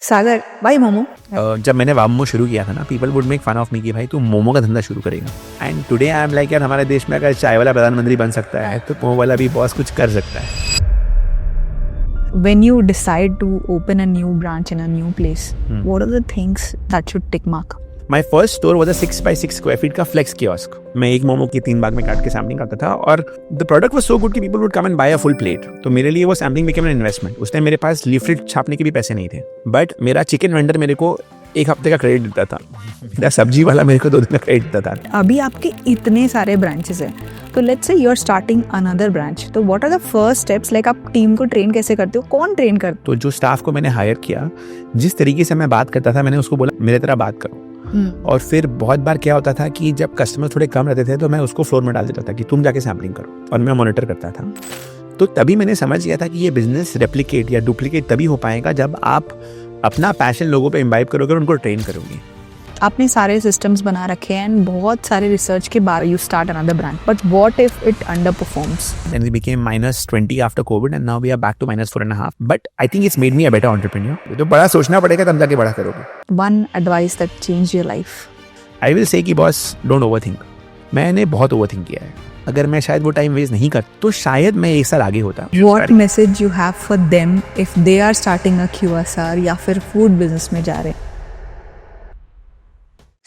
सागर भाई मोमो। जब मैंने वामो शुरू किया था ना, people would make fun of me कि भाई तू मोमो का धंधा शुरू करेगा। And today I am like यार, हमारे देश में अगर चाय वाला प्रधानमंत्री बन सकता है तो मोमो वाला भी बॉस कुछ कर सकता है। When you decide to open a new branch in a new place, what are the things that should tick mark? My first store was 6 by 6 square feet का फ्लेक्स कियोस्क। मैं एक मोमो की 3 भाग में काट के सैम्पलिंग करता था और the product was so good कि people would come and buy a full plate. तो मेरे लिए वो सैम्पलिंग बिकेम एन इन्वेस्टमेंट। उस टाइम मेरे पास लीफलेट छापने के भी पैसे नहीं थे, बट मेरा चिकन वेंडर मेरे को 1 हफ्ते का क्रेडिट देता था, मेरा सब्जी वाला मेरे को 2 दिन का क्रेडिट देता था। अभी आपके इतने सारे ब्रांचेस हैं, तो let's say you are starting another branch, तो what are the first steps? Like आप टीम को ट्रेन कैसे करते हो, कौन ट्रेन करता? तो जो स्टाफ को मैंने हायर किया, जिस तरीके से मैं बात करता था, मैंने उसको बोला मेरे तरह बात करो। और फिर बहुत बार क्या होता था कि जब कस्टमर थोड़े कम रहते थे तो मैं उसको फ्लोर में डाल देता था कि तुम जाके सैम्पलिंग करो, और मैं मॉनिटर करता था। तो तभी मैंने समझ गया था कि ये बिजनेस रेप्लिकेट या डुप्लीकेट तभी हो पाएगा जब आप अपना पैशन लोगों पे इम्बाइब करोगे और उनको ट्रेन करोगे। आपने सारे सिस्टम्स बना रखे हैं एंड बहुत सारे रिसर्च के बाद you start another branch, but what if it under performs? Then we became -20 after COVID and now we are back to -4.5. But I think it's made me a better entrepreneur. तो बड़ा सोचना पड़ेगा तब जाके बड़ा करोगे। One advice that change your life? I will say कि boss don't overthink. मैंने बहुत ओवरथिंक किया है। अगर मैं शायद वो टाइम वेस्ट नहीं करता तो शायद मैं 1 साल आगे होता। What message you have for them if they are starting a QSR या फिर फूड बिजनेस में जा रहे हैं?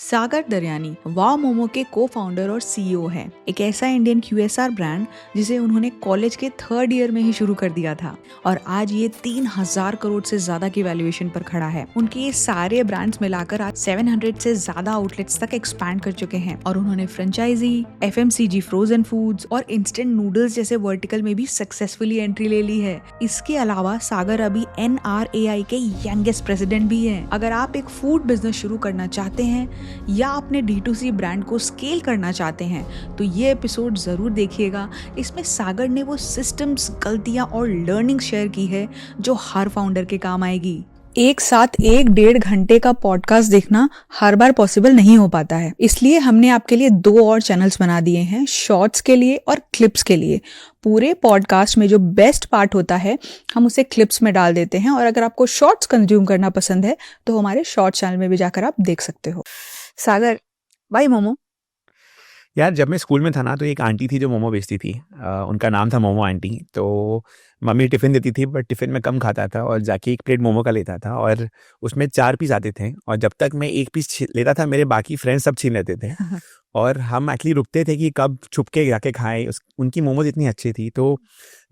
सागर दरियानी वाव मोमो के को फाउंडर और सीईओ हैं। एक ऐसा इंडियन QSR ब्रांड जिसे उन्होंने कॉलेज के 3rd ईयर में ही शुरू कर दिया था और आज ये 3000 करोड़ से ज्यादा की वैल्यूएशन पर खड़ा है। उनके ये सारे ब्रांड्स मिलाकर आज 700 से ज्यादा आउटलेट्स तक एक्सपैंड कर चुके हैं और उन्होंने फ्रेंचाइजी, FMCG फ्रोजन फूड्स और इंस्टेंट नूडल्स जैसे वर्टिकल में भी सक्सेसफुली एंट्री ले ली है। इसके अलावा सागर अभी NRAI के यंगेस्ट प्रेसिडेंट भी हैं। अगर आप एक फूड बिजनेस शुरू करना चाहते हैं या अपने D2C ब्रांड को स्केल करना चाहते हैं तो ये एपिसोड जरूर देखिएगा। इसमें सागर ने वो सिस्टम्स, गलतियां और लर्निंग शेयर की है जो हर फाउंडर के काम आएगी। एक साथ 1-1.5 घंटे का पॉडकास्ट देखना हर बार पॉसिबल नहीं हो पाता है, इसलिए हमने आपके लिए 2 और चैनल्स बना दिए हैं, शॉर्ट्स के लिए और क्लिप्स के लिए। पूरे पॉडकास्ट में जो बेस्ट पार्ट होता है हम उसे क्लिप्स में डाल देते हैं, और अगर आपको शॉर्ट्स कंज्यूम करना पसंद है तो हमारे शॉर्ट चैनल में भी जाकर आप देख सकते हो। सागर भाई मोमो। यार जब मैं स्कूल में था ना तो एक आंटी थी जो मोमो बेचती थी। उनका नाम था मोमो आंटी। तो मम्मी टिफ़िन देती थी बट टिफ़िन में कम खाता था और जाके 1 प्लेट मोमो का लेता था और उसमें 4 पीस आते थे, और जब तक मैं 1 पीस लेता था मेरे बाकी फ्रेंड्स सब छीन लेते थे और हम एक्चुअली रुकते थे कि कब छुप के जाके खाएं। उनकी मोमोज इतनी अच्छी थी, तो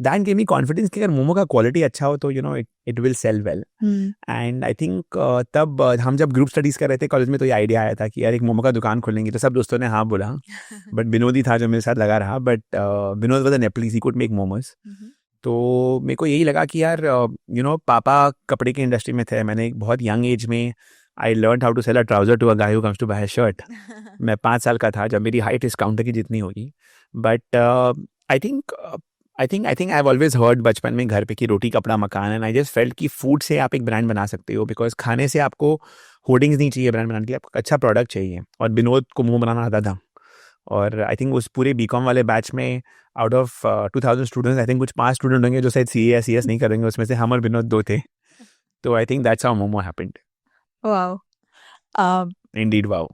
दैट गेव मी कॉन्फिडेंस कि अगर मोमो का क्वालिटी अच्छा हो तो it will sell well. And I think तब हम जब ग्रुप स्टडीज़ कर रहे थे कॉलेज में तो ये आइडिया आया था कि यार एक मोमो का दुकान खोलेंगे। तो सब दोस्तों ने हाँ बोला, बट विनोद ही था जो मेरे साथ लगा रहा। But Vinod was a Nepalese, he could make momos. तो मेरे को यही लगा कि यार पापा कपड़े की इंडस्ट्री में थे। मैंने एक बहुत यंग एज में I learn how to sell a trouser to a guy who comes to buy a shirt. मैं 5 साल का था जब मेरी हाइट इस काउंटर की जितनी होगी। But I think I have always heard बचपन में घर पे कि रोटी कपड़ा मकान, एंड आई जस्ट फेल्ट कि फूड से आप एक ब्रांड बना सकते हो, बिकॉज खाने से आपको होर्डिंग्स नहीं चाहिए ब्रांड बनाने के लिए, आपको अच्छा प्रोडक्ट चाहिए। और विनोद को मोमो बनाना आता था, और आई थिंक उस पूरे बीकॉम वाले बैच में out of 2000 students I think कुछ 5 स्टूडेंट होंगे जो शायद CA या CS नहीं करेंगे, उसमें से हम और विनोद 2 थे। तो I think that's how momo happened. Wow. Indeed wow.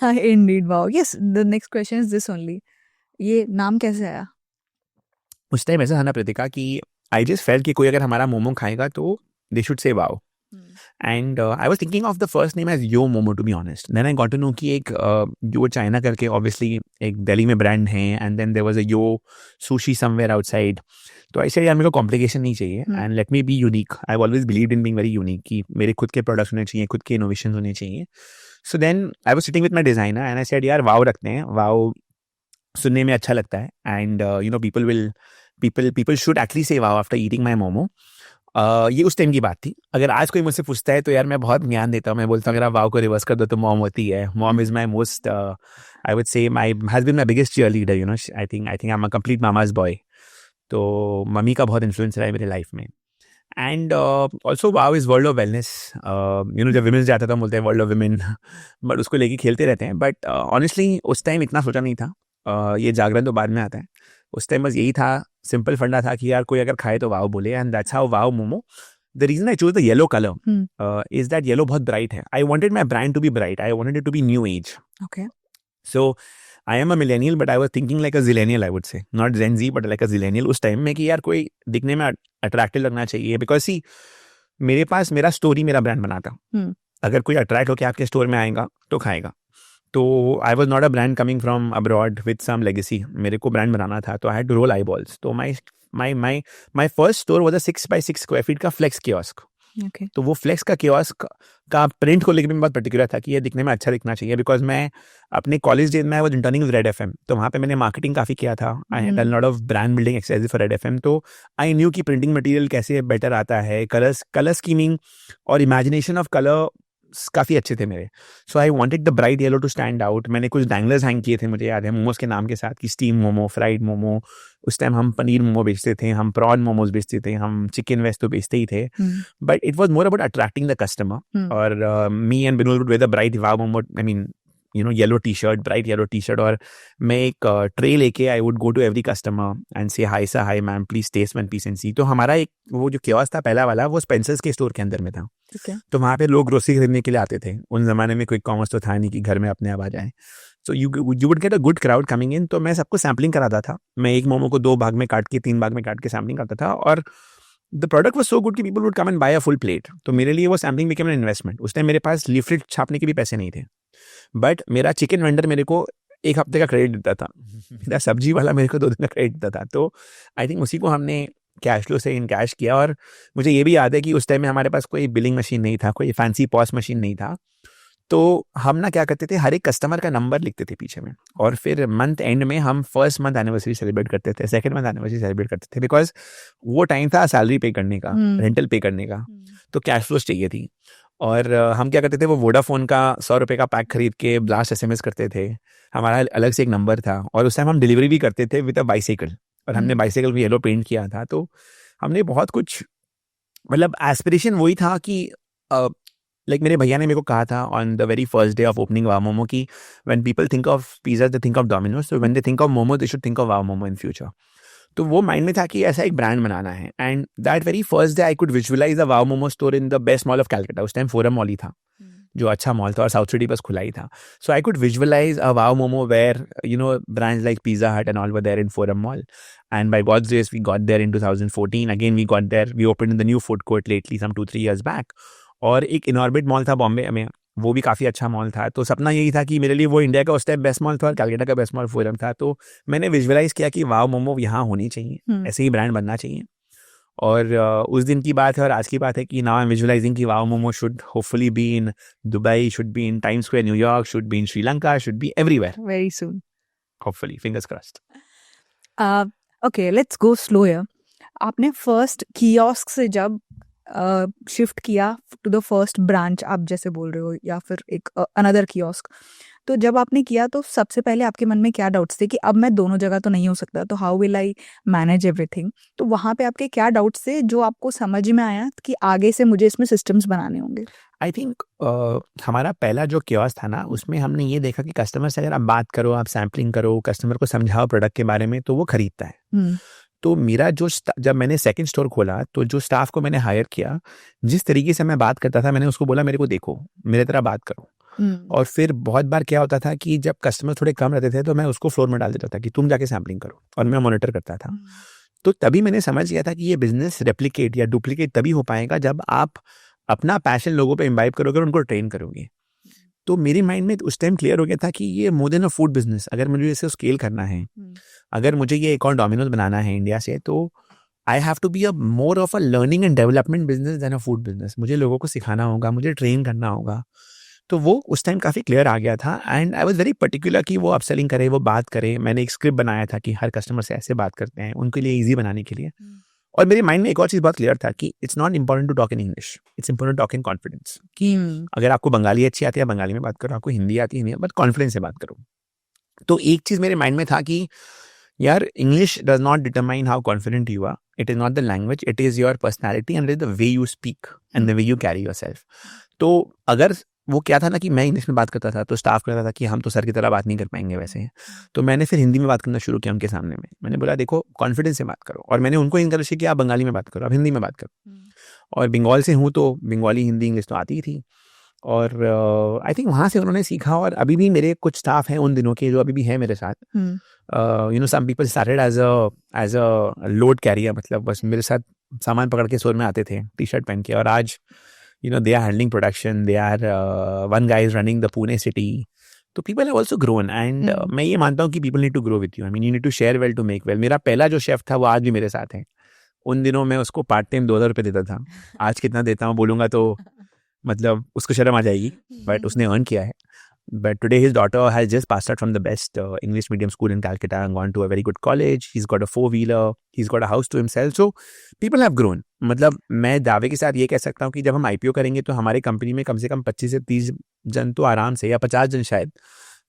Indeed, wow. Yes, the next question is this only. ये नाम कैसे आया? उस टाइम ऐसा था ना प्रीतिका कि आई जस्ट फेल्ट कि कोई अगर हमारा मोमो खाएगा तो they should say wow. And I was thinking of the first name as Yo Momo, to be honest. Then I got to know कि एक यो चाइना करके ऑब्वियसली एक दिल्ली में ब्रांड है, and then there was a Yo Sushi somewhere outside. तो I said यार मेरे को कॉम्प्लिकेशन नहीं चाहिए, and let me be unique. I have always believed in being very unique कि मेरे खुद के प्रोडक्ट्स होने चाहिए, खुद के इनोवेशन होने चाहिए। So then I was sitting with my designer and I said यार वाओ रखते हैं, वाओ सुनने में अच्छा लगता है, and people should actually say wow after eating my momo. ये उस टाइम की बात थी। अगर आज कोई मुझसे पूछता है तो यार मैं बहुत ज्ञान देता हूँ। मैं बोलता हूँ अगर आप वाव को रिवर्स कर दो तो मॉम होती है। Mom is my most I would say has been my biggest cheerleader. I think I am a complete mama's boy. तो मम्मी का बहुत इन्फ्लुएंस रहा है मेरे लाइफ में। And also wow is world of wellness. जब विमेंस जाता था हम बोलते हैं वर्ल्ड ऑफ विमेन बट उसको लेके खेलते रहते हैं। बट ऑनेस्टली उस टाइम इतना सोचा नहीं था। ये जागरण तो बाद में आता है। उस टाइम बस यही था, सिंपल फंडा था कि यार कोई अगर खाए तो वाव बोले, and that's how wow momo the reason I chose the yellow color Hmm. is that yellow बहुत bright है. I wanted my brand to be bright. I wanted it to be new age. Okay. So I am a millennial, but I was thinking like a zillennial, I would say. Not Gen Z, but like a zillennial. उस time में कि यार कोई दिखने में attractive लगना चाहिए. Because see, मेरे पास मेरा स्टोरी मेरा ब्रांड बना था. अगर कोई अट्रैक्ट होकर आपके स्टोर में आएगा तो खाएगा. तो I was not a brand coming from abroad with some legacy. मेरे को ब्रांड बनाना था, तो I had to roll eye balls. तो my first store was a 6x6 square feet का फ्लेक्स कियोस्क. Okay. तो वो फ्लेक्स का कियोस्क का प्रिंट को लेकर मैं बहुत पर्टिकुलर था कि ये दिखने में अच्छा दिखना चाहिए. बिकॉज मैं अपने कॉलेज डेज में I was interning with Red FM, तो वहाँ पे मैंने मार्केटिंग काफ़ी किया था. I had done lot of brand building exercise for Red FM. तो आई न्यू कि प्रिंटिंग मटेरियल कैसे बेटर आता है, कलर स्कीमिंग और इमेजिनेशन ऑफ कलर काफ़ी अच्छे थे मेरे. So I wanted the bright yellow to stand out. मैंने कुछ डैंगलर्स हैंग किए थे, मुझे याद है, मोमोज के नाम के साथ, कि स्टीम मोमो, फ्राइड मोमो. उस टाइम हम पनीर मोमो बेचते थे, हम प्रॉन मोमोज बेचते थे, हम चिकन वेस्ट तो बेचते ही थे. But it was more about attracting the customer. और me and Binul would wear the bright Wow Momo, I mean yellow T shirt, bright yellow T shirt. और मैं एक ट्रे लेके I would go to every customer and say hi sir, hi ma'am, please taste one piece and see. तो हमारा एक वो जो kiosk था पहला वाला, वो स्पेंसर्स के स्टोर के अंदर में था. तो वहाँ पे लोग ग्रोसरी खरीदने के लिए आते थे. उन जमाने में क्विक कॉमर्स तो था नहीं कि घर में अपने आप आ जाए. So you would get a good crowd coming in. तो मैं सबको सैम्पलिंग कराता था. मैं एक मोमो को 2 भाग में काट के, 3 भाग में काट के सैम्पलिंग करता था. और the product was so good कि people would come and buy a full plate. तो मेरे लिए वो सैम्पलिंग बिकेम एन इन्वेस्टमेंट. उस टाइम मेरे पास लीफलेट छापने के भी पैसे नहीं थे. बट मेरा चिकन वेंडर मेरे को 1 हफ्ते का क्रेडिट देता था. मेरा सब्जी वाला मेरे को 2 दिन का क्रेडिट देता था. तो आई थिंक उसी को हमने कैश फ्लो से इन कैश किया. और मुझे ये भी याद है कि उस टाइम में हमारे पास कोई बिलिंग मशीन नहीं था, कोई फैंसी पॉस मशीन नहीं था. तो हम ना क्या करते थे, हर एक कस्टमर का नंबर लिखते थे पीछे में. और फिर मंथ एंड में हम फर्स्ट मंथ एनिवर्सरी सेलिब्रेट करते थे, सेकंड मंथ एनिवर्सरी सेलिब्रेट करते थे. बिकॉज वो टाइम था सैलरी पे करने का, रेंटल पे करने का. तो कैश फ्लो चाहिए थी. और हम क्या करते थे, वो वोडाफोन का 100 रुपये का पैक खरीद के ब्लास्ट SMS करते थे. हमारा अलग से एक नंबर था. और उस टाइम हम डिलीवरी भी करते थे विद अ बाइसाइकिल. और हमने बाइसाइकिल को येलो पेंट किया था. तो हमने बहुत कुछ, मतलब एस्पिरेशन वही था कि लाइक मेरे भैया ने मेरे को कहा था on the very first day of opening Wow Momo कि when people think of pizza they think of Domino's, so when they think of momo they should think of Wow Momo in future. तो वो माइंड में था कि ऐसा एक ब्रांड बनाना है. And that very first day I could visualize the wow momo store in the best mall of Calcutta. उस टाइम फोरम मॉल ही था, जो अच्छा मॉल था, और साउथ सिटी बस खुला ही था. So I could visualise a Wow Momo where brands like Pizza Hut and all were there in Forum Mall. And by God's grace, we got there in 2014. Again, we got there. We opened in the new food court lately, some 2-3 years back. और एक Inorbit mall था बॉम्बे में, वो भी काफ़ी अच्छा mall था. तो सपना यही था कि मेरे लिए वो इंडिया का उस टाइम बेस्ट मॉल था और कैलकाटा का बेस्ट मॉल फोरम था. तो मैंने विजुअलाइज किया कि वाव मोमो यहाँ होनी चाहिए, ऐसे ही ब्रांड बनना चाहिए. और उस दिन की बात है और आज की बात है कि नाउ आई एम विजुअलाइजिंग कि Wow Momo should hopefully be in Dubai, should be in Time Square New York, should be in Sri Lanka, should be everywhere Very soon. Hopefully, fingers crossed. Okay, let's go slow here. आपने first kiosk से जब shift किया to the first branch, आप जैसे बोल रहे हो, या फिर एक अनदर कियोस्क, तो जब आपने किया तो सबसे पहले आपके मन में क्या डाउट्स थे कि अब मैं दोनों जगह तो नहीं हो सकता, तो how will I manage everything? तो वहाँ पे आपके क्या डाउट्स थे जो आपको समझ में आया कि आगे से मुझे इसमें सिस्टम्स बनाने होंगे? आई थिंक हमारा पहला जो कियोस्क था ना, उसमें हमने ये देखा कि कस्टमर से अगर आप बात करो, आप सैम्पलिंग करो, कस्टमर को समझाओ प्रोडक्ट के बारे में, तो वो खरीदता है. तो मेरा जब मैंने सेकंड स्टोर खोला, तो जो स्टाफ को मैंने हायर किया, जिस तरीके से मैं बात करता था, मैंने उसको बोला मेरे को देखो, मेरे तरह बात करो. और फिर बहुत बार क्या होता था कि जब कस्टमर थोड़े कम रहते थे तो मैं उसको फ्लोर में डाल देता था कि तुम जाके सैम्पलिंग करो, और मैं मॉनिटर करता था. तो तभी मैंने समझ गया था कि ये बिजनेस रेप्लिकेट या डुप्लीकेट तभी हो पाएगा जब आप अपना पैशन लोगों पे इम्बाइब करोगे और उनको ट्रेन करोगे. तो मेरे माइंड में उस टाइम क्लियर हो गया था कि ये more than a food business. अगर मुझे इसे स्केल करना है, अगर मुझे ये एक और डोमिनोज बनाना है इंडिया से, तो I have to be a more of a learning and development business than a food business. मुझे लोगों को सिखाना होगा, मुझे ट्रेन करना होगा. तो वो उस टाइम काफ़ी क्लियर आ गया था. And I was very particular कि वो अपसेलिंग करे, वो बात करे. मैंने एक स्क्रिप्ट बनाया था कि हर कस्टमर से ऐसे बात करते हैं, उनके लिए ईजी बनाने के लिए. और मेरे माइंड में एक और चीज़ बहुत क्लियर था कि it's not important to talk in English, it's important talk in confidence. कि अगर आपको बंगाली अच्छी आती है, बंगाली में बात करो, आपको हिंदी आती है, हिंदी, बट कॉन्फिडेंस से बात करो. तो एक चीज़ मेरे माइंड में था कि यार, English does not determine how confident you are. It is not the language, it is your personality and the way you speak and the way you carry your self. तो अगर वो क्या था ना कि मैं इंग्लिश में बात करता था, तो स्टाफ कहता था कि हम तो सर की तरह बात नहीं कर पाएंगे वैसे. तो मैंने फिर हिंदी में बात करना शुरू किया उनके सामने में. मैंने बोला देखो, कॉन्फिडेंस से बात करो. और मैंने उनको इनकरेज किया कि आप बंगाली में बात करो, आप हिंदी में बात करो. और बंगाल से हूँ तो बंगाली हिंदी इंग्लिश तो आती ही थी। और आई थिंक वहाँ से उन्होंने सीखा, और अभी भी मेरे कुछ स्टाफ हैं उन दिनों के जो अभी भी हैं मेरे साथ। You know some people started as a load carrier, मतलब बस मेरे साथ सामान पकड़ के स्टोर में आते थे टी शर्ट पहन के, और आज you know they are handling production, they are one guy is running the Pune city. तो people have also grown, and मैं ये मानता हूँ कि people need to grow with you. I mean you need to share well to make well. मेरा पहला जो chef था वो आज भी मेरे साथ है। उन दिनों मैं उसको पार्ट टाइम 2,000 रुपये देता था, आज कितना देता हूँ बोलूँगा तो मतलब उसको शर्म आ जाएगी, बट उसने अर्न किया है। But today his daughter has just passed out from the best English medium school in Calcutta and gone to a very good college. He's got a 4-wheeler. He's got a house to himself. So people have grown. मतलब मैं दावे के साथ ये कह सकता हूँ कि जब हम IPO करेंगे तो हमारे कंपनी में कम से कम 25 से 30 जन तो आराम से, या 50 जन शायद,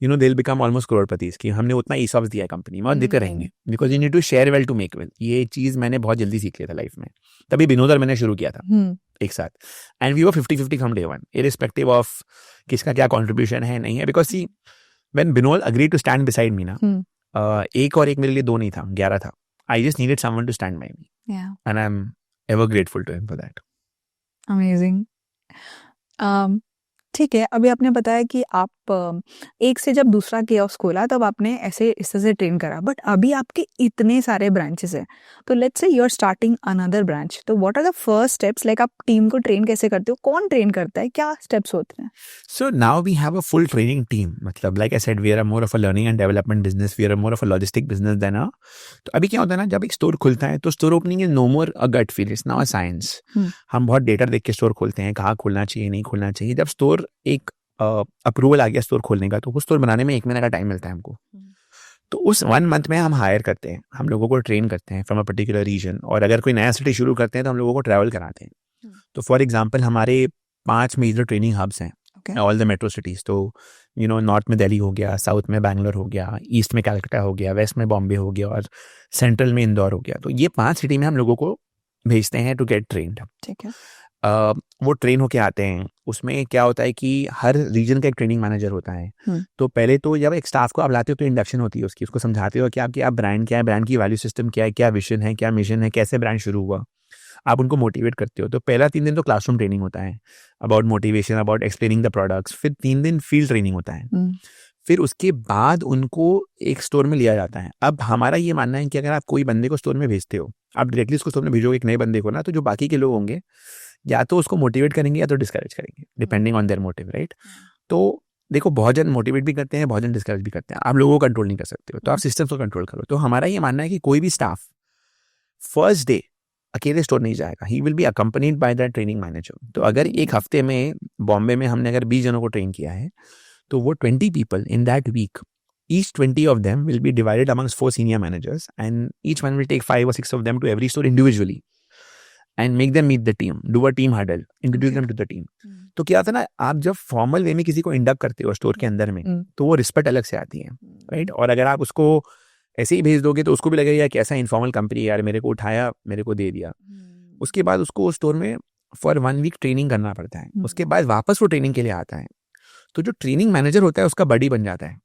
you know they'll become almost करोड़पति कि हमने उतना ESOPs दिया है कंपनी में, और देते रहेंगे, because you need to share well to make well. ये चीज़ मैंने बहुत जल्दी सीख लिया था लाइफ में, तभी विनोदर मैंने शुरू किया था एक साथ, and we were 50-50 from day one, irrespective of किसका क्या कंट्रीब्यूशन है नहीं है, बिकॉज सी व्हेन बिनोल agree to stand beside me ना, एक और एक मेरे लिए 2 नहीं था, 11 था। I just needed someone to stand by me, and I am ever grateful to him for that. Amazing. ठीक है, अभी आपने बताया कि आप एक से जब दूसरा कियोस्क खोला तब आपने ऐसे इस तरह से ट्रेन करा, बट अभी आपके इतने सारे ब्रांचेस हैं, तो let's say you are starting another branch, तो what are the first steps, like आप टीम को ट्रेन कैसे करते हो, कौन ट्रेन करता है, क्या स्टेप्स होते हैं? So now we have a full training team. मतलब like I said, we are more of a learning and development business. We are more of a logistic business than a. तो अभी क्या होता है ना, जब एक स्टोर खुलता है तो store opening is no more a gut feel, it's now a science. हम बहुत डेटा देख के स्टोर खोलते हैं, कहाँ खोलना चाहिए नहीं खोलना चाहिए। जब स्टोर एक अप्रूवल आ गया स्टोर खोलने का, तो वो स्टोर बनाने में 1 महीने का टाइम मिलता है हमको। तो उस 1 मंथ में हम हायर करते हैं, हम लोगों को ट्रेन करते हैं फ्रॉम अ पर्टिकुलर रीजन, और अगर कोई नया सिटी शुरू करते हैं तो हम लोगों को ट्रैवल कराते हैं। तो फॉर एग्जांपल हमारे 5 मेजर ट्रेनिंग हब्स हैं, ऑल द मेट्रो सिटीज़। तो यू नो नॉर्थ में दिल्ली हो गया, साउथ में बैंगलोर हो गया, ईस्ट में कैलकाटा हो गया, वेस्ट में बॉम्बे हो गया, और सेंट्रल में इंदौर हो गया। तो ये 5 सिटी में हम लोगों को भेजते हैं टू गेट ट्रेन्ड। ठीक है। वो ट्रेन होके आते हैं। उसमें क्या होता है कि हर रीजन का एक ट्रेनिंग मैनेजर होता है। तो पहले तो जब एक स्टाफ को आप लाते हो तो इंडक्शन होती है उसकी, उसको समझाते हो कि आपकी आप ब्रांड क्या है, ब्रांड की वैल्यू सिस्टम क्या है, क्या विजन है, क्या मिशन है, कैसे ब्रांड शुरू हुआ, आप उनको मोटिवेट करते हो। तो पहला 3 दिन तो क्लासरूम ट्रेनिंग होता है about motivation, about explaining the products. फिर 3 दिन फील्ड ट्रेनिंग होता है। फिर उसके बाद उनको एक स्टोर में लिया जाता है। अब हमारा ये मानना है कि अगर आप कोई बंदे को स्टोर में भेजते हो, आप डायरेक्टली उसको स्टोर में भेजोगे एक नए बंदे को ना, तो जो बाकी के लोग होंगे या तो उसको मोटिवेट करेंगे या तो डिस्करेज करेंगे, depending on their motive, right. तो देखो बहुत जन मोटिवेट भी करते हैं, बहुत जन डिस्करेज भी करते हैं, आप लोगों को कंट्रोल नहीं कर सकते हो, तो आप सिस्टम्स को कंट्रोल करो। तो हमारा ये मानना है कि कोई भी स्टाफ फर्स्ट डे अकेले स्टोर नहीं जाएगा, he will be accompanied by the training manager. तो अगर एक हफ्ते में बॉम्बे में हमने अगर 20 जनों को ट्रेन किया है, तो वो 20 people in that week, each 20 of them will be divided amongst 4 senior managers, and each one will take 5 or 6 of them to every store individually and make them meet the team, do a team huddle, introduce them to the team. तो क्या होता है ना, आप जब formal way में किसी को इंडक्ट करते हो स्टोर के अंदर में, तो वो रिस्पेक्ट अलग से आती है, राइट। और अगर आप उसको ऐसे ही भेज दोगे तो उसको भी लगेगा यार कैसा इनफॉर्मल कंपनी, यार मेरे को उठाया, मेरे को दे दिया। उसके बाद उसको स्टोर में फॉर 1 वीक ट्रेनिंग करना पड़ता है, उसके बाद वापस वो ट्रेनिंग के लिए आता है। तो जो ट्रेनिंग मैनेजर होता है उसका बडी बन जाता है,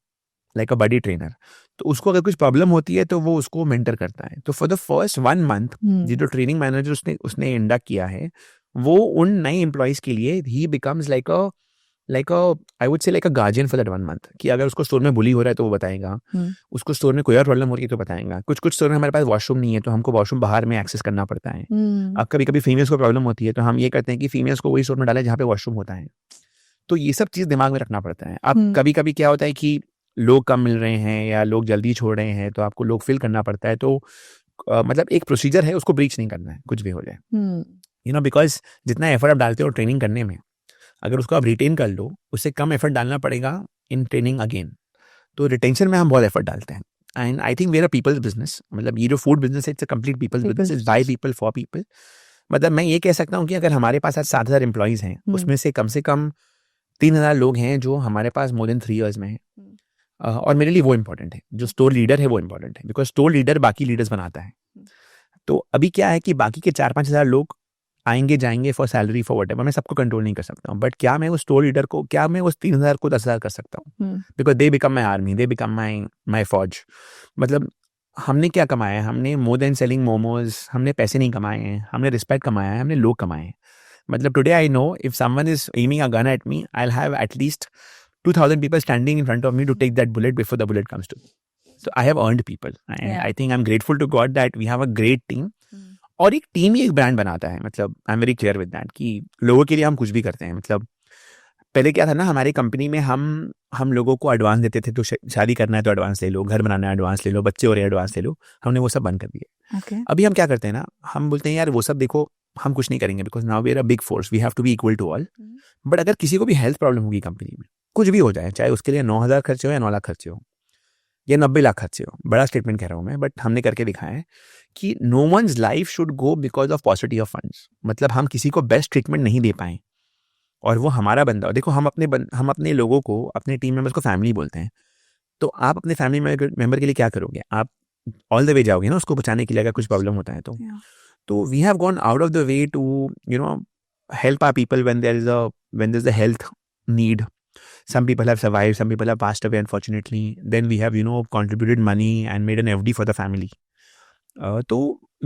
लाइक अ बडी ट्रेनर। तो उसको अगर कुछ प्रॉब्लम होती है तो वो उसको मेंटर करता है। तो फॉर द फर्स्ट 1 मंथ जो ट्रेनिंग मैनेजर उसने इंडक्ट किया है, वो उन नए एम्प्लॉइज के लिए ही becomes like a I would से like a guardian for that 1 month, कि अगर उसको स्टोर में बुली हो रहा है तो वो बताएगा, उसको स्टोर में कोई और प्रॉब्लम हो रही है तो बताएगा। कुछ स्टोर में हमारे पास वॉशरूम नहीं है तो हमको वॉशरूम बाहर में एक्सेस करना पड़ता है। अब कभी कभी फीमेल्स को प्रॉब्लम होती है तो हम ये करते हैं कि फीमेल्स को वही स्टोर में डालें जहाँ पे वॉशरूम होता है। तो ये सब चीज़ दिमाग में रखना पड़ता है। अब कभी कभी क्या होता है कि लोग कम मिल रहे हैं या लोग जल्दी छोड़ रहे हैं, तो आपको लोग फिल करना पड़ता है। तो मतलब एक प्रोसीजर है, उसको ब्रीच नहीं करना है कुछ भी हो जाए, यू नो, बिकॉज जितना एफर्ट आप डालते हो ट्रेनिंग करने में, अगर उसको आप रिटेन कर लो, उससे कम एफर्ट डालना पड़ेगा इन ट्रेनिंग अगेन। तो रिटेंशन में हम बहुत एफर्ट डालते हैं, and I think we are a people's business. मतलब ये जो फूड बिजनेस है, it's a complete people's business, it's by people for people. मतलब मैं ये कह सकता हूँ कि अगर हमारे पास आज 7,000 एम्प्लॉइज हैं, उसमें से कम 3,000 लोग हैं जो हमारे पास मोर देन 3 ईयर्स में हैं। और मेरे लिए वो इम्पोर्टेंट है, जो स्टोर लीडर है वो इम्पोर्टेंट है, बिकॉज स्टोर लीडर बाकी लीडर्स बनाता है। तो अभी क्या है कि बाकी के 4-5 हज़ार लोग आएंगे जाएंगे for salary for what ever, मैं सबको कंट्रोल नहीं कर सकता हूँ, बट क्या मैं उस स्टोर लीडर को, क्या मैं उस 3,000 को 10,000 कर सकता हूँ, because they become my army, they become my फौज। मतलब हमने क्या कमाया है, हमने मोर देन सेलिंग मोमोज, हमने पैसे नहीं कमाए हैं, हमने रिस्पेक्ट कमाया है, हमने लोग कमाए हैं। मतलब today I know if someone is aiming a gun at me, I'll have at least 2,000 people standing in front of me to take that bullet before the bullet comes to me. So I have earned people. I think I'm grateful to God that we have a great team. और एक team ही एक brand बनाता है. मतलब आई am very clear with that कि लोगों के लिए हम कुछ भी करते हैं. मतलब पहले क्या था ना, हमारी कंपनी में हम लोगों को एडवांस देते थे. तो शादी करना है तो एडवांस ले लो, घर बनाना है एडवांस ले लो, बच्चे हो रहे हैं एडवांस ले लो. हमने वो सब बंद कर दिए. अभी हम क्या करते हैं ना, हम बोलते हैं यार वो सब देखो हम कुछ नहीं करेंगे because now we are a big force, we have to be equal to all. But अगर किसी को भी हेल्थ प्रॉब्लम होगी कंपनी में, कुछ भी हो जाए, चाहे उसके लिए 9,000 खर्चे हो या 9 लाख खर्चे हो या 90 लाख खर्चे हो, बड़ा स्टेटमेंट कह रहा हूँ मैं, बट हमने करके दिखाया है कि no one's life should go because of paucity of funds. मतलब हम किसी को बेस्ट ट्रीटमेंट नहीं दे पाए और वो हमारा बंदा. देखो हम अपने लोगों को, अपने टीम मेंबर्स को फैमिली बोलते हैं. तो आप अपने फैमिली मेंबर के लिए क्या करोगे? आप ऑल द वे जाओगे ना उसको बचाने के लिए अगर कुछ प्रॉब्लम होता है तो we have gone out of the way to help our people when there's a health need. Some people have survived, some people have passed away unfortunately. Then we have contributed money and made an FD for the family. तो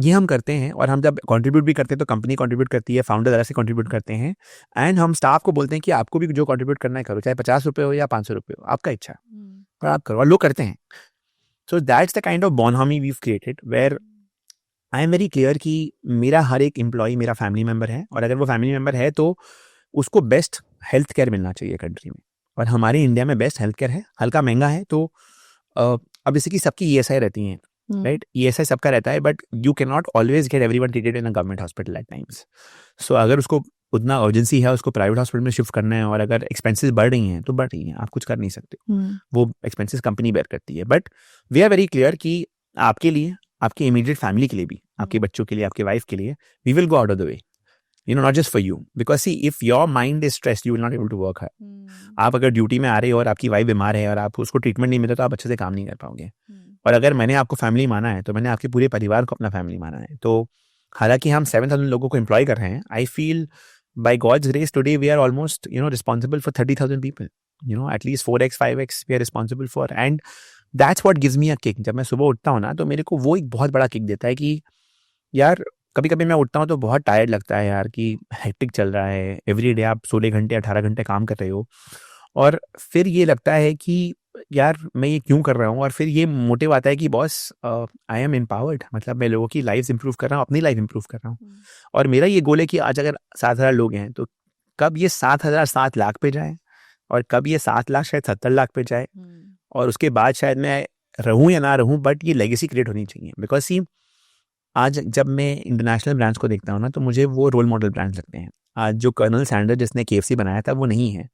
ये हम करते हैं. और हम जब contribute भी करते हैं तो कंपनी कंट्रीब्यूट करती है, फाउंडर ज़रा से कंट्रीब्यूट करते हैं. एंड हम स्टाफ को बोलते हैं कि आपको भी जो कंट्रीब्यूट करना है करो, चाहे 50 रुपये हो या 500 रुपये हो, आपका इच्छा और आप करो. और लोग करते हैं. So that's the kind of bonhomie we've created where I am very clear कि मेरा हर एक एम्प्लॉई मेरा फैमिली मेम्बर है. और अगर वो फैमिली मेम्बर है तो उसको बेस्ट हेल्थ केयर मिलना चाहिए कंट्री में. और हमारे इंडिया में बेस्ट हेल्थ केयर है, हल्का महंगा है. तो अब जैसे कि सबकी ESI रहती हैं, राइट? ESI सबका रहता है, but you can not always get everyone treated in a government hospital at times. So अगर उसको उतना अर्जेंसी है, उसको प्राइवेट हॉस्पिटल में शिफ्ट करना है, और अगर एक्सपेंसेस बढ़ रही हैं तो बढ़ रही हैं, आप कुछ कर नहीं सकते. वो एक्सपेंसेस कंपनी बेयर करती है. But we are very clear कि आपके लिए, आपके इमीडिएट फैमिली के लिए भी, आपके बच्चों के लिए, आपके वाइफ के लिए, we will go out of the way, not just for you. Because see if your mind is stressed you will not able to work hard. आप अगर ड्यूटी में आ रहे हो और आपकी वाइफ बीमार है और आप उसको ट्रीटमेंट नहीं मिले तो आप अच्छे से काम नहीं कर पाओगे. और अगर मैंने आपको फैमिली माना है तो मैंने आपके पूरे परिवार को अपना फैमिली माना है. तो हालांकि हम 7,000 लोगों को एम्प्लॉय कर रहे हैं, I feel by God's grace today we are almost responsible for 30,000 people. At least 4x 5x we are responsible for, and that's what gives me a kick. जब मैं सुबह उठता हूँ ना तो मेरे को वो एक बहुत बड़ा किक देता है कि यार कभी कभी मैं उठता हूँ तो बहुत टायर्ड लगता है यार कि हेक्टिक चल रहा है. एवरी डे आप 16 घंटे 18 घंटे काम कर रहे हो, और फिर ये लगता है कि यार मैं ये क्यों कर रहा हूँ. और फिर ये मोटिव आता है कि बॉस आई एम एम्पावर्ड. मतलब मैं लोगों की लाइफ इंप्रूव कर रहा हूँ, अपनी लाइफ इंप्रूव कर रहा हूँ. और मेरा ये गोल है कि आज अगर 7,000 लोग हैं तो कब ये 7,000 7 लाख पे जाए, और कब ये 7 लाख शायद 70 लाख पे जाए. और उसके बाद शायद मैं रहूँ या ना रहूँ, बट ये लेगेसी क्रिएट होनी चाहिए. बिकॉज सी आज जब मैं इंटरनेशनल ब्रांड्स को देखता हूँ ना तो मुझे वो रोल मॉडल ब्रांड्स लगते हैं. आज जो कर्नल सैंडर्स जिसने KFC बनाया था वो नहीं है,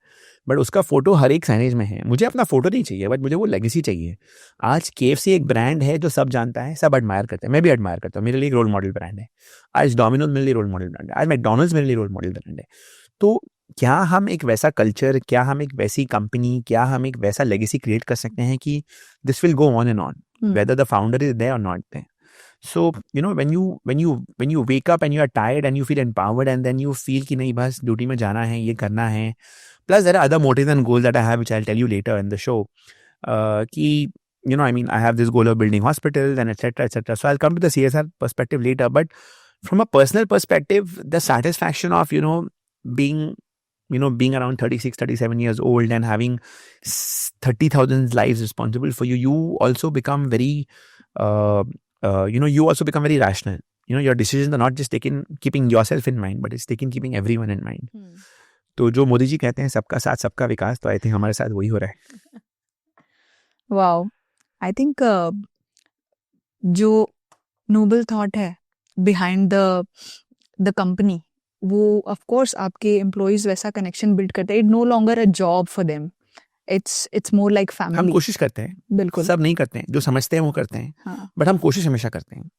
बट उसका फोटो हर एक साइनेज में है. मुझे अपना फोटो नहीं चाहिए, बट मुझे वो लेगेसी चाहिए. आज KFC एक ब्रांड है जो सब जानता है, सब एडमायर करते हैं, मैं भी एडमायर करता हूँ, मेरे लिए एक रोल मॉडल ब्रांड है. आज डोमिनोज मेरे लिए रोल मॉडल ब्रांड है, आज मैकडोनल्ड्स मेरे लिए रोल मॉडल ब्रांड है. तो क्या हम एक वैसा कल्चर, क्या हम एक वैसी कंपनी, क्या हम एक वैसा लेगेसी क्रिएट कर सकते हैं कि this will go on and on whether the founder is there और not there. So when you wake up and you are tired and you feel empowered and then you feel कि नहीं बस duty में जाना है, ये करना है. Plus there are other motives and goals that I have which I'll tell you later in the show. कि I have this goal of building hospitals and etc. etc. So I'll come to the CSR perspective later. But from a personal perspective, the satisfaction of being around 36, 37 years old and having 30,000 lives responsible for you, you also become very you also become very rational. Your decisions are not just taken keeping yourself in mind, but it's taken keeping everyone in mind. तो जो मोदी जी कहते हैं सबका साथ सबका विकास, तो I think हमारे साथ वही हो रहा है. वाओ, आई थिंक जो नोबल थॉट है बिहाइंड द कंपनी, वो ऑफ कोर्स आपके एम्प्लॉइज वैसा कनेक्शन बिल्ड करते हैं. It no longer a job for them, it's more like family. हम कोशिश करते हैं, बिल्कुल सब नहीं करते हैं, जो समझते हैं वो करते हैं, बट हम कोशिश हमेशा करते हैं.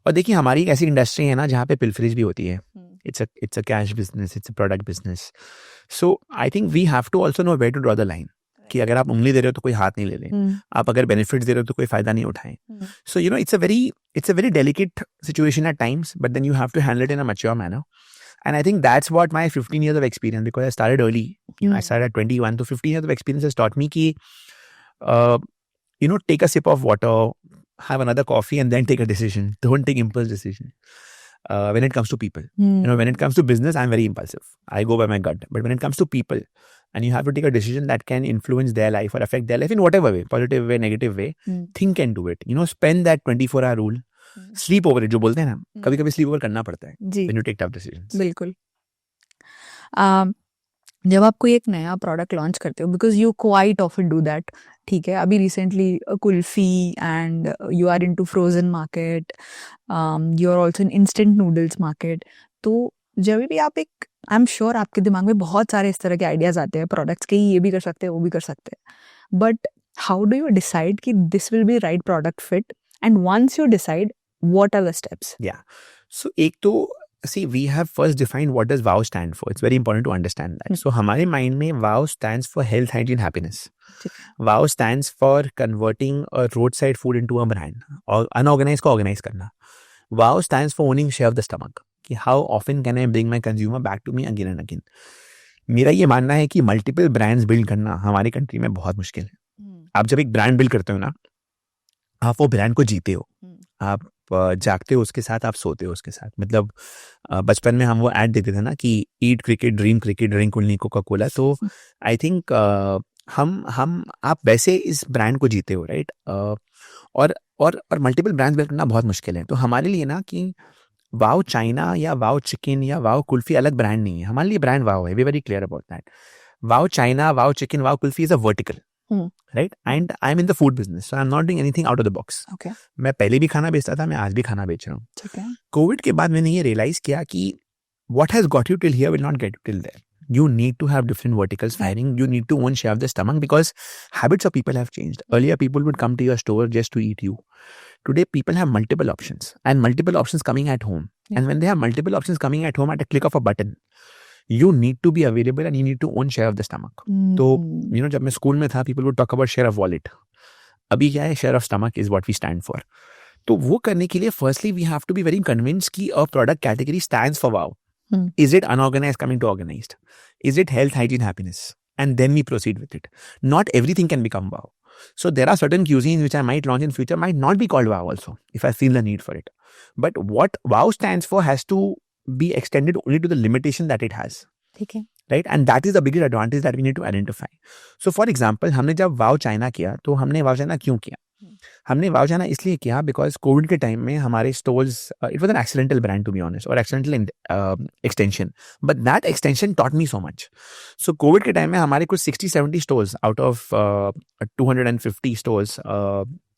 और देखिए हमारी ऐसी इंडस्ट्री है ना जहाँ पे पिलफरीज भी होती है. It's a cash business, it's a product business. So I think we have to also know where to draw the line, कि अगर आप उंगली दे रहे हो तो कोई हाथ नहीं ले लें, आप अगर बेनिफिट दे रहे हो तो कोई फायदा नहीं उठाएं. So it's a very delicate situation at times, but then you have to handle it in a mature manner. And I think that's what my 15 years of experience, because I started early, I started at 21, so 15 years of experience has taught me ki, take a sip of water, have another coffee and then take a decision. Don't take impulse decision. when it comes to people. When it comes to business, I'm very impulsive. I go by my gut. But when it comes to people, and you have to take a decision that can influence their life or affect their life in whatever way, positive way, negative way, think and do it. Spend that 24-hour rule. Sleep over it, जो बोलते हैं ना, कभी-कभी sleep over करना पड़ता है when you take tough decisions. बिल्कुल. जब आप कोई एक नया प्रोडक्ट लॉन्च करते हो, because you quite often do that, ठीक है, अभी recently kulfi and you are into frozen market, you are also in instant noodles market, तो जब भी आप एक, आई एम श्योर आपके दिमाग में बहुत सारे इस तरह के आइडियाज आते हैं प्रोडक्ट्स के, ये भी कर सकते हैं वो भी कर सकते हैं, but how do you decide कि this will be right product fit, and once you decide what are the steps? So एक तो see, we have first defined what does WOW stand for. It's very important to understand that. So हमारे mind में WOW stands for health, hygiene, happiness. WOW stands for converting a roadside food into a brand, और unorganized को organize करना. WOW stands for owning share of the stomach. कि how often can I bring my consumer back to me again and again. मेरा ये मानना है कि multiple brands build करना हमारी कंट्री में बहुत मुश्किल है. आप जब एक ब्रांड बिल्ड करते हो ना, आप वो ब्रांड को जीते हो, आप जागते हो उसके साथ, आप सोते हो उसके साथ. मतलब बचपन में हम वो ऐड देते थे ना कि eat cricket, dream cricket, drink only Coca Cola. तो आई थिंक हम आप वैसे इस ब्रांड को जीते हो, राइट. और मल्टीपल ब्रांड्स बिल्ड करना बहुत मुश्किल है. तो हमारे लिए ना कि वाओ चाइना या वाओ चिकन या वाओ कुल्फी अलग ब्रांड नहीं है. हमारे लिए ब्रांड वाओ है. We very clear about that. Wow China, wow chicken, wow kulfi is a vertical, right? And I'm in the food business, so I'm not doing anything out of the box. Okay. मैं पहले भी खाना बेचता था, मैं आज भी खाना बेच रहा हूँ. Okay. कोविड के बाद मैंने ये रियलाइज किया कि what has got you till here will not get you till there. You need to have different verticals firing. You need to own share of the stomach because habits of people have changed. Earlier, people would come to your store just to eat you. Today, people have multiple options and multiple options coming at home. And when they have multiple options coming at home at a click of a button, you need to be available and you need to own share of the stomach. तो जब मैं school में था, people would talk about share of wallet. अभी क्या है, share of stomach is what we stand for. तो वो करने के लिए firstly we have to be very convinced कि a product category stands for wow. Is it unorganized coming to organized? Is it health, hygiene, happiness? And then we proceed with it. Not everything can become wow. So there are certain cuisines which I might launch in future might not be called wow also if I feel the need for it. But what wow stands for has to be extended only to the limitation that it has. Okay. Right? And that is the biggest advantage that we need to identify. So for example, हमने जब wow China किया, तो हमने wow China क्यों किया? हमने wow China इसलिए किया because कोविड के टाइम में हमारे stores, it was an accidental brand to be honest, or accidental extension. But that extension taught me so much. So Covid के टाइम में हमारे कुछ 60-70 stores out of 250 stores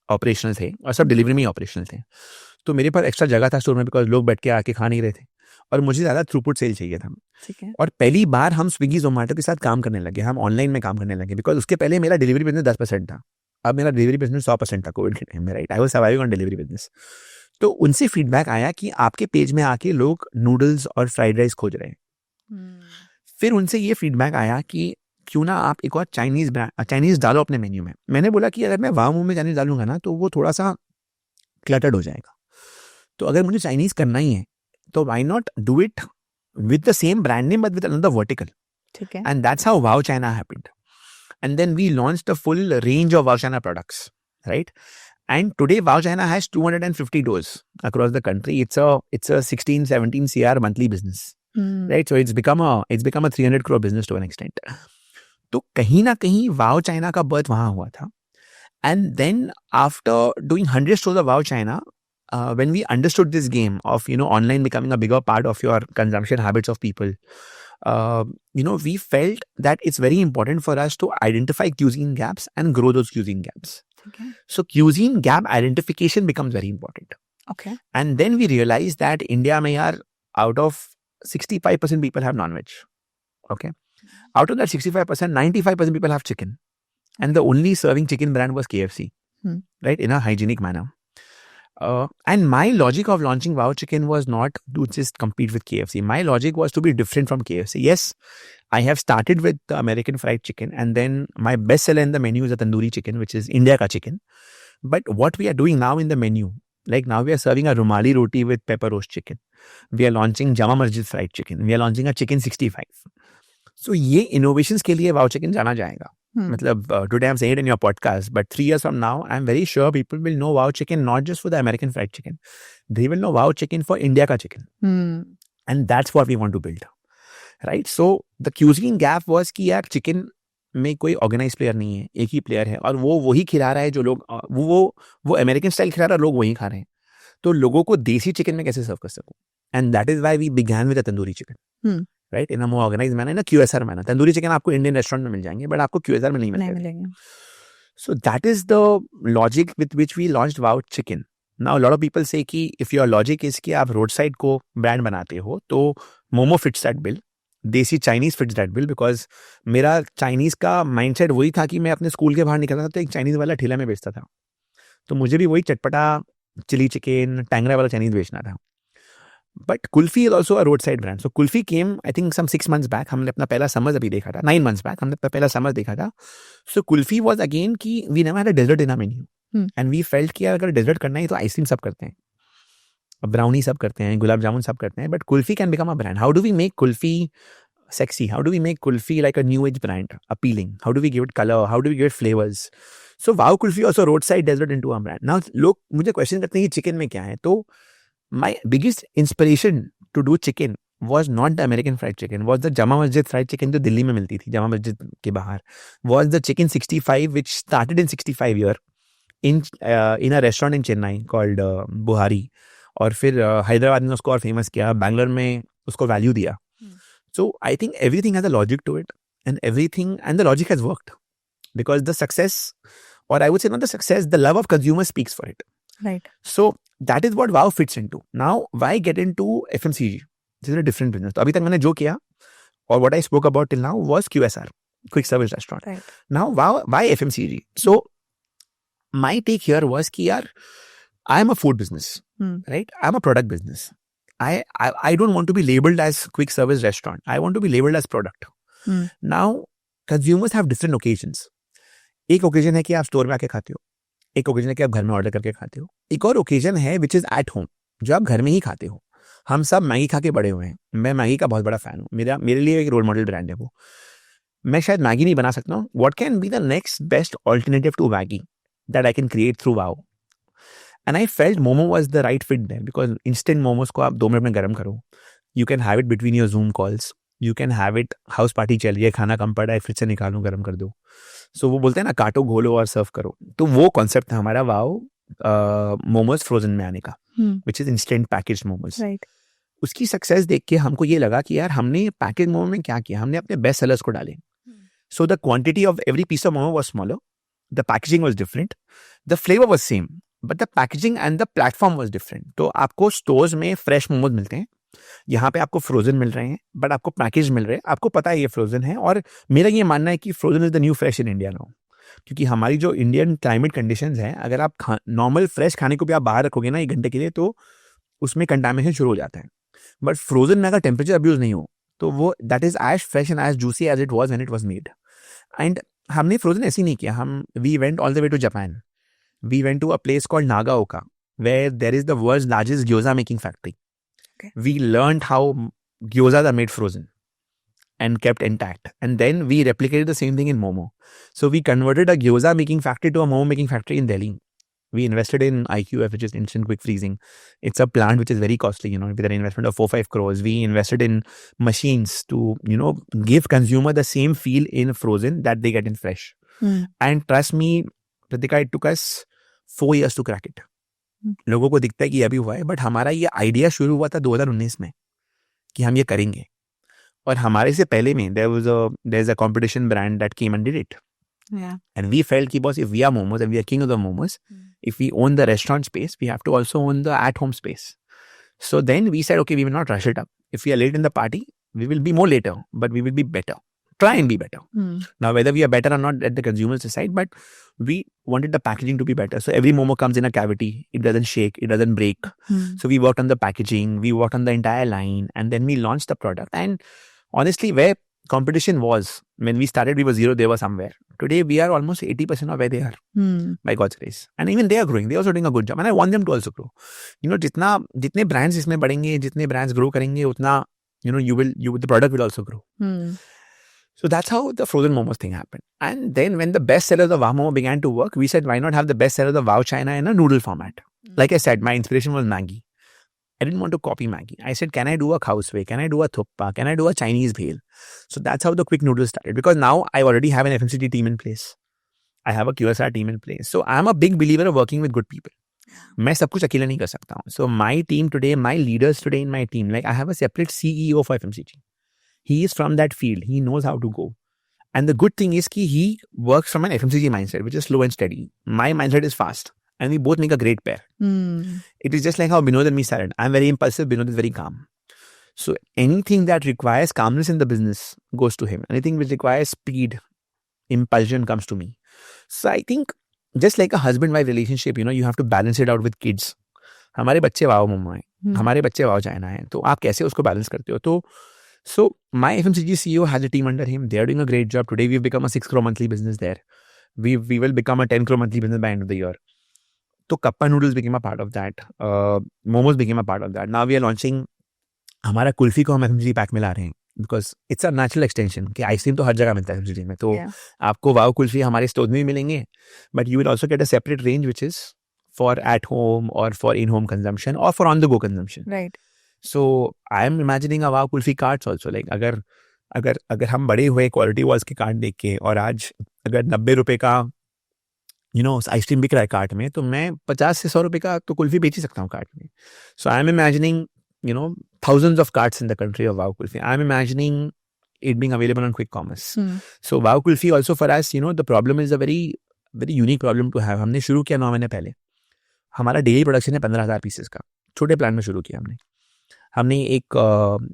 operational थे, और सब डिलीवरी में ही operational थे. तो मेरे पास एक्स्ट्रा जगह था स्टोर में बिकॉज लोग बैठ के आके खा नहीं रहे थे और मुझे ज़्यादा थ्रूपुट सेल चाहिए था. और पहली बार हम स्विगी जोमेटो के साथ काम करने लगे, हम ऑनलाइन में काम करने लगे बिकॉज उसके पहले मेरा डिलीवरी बिजनेस 10% था. अब मेरा डिलीवरी बिजनेस 100% था कोविड के टाइम में, right. I was surviving on delivery business. तो उनसे फीडबैक आया कि आपके पेज में आके लोग नूडल्स और फ्राइड राइस खोज रहे हैं. फिर उनसे ये फीडबैक आया कि क्यों ना आप एक और चाइनीज़ डालो अपने मेन्यू में. मैंने बोला कि अगर मैं वाओ में चाइनीज़ डालूंगा ना तो वो थोड़ा सा क्लटर्ड हो जाएगा. तो अगर मुझे चाइनीज़ करना ही है तो why not do it with the same brand name but with another vertical. ठीक है. And that's how wow China happened. And then we launched the full range of wow China products, right. And today, Wow China has 250 doors across the country. It's a 16-17 CR monthly business, right? So it's become a 300 crore business to an extent. तो कहीं ना कहीं Wow China का birth वहाँ हुआ था. And then after doing 100 stores of Wow China, when we understood this game of online becoming a bigger part of your consumption habits of people, we felt that it's very important for us to identify cuisine gaps and grow those cuisine gaps. Okay. So cuisine gap identification becomes very important. Okay. And then we realized that India may are out of 65% people have non-veg. Okay. Out of that 65%, 95% people have chicken. And the only serving chicken brand was KFC. Right? In a hygienic manner. And my logic of launching Wow Chicken was not to just compete with KFC. My logic was to be different from KFC. Yes, I have started with the American fried chicken, and then my best seller in the menu is a tandoori chicken, which is India ka chicken. But what we are doing now in the menu, like now we are serving a Rumali roti with pepper roast chicken. We are launching Jama Masjid fried chicken. We are launching a chicken 65. So ये innovations के लिए Wow Chicken जाना जाएगा. मतलब today I'm saying it in your podcast, but 3 years from now, I'm very sure people will know Wow Chicken not just for the American fried chicken. They will know Wow Chicken for India ka chicken. And that's what we want to build. Right? So the cuisine gap was कि यार chicken में कोई organise player नहीं है, एक ही player है और वो वही खिला रहा है जो लोग वो अमेरिकन स्टाइल खिला रहा है, लोग वही खा रहे हैं. तो लोगों को देसी चिकन में कैसे सर्व कर सकूं? And that is why we began with a tandoori chicken, right, in a more organised manner, in a QSR manner. Tandoori chicken आपको इंडियन रेस्टोरेंट में मिल जाएंगे, बट आपको क्यूएसआर में नहीं मिलेंगे. So that is the logic with which we launched wow chicken. Now lot of people say कि if your logic is कि आप रोड साइड को ब्रांड बनाते हो तो मोमो फिट्स दैट बिल, देसी Chinese fits that bill, because मेरा Chinese का माइंडसेट वही था कि मैं अपने स्कूल के बाहर निकलता था तो एक चाइनीज वाला ठेला में बेचता था, तो मुझे भी वही चटपटा चिली चिकन टैंगरा वाला चाइनीज बेचना था. But kulfi is also a road side brand. So kulfi came I think some 6 months बैक. हमने अपना पहला समर अभी देखा था, 9 months बैक हमने अपना पहला समर देखा था. सो कुल्फी वॉज अगेन की we never had a dessert in our menu and we felt कि अगर डेजर्ट करना है तो आइसक्रीम सब करते हैं, ब्राउनी सब करते हैं, गुलाब जामुन सब करते हैं, but kulfi can become a brand. How do we make kulfi sexy? How do we make kulfi like a new age brand appealing? How do we give it color? How do we give it flavors? So Wow Kulfi also roadside desert into a brand. Now लोग मुझे question करते हैं कि chicken में क्या है, तो my biggest inspiration to do chicken was not the American fried chicken, was the Jama Masjid fried chicken जो दिल्ली में मिलती थी जामा मस्जिद के बाहर, was the chicken 65 which started in 65 year in a restaurant in Chennai called Buhari, और फिर हैदराबाद में उसको और फेमस किया, बैंगलोर में उसको वैल्यू दिया. So I think everything has a logic to it, and the logic has worked because the success, or I would say not the success, the love of consumers speaks for it. Right. So that is what Wow fits into. Now, why get into FMCG? This is a different business. तो अभी तक मैंने जो किया or what I spoke about till now was QSR, quick service restaurant. Right. Now, why FMCG? So my take here was कि यार I am a food business, right? I am a product business. I don't want to be labeled as quick service restaurant. I want to be labeled as product. Now, consumers have different occasions. एक occasion है कि आप store में आके खाते हो, एक occasion है कि आप घर में ऑर्डर करके खाते हो, एक और occasion है which is at home, जो आप घर में ही खाते हो. हम सब मैगी खा के बड़े हुए हैं. मैं मैगी का बहुत बड़ा फैन हूँ. मेरे लिए एक रोल मॉडल ब्रांड है वो. मैं शायद मैगी नहीं बना सकता हूँ. What can be the next best alternative to Maggi that I can create through Wow? And I felt Momo was the right fit there because instant momos को आप 2 मिनट में गर्म करो. You can have it between your Zoom calls. You can have it house party चल रही है, खाना कम पड़ा है, फ्रिज से निकालो गर्म कर दो. So वो बोलते हैं ना काटो घोलो और सर्व करो. तो वो कॉन्सेप्ट था हमारा वाओ मोमोज फ्रोजन में आने का, which is instant packaged momos. Right. उसकी सक्सेस देख के हमको ये लगा कि यार हमने पैकेज मोमो में क्या किया, हमने अपने बेस्ट सेलर्स को डाले. So the quantity of every piece of momo was smaller. The packaging was different. The flavor was same. But the packaging and the platform was different. तो आपको स्टोर्स में फ्रेश मोमोज मिलते हैं, यहाँ पे आपको फ्रोजन मिल रहे हैं, बट आपको पैकेज मिल रहे हैं, आपको पता है ये फ्रोजन है. और मेरा ये मानना है कि frozen is the new fresh in India now, क्योंकि हमारी जो इंडियन क्लाइमेट कंडीशंस हैं, अगर आप नॉर्मल फ्रेश खाने को भी आप बाहर रखोगे ना 1 घंटे के लिए तो उसमें कंटामिनेशन शुरू हो जाता है. बट फ्रोजन में अगर टेम्परेचर अब्यूज नहीं हो तो वो that is as fresh and as juicy as it was when it was made. And हमने फ्रोजन ऐसे ही नहीं किया. हम we went all the way to Japan. We went to a place called Nagaoka, where there is the world's largest gyoza making factory. Okay. We learned how gyozas are made frozen and kept intact. And then we replicated the same thing in Momo. So we converted a gyoza making factory to a Momo making factory in Delhi. We invested in IQF, which is instant quick freezing. It's a plant which is very costly, with an investment of 4-5 crores. We invested in machines to, give consumer the same feel in frozen that they get in fresh. And trust me, Pratika, it took us 4 years to crack it. लोगों को दिखता है कि अभी हुआ है, but हमारा ये आइडिया शुरू हुआ था 2019 में कि हम ये करेंगे. और हमारे से पहले में there is a competition brand that came and did it. Yeah. And we felt कि boss, if we are momos and we are king of the momos, if we own the restaurant space, we have to also own the at-home space. So then we said, okay, we will not rush it up. If we are late in the party, we will be more later, but we will be better. Try and be better. Now, whether we are better or not, let the consumers decide, but we wanted the packaging to be better. So every momo comes in a cavity. It doesn't shake. It doesn't break. So we worked on the packaging. We worked on the entire line. And then we launched the product. And honestly, where competition was, when we started, we were zero. They were somewhere. Today, we are almost 80% of where they are, by God's grace. And even they are growing. They are also doing a good job. And I want them to also grow. जितने brands इसमें बढ़ेंगे, जितने brands grow करेंगे, उतना, the product will also grow. So that's how the frozen momos thing happened. And then when the best sellers of Wow Momo began to work, we said, why not have the best sellers of Wow China in a noodle format? Like I said, my inspiration was Maggi. I didn't want to copy Maggi. I said, can I do a Khawsway? Can I do a Thukpa? Can I do a Chinese bhel? So that's how the quick noodles started. Because now I already have an FMCG team in place. I have a QSR team in place. So I'm a big believer of working with good people. मैं सब कुछ अकेला नहीं कर सकता हूँ. So my team today, my leaders today in my team, like I have a separate CEO for FMCG. He is from that field. He knows how to go. And the good thing is that he works from an FMCG mindset, which is slow and steady. My mindset is fast. And we both make a great pair. It is just like how Binod and me started. I'm very impulsive. Binod is very calm. So anything that requires calmness in the business goes to him. Anything which requires speed, impulsion comes to me. So I think just like a husband-wife relationship, you have to balance it out with kids. हमारे बच्चे वाव मम्मा हैं, हमारे बच्चे वाव China हैं, तो आप कैसे उसको बैलेंस करते हो? तो so my FMCG CEO has a team under him. They are doing a great job. Today we've become a 6 crore monthly business there. We will become a 10 crore monthly business by end of the year. So Kappa noodles became a part of that. Momos became a part of that. Now we are launching. हमारा कुल्फी को हम FMCG pack में ला रहे हैं because it's a natural extension कि ice cream तो हर जगह मिलता है FMCG में. तो आपको वाव कुल्फी हमारे स्टोर में भी मिलेंगे, but you will also get a separate range which is for at home or for in home consumption or for on the go consumption. Right. So I am imagining a wow kulfi carts also. Like अगर हम बड़े हुए quality walls के cart देख के और आज अगर 90 रुपए का आइसक्रीम बिक रहा है कार्ट में, तो मैं 50 से 100 रुपए का तो कुल्फी बेच ही सकता हूँ कार्ट में. So I am imagining thousands of carts in the country of Wow Kulfi. I'm imagining it being available on quick commerce. So Wow Kulfi also for us, the problem is a very, very unique problem to have. हमने शुरू किया 9 महीने पहले. हमारा daily production है 15,000 pieces का. छोटे plan में शुरू किया हमने एक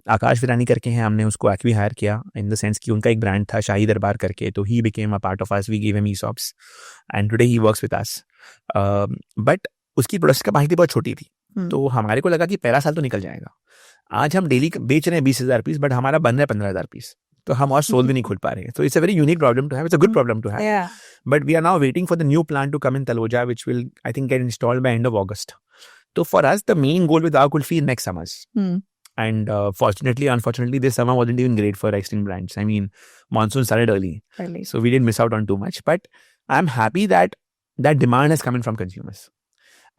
आकाश विरानी करके हैं, हमने उसको एक्वी हायर किया इन द सेंस कि उनका एक ब्रांड था शाही दरबार करके, तो he became a part of us. We give him ESOPs and today he works with us. But उसकी प्रोडक्शन कैपेसिटी बहुत छोटी थी, तो हमारे को लगा कि पहला साल तो निकल जाएगा. आज हम डेली बेच रहे हैं 20,000 पीस, बट हमारा बन रहा है 15,000 पीस, तो हम और सोल भी नहीं खोल पा रहे हैं. तो it's a very unique problem to have. It's a good problem to have. But we are now waiting for the new plant to come in Taloja, which will I think get installed by end of August. So for us, the main goal with our kulfi is next summers. And unfortunately, this summer wasn't even great for ice cream brands. I mean, monsoon started early. So we didn't miss out on too much. But I'm happy that that demand has come in from consumers.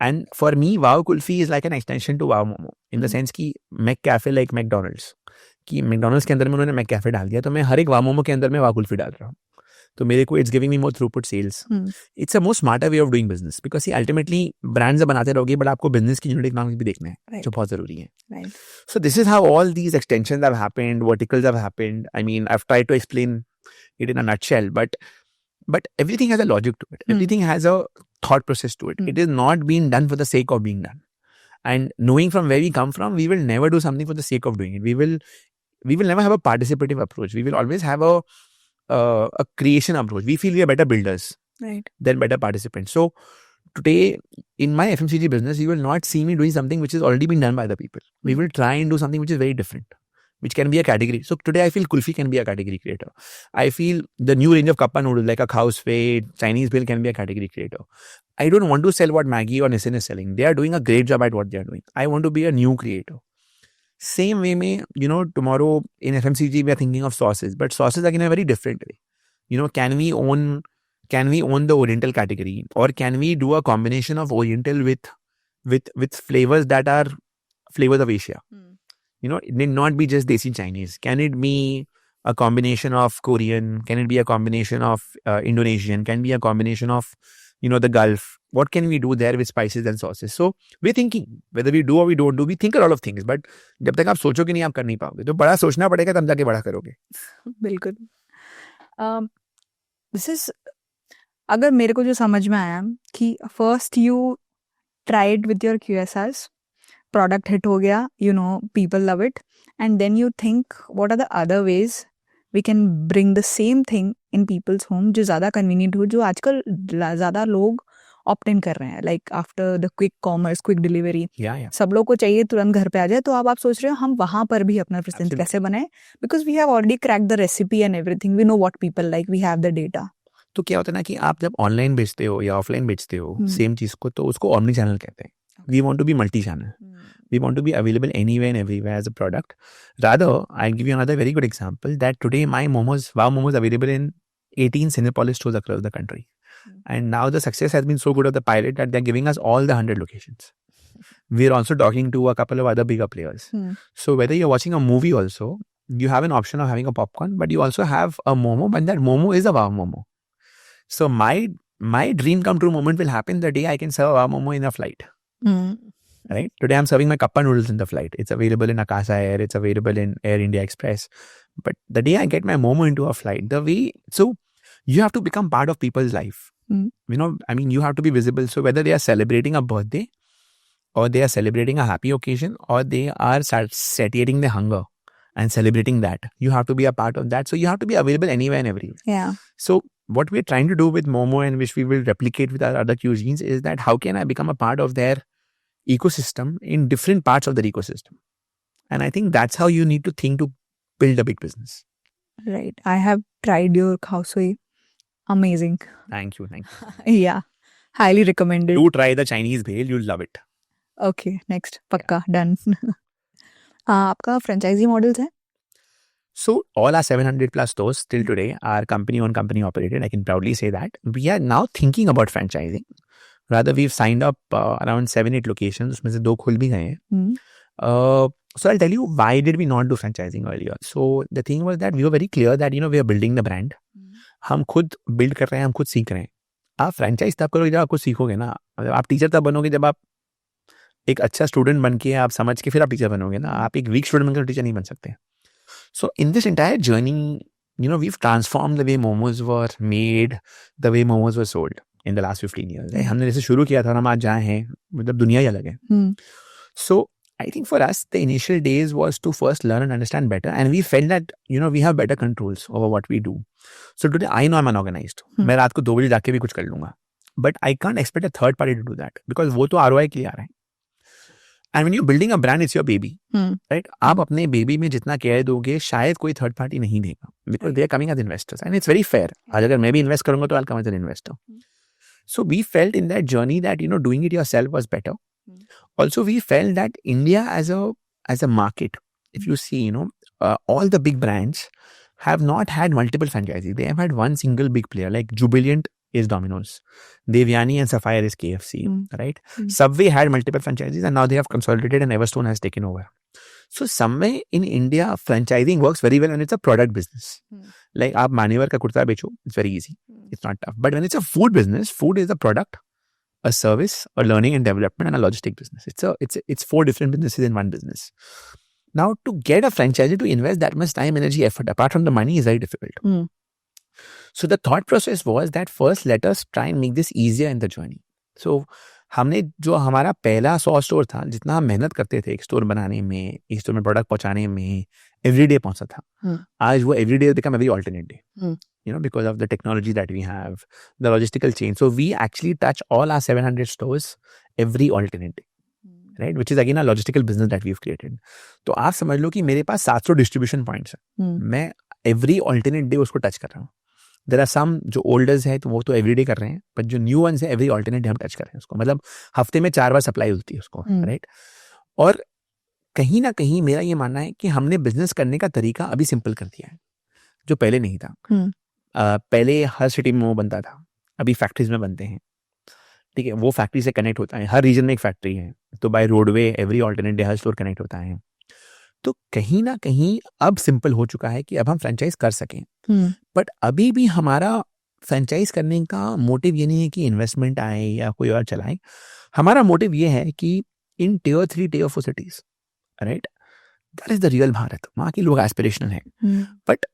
And for me, Wow Kulfi is like an extension to Wow Momo. In the sense कि McCafe like McDonald's. कि McDonald's के अंदर में उन्होंने McCafe डाल दिया, तो मैं हर एक Wow Momo के अंदर में Wow Kulfi डाल रहा हूँ. तो मेरे को it's giving me more throughput sales. It's a more smarter way of doing business. Because ultimately, brands बनाते रहोगे, but आपको business की unit economics भी देखना है, जो बहुत ज़रूरी है. Right. So this is how all these extensions have happened, verticals have happened. I mean, I've tried to explain it in a nutshell, but everything has a logic to it. Everything has a thought process to it. It is not being done for the sake of being done. And knowing from where we come from, we will never do something for the sake of doing it. We will never have a participative approach. We will always have a creation approach. We feel we are better builders than better participants. So today in my FMCG business, you will not see me doing something which is already been done by the people. We will try and do something which is very different, which can be a category. So today I feel Kulfi can be a category creator. I feel the new range of Kappa noodles like a Khawsway, Chinese bhel can be a category creator. I don't want to sell what Maggi or Nissin is selling. They are doing a great job at what they are doing. I want to be a new creator. Same way mein, tomorrow in FMCG we are thinking of sauces, but sauces are in a very different way. Can we own the Oriental category, or can we do a combination of Oriental with flavors that are flavors of Asia? It need not be just Desi Chinese. Can it be a combination of Korean? Can it be a combination of Indonesian? Can it be a combination of, the Gulf? What can we do there with spices and sauces? So we're thinking, whether we do or we don't do, we think a lot of things. But जब तक आप सोचोगे नहीं, आप कर नहीं पाओगे. तो बड़ा सोचना पड़ेगा, तब जाके बड़ा करोगे. बिल्कुल. This is, अगर मेरे को जो समझ में आया कि first you tried with your QSRs, product hit हो गया, people love it, and then you think what are the other ways we can bring the same thing in people's home जो ज़्यादा convenient हो, जो आजकल ज़्यादा लोग opt in कर रहे हैं, like after the quick commerce, quick delivery, सब लोग को चाहिए तुरंत घर पे आ जाए. तो अब आप सोच रहे हो हम वहाँ पर भी अपना प्रेजेंस कैसे बनाए, because we have already cracked the recipe and everything, we know what people like, we have the data. तो क्या होता है ना कि आप जब ऑनलाइन बेचते हो या ऑफलाइन बेचते हो सेम चीज को, तो उसको ऑमनी चैनल कहते हैं. We want to be multi-channel. We want to be available anywhere and everywhere as a product. Rather, I'll give you another very good example that today my momos, Wow Momos, available in 18 Cinepolis stores across the country. And now the success has been so good of the pilot that they're giving us all the 100 locations. We're also talking to a couple of other bigger players. So whether you're watching a movie also, you have an option of having a popcorn, but you also have a momo, and that momo is a Wow Momo. So my dream come true moment will happen the day I can serve a Wow Momo in a flight. Right? Today I'm serving my kappa noodles in the flight. It's available in Akasa Air. It's available in Air India Express. But the day I get my momo into a flight, so you have to become part of people's life. You have to be visible. So whether they are celebrating a birthday or they are celebrating a happy occasion or they are satiating their hunger and celebrating that, you have to be a part of that. So you have to be available anywhere and everywhere. Yeah. So what we're trying to do with Momo, and which we will replicate with our other cuisines, is that how can I become a part of their ecosystem in different parts of their ecosystem? And I think that's how you need to think to build a big business. Right. I have tried your khao soi. Amazing. Thank you. Yeah. Highly recommended. Do try the Chinese bhel. You'll love it. Okay. Next. Pakka. Done. आपका franchisee models है? So all our 700 plus stores till today are company-owned, company-operated. I can proudly say that. We are now thinking about franchising. Rather, we've signed up around 7-8 locations. उसमें से 2 खुल भी गए हैं. So I'll tell you why did we not do franchising earlier. So the thing was that we were very clear that we are building the brand. हम खुद build कर रहे हैं, हम खुद सीख रहे हैं. आप franchise तब करोगे जब आप कुछ सीखोगे ना. आप टीचर तब बनोगे जब आप एक अच्छा स्टूडेंट बन के आप समझ के फिर आप टीचर बनोगे ना. आप एक वीक स्टूडेंट बनकर टीचर नहीं बन सकते. So in this entire journey, we've transformed the way momos were made, the way momos were sold in the last 15 years. हमने जैसे शुरू किया था, हम आज जहाँ हैं, मतलब दुनिया ही अलग है. So I think for us, the initial days was to first learn and understand better. And we felt that, we have better controls over what we do. So today, I know I'm unorganized. मैं रात को 2 बजे जाके भी कुछ कर लूँगा. But I can't expect a third party to do that. Because वो तो ROI के लिए आ रहा है. And when you're building a brand, it's your baby. Right? आप अपने baby में जितना care दोगे, शायद कोई third party नहीं देगा. Because they are coming as investors. And it's very fair. आज अगर मैं भी invest करूँगा तो I'll come as an investor. So we felt in that journey that, doing it yourself was better. Also, we felt that India as a market, if you see, all the big brands have not had multiple franchisees. They have had one single big player, like Jubilant is Domino's, Devyani and Sapphire is KFC, right? Subway had multiple franchisees and now they have consolidated and Everstone has taken over. So somewhere in India, franchising works very well when it's a product business. Like aap Manevar ka kurta becho, it's very easy. It's not tough. But when it's a food business, food is a product, a service, a learning and development, and a logistic business. It's 4 different businesses in one business. Now, to get a franchisee to invest that much time, energy, effort, apart from the money, is very difficult. So the thought process was that first, let us try and make this easier in the journey. So हमने जो हमारा पहला 100 store था, जितना हम मेहनत करते थे एक स्टोर बनाने में, एक स्टोर में प्रोडक्ट पहुंचाने में, एवरीडे पहुंचता था. आज वो everyday become every alternate day. Because of the technology that we have, the logistical chain. So we actually touch all our 700 stores every alternate day, right? Which is again a logistical business that we've created. तो आप समझ लो कि मेरे पास 700 distribution points है. मैं every alternate day उसको touch कर रहा हूँ. There are some जो olders है तो वो तो every day कर रहे हैं, but जो new ones है every alternate day हम touch कर रहे हैं उसको. मतलब हफ्ते में 4 बार सप्लाई होती है उसको, right? और कहीं ना कहीं मेरा ये मानना है कि हमने बिजनेस करने का तरीका अभी सिंपल कर दिया है, जो पहले नहीं था. पहले हर सिटी में मोमो बनता था, अभी फैक्ट्रीज में बनते हैं. ठीक है, वो फैक्ट्री से कनेक्ट होता है. हर रीजन में एक फैक्ट्री है, तो by roadway every alternate day हर स्टोर कनेक्ट होता है. तो कहीं ना कहीं अब सिंपल हो चुका है कि अब हम फ्रेंचाइज कर सकें. बट अभी भी हमारा फ्रेंचाइज करने का मोटिव ये नहीं है कि इन्वेस्टमेंट आए या कोई और चलाए. हमारा मोटिव ये है कि इन Tier 3, Tier 4 cities, right, that is the real Bharat. वहाँ के लोग एस्पिरेशनल हैं. बट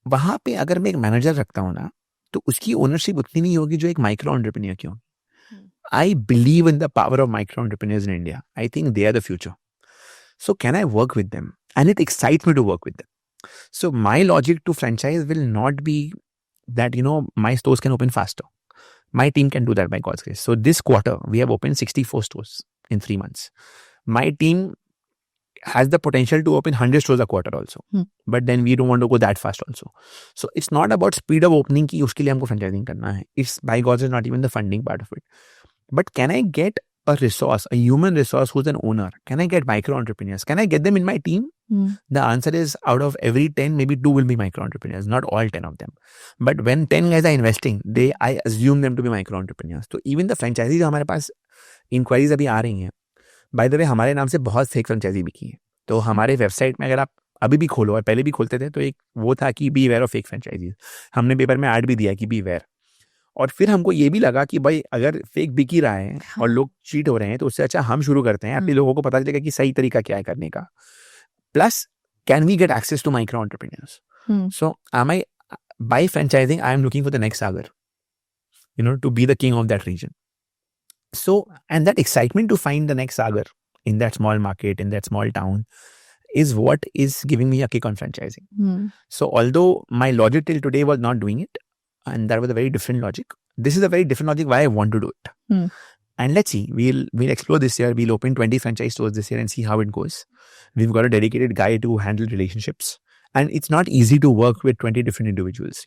वहां पे अगर मैं एक मैनेजर रखता हूँ ना, तो उसकी ओनरशिप उतनी नहीं होगी जो एक माइक्रो एंटरप्रेन्योर की होगी. I believe in the power of micro entrepreneurs in India. I think they are the future. So can I work with them, and it excites me to work with them. So my logic to franchise will not be that my stores can open faster. My team can do that by God's grace. So this quarter we have opened 64 stores in 3 months. My team has the potential to open 100 stores a quarter also. But then we don't want to go that fast also. So it's not about speed of opening कि उसके लिए हमको franchising करना है. It's by God's grace not even the funding part of it. But can I get a resource, a human resource who's an owner, can I get micro entrepreneurs? Can I get them in my team? The answer is out of every 10, maybe 2 will be micro entrepreneurs, not all 10 of them. But when 10 guys are investing, I assume them to be micro entrepreneurs. तो even the franchisees जो हमारे पास inquiries अभी आ रही हैं, by the way हमारे नाम से बहुत फेक फ्रेंचाइजी बिकी है. तो हमारे वेबसाइट में अगर आप अभी भी खोलो और पहले भी खोलते थे तो एक वो था कि beware of fake franchisees. हमने पेपर में ऐड भी दिया कि बी वेयर. और फिर हमको ये भी लगा कि भाई अगर फेक बिक ही रहा है और लोग चीट हो रहे हैं तो उससे अच्छा हम शुरू करते हैं, अपने लोगों को पता चलेगा कि सही तरीका क्या है करने का. Plus can we get access to micro entrepreneurs? So am I by franchising I am looking for the next Sagar, to be the king of that region. So, and that excitement to find the next Sagar in that small market, in that small town, is what is giving me a kick on franchising. So although my logic till today was not doing it, and that was a very different logic, this is a very different logic why I want to do it. And let's see, we'll explore this year. We'll open 20 franchise stores this year and see how it goes. We've got a dedicated guy to handle relationships. And it's not easy to work with 20 different individuals,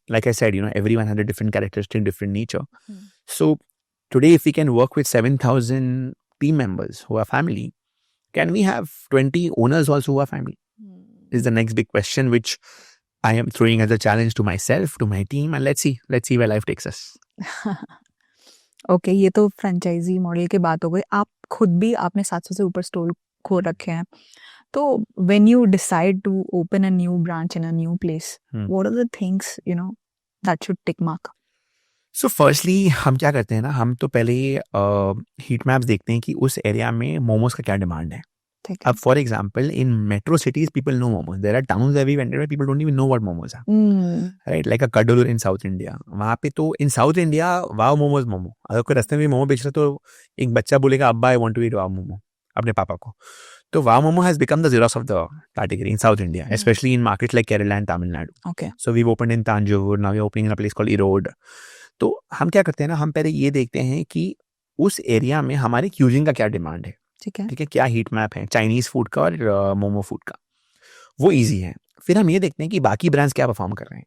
Like I said, everyone has a different characteristic, different nature. So today, if we can work with 7,000 team members who are family, can we have 20 owners also who are family? Is the next big question, which I am throwing as a challenge to myself, to my team, and let's see where life takes us. Okay, ये तो franchise model की बात हो गई. आप खुद भी आपने 700 से ऊपर स्टोर खोल रखे हैं. तो when you decide to open a new branch in a new place, what are the things that should tick mark? So firstly हम क्या करते हैं ना, हम तो पहले हीट मैप्स देखते हैं कि उस एरिया में मोमोज का क्या डिमांड है. अब for example in metro cities people know momos. There are towns everywhere people don't even know what momos are, right? Like a Cuddalore in South India. वहाँ पे तो in South India wow momos momo. अगर कोई रास्ते में मोमो बेच रहा तो एक बच्चा बोलेगा अब्बा I want to eat Wow Momo अपने पापा को. तो Wow Momo has become the Xerox of the category in South India, especially in markets like Kerala and Tamil Nadu. Okay. So we've opened in Tanjore, now we're opening in a place called Erode. तो हम क्या करते हैं ना, हम पहले ये देखते हैं कि उस एरिया में हमारे क्यूजिंग का क्या डिमांड है. ठीक है, क्या हीट मैप है चाइनीज फूड का और मोमो फूड का, वो इजी है. फिर हम ये देखते हैं कि बाकी ब्रांड्स क्या परफॉर्म कर रहे हैं.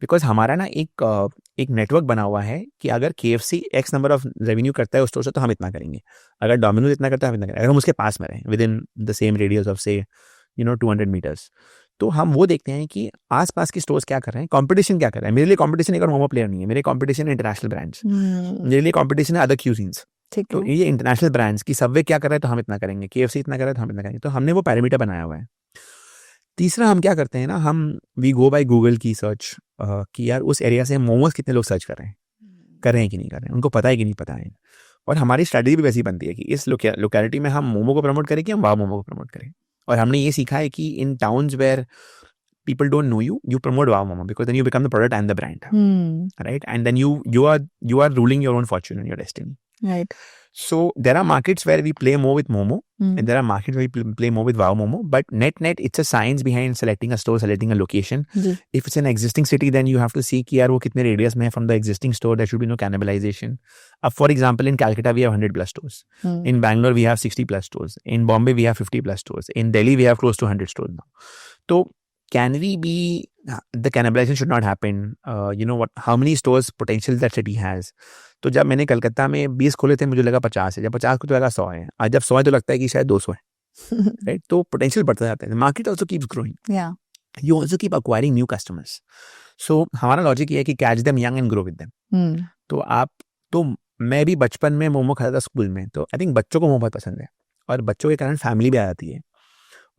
बिकॉज हमारा ना एक नेटवर्क बना हुआ है कि अगर KFC X number of revenue करता है उस स्टोर से तो हम इतना करेंगे. अगर डोमिनोज इतना करता है हम इतना करेंगे, अगर हम उसके पास में रहें with in the same radius of से 200 मीटर्स. तो हम वो देखते हैं कि आसपास के स्टोर्स क्या कर रहे हैं, कंपटीशन क्या कर रहा है. मेरे लिए कंपटीशन एक और मोमो प्लेयर नहीं है, मेरे कंपटीशन इंटरनेशनल ब्रांड्स. मेरे लिए कंपटीशन है अदर क्यूजीन्स. तो ये इंटरनेशनल ब्रांड्स की सबवे क्या कर रहा है तो हम इतना करेंगे, KFC इतना कर रहा है तो हम इतना करेंगे. तो हमने वो पैरामीटर बनाया हुआ है. तीसरा हम क्या करते हैं ना, हम वी गो बाय गूगल की सर्च कि यार उस एरिया से मोमोज कितने लोग सर्च कर रहे हैं कि नहीं कर रहे हैं, उनको पता है कि नहीं पता है. और हमारी स्ट्रैटेजी भी वैसी बनती है कि इस लोकेलिटी में हम मोमो को प्रमोट करें कि हम वाव मोमो को प्रमोट करें. और हमने ये सीखा है कि in towns where people don't know you promote wow momo because then you become the product and the brand, right? And then you are ruling your own fortune and your destiny, right? So there are markets where we play more with momo, and there are markets where we play more with wow momo. But net it's a science behind selecting a store, selecting a location. If it's an existing city, then you have to see कि यार वो कितने radius में है from the existing store. There should be no cannibalization. For example, in Calcutta we have 100 plus stores. In Bangalore we have 60 plus stores. In Bombay we have 50 plus stores. In Delhi we have close to 100 stores now. So can we be, the cannibalization should not happen. How many stores potential that city has. तो जब मैंने कलकत्ता में 20 खोले थे मुझे लगा 50 है, जब 50 को तो लगा 100 है, आज जब 100 है तो लगता है कि शायद 200 है, राइट? तो पोटेंशियल बढ़ता जाता है. Market also keeps growing, you also keep acquiring new customers. So हमारा लॉजिक ये है कि catch them young and grow with them. तो मैं भी बचपन में मोमो खाता था स्कूल में, तो आई थिंक बच्चों को मोमो बहुत पसंद है और बच्चों के कारण फैमिली भी आ जाती है.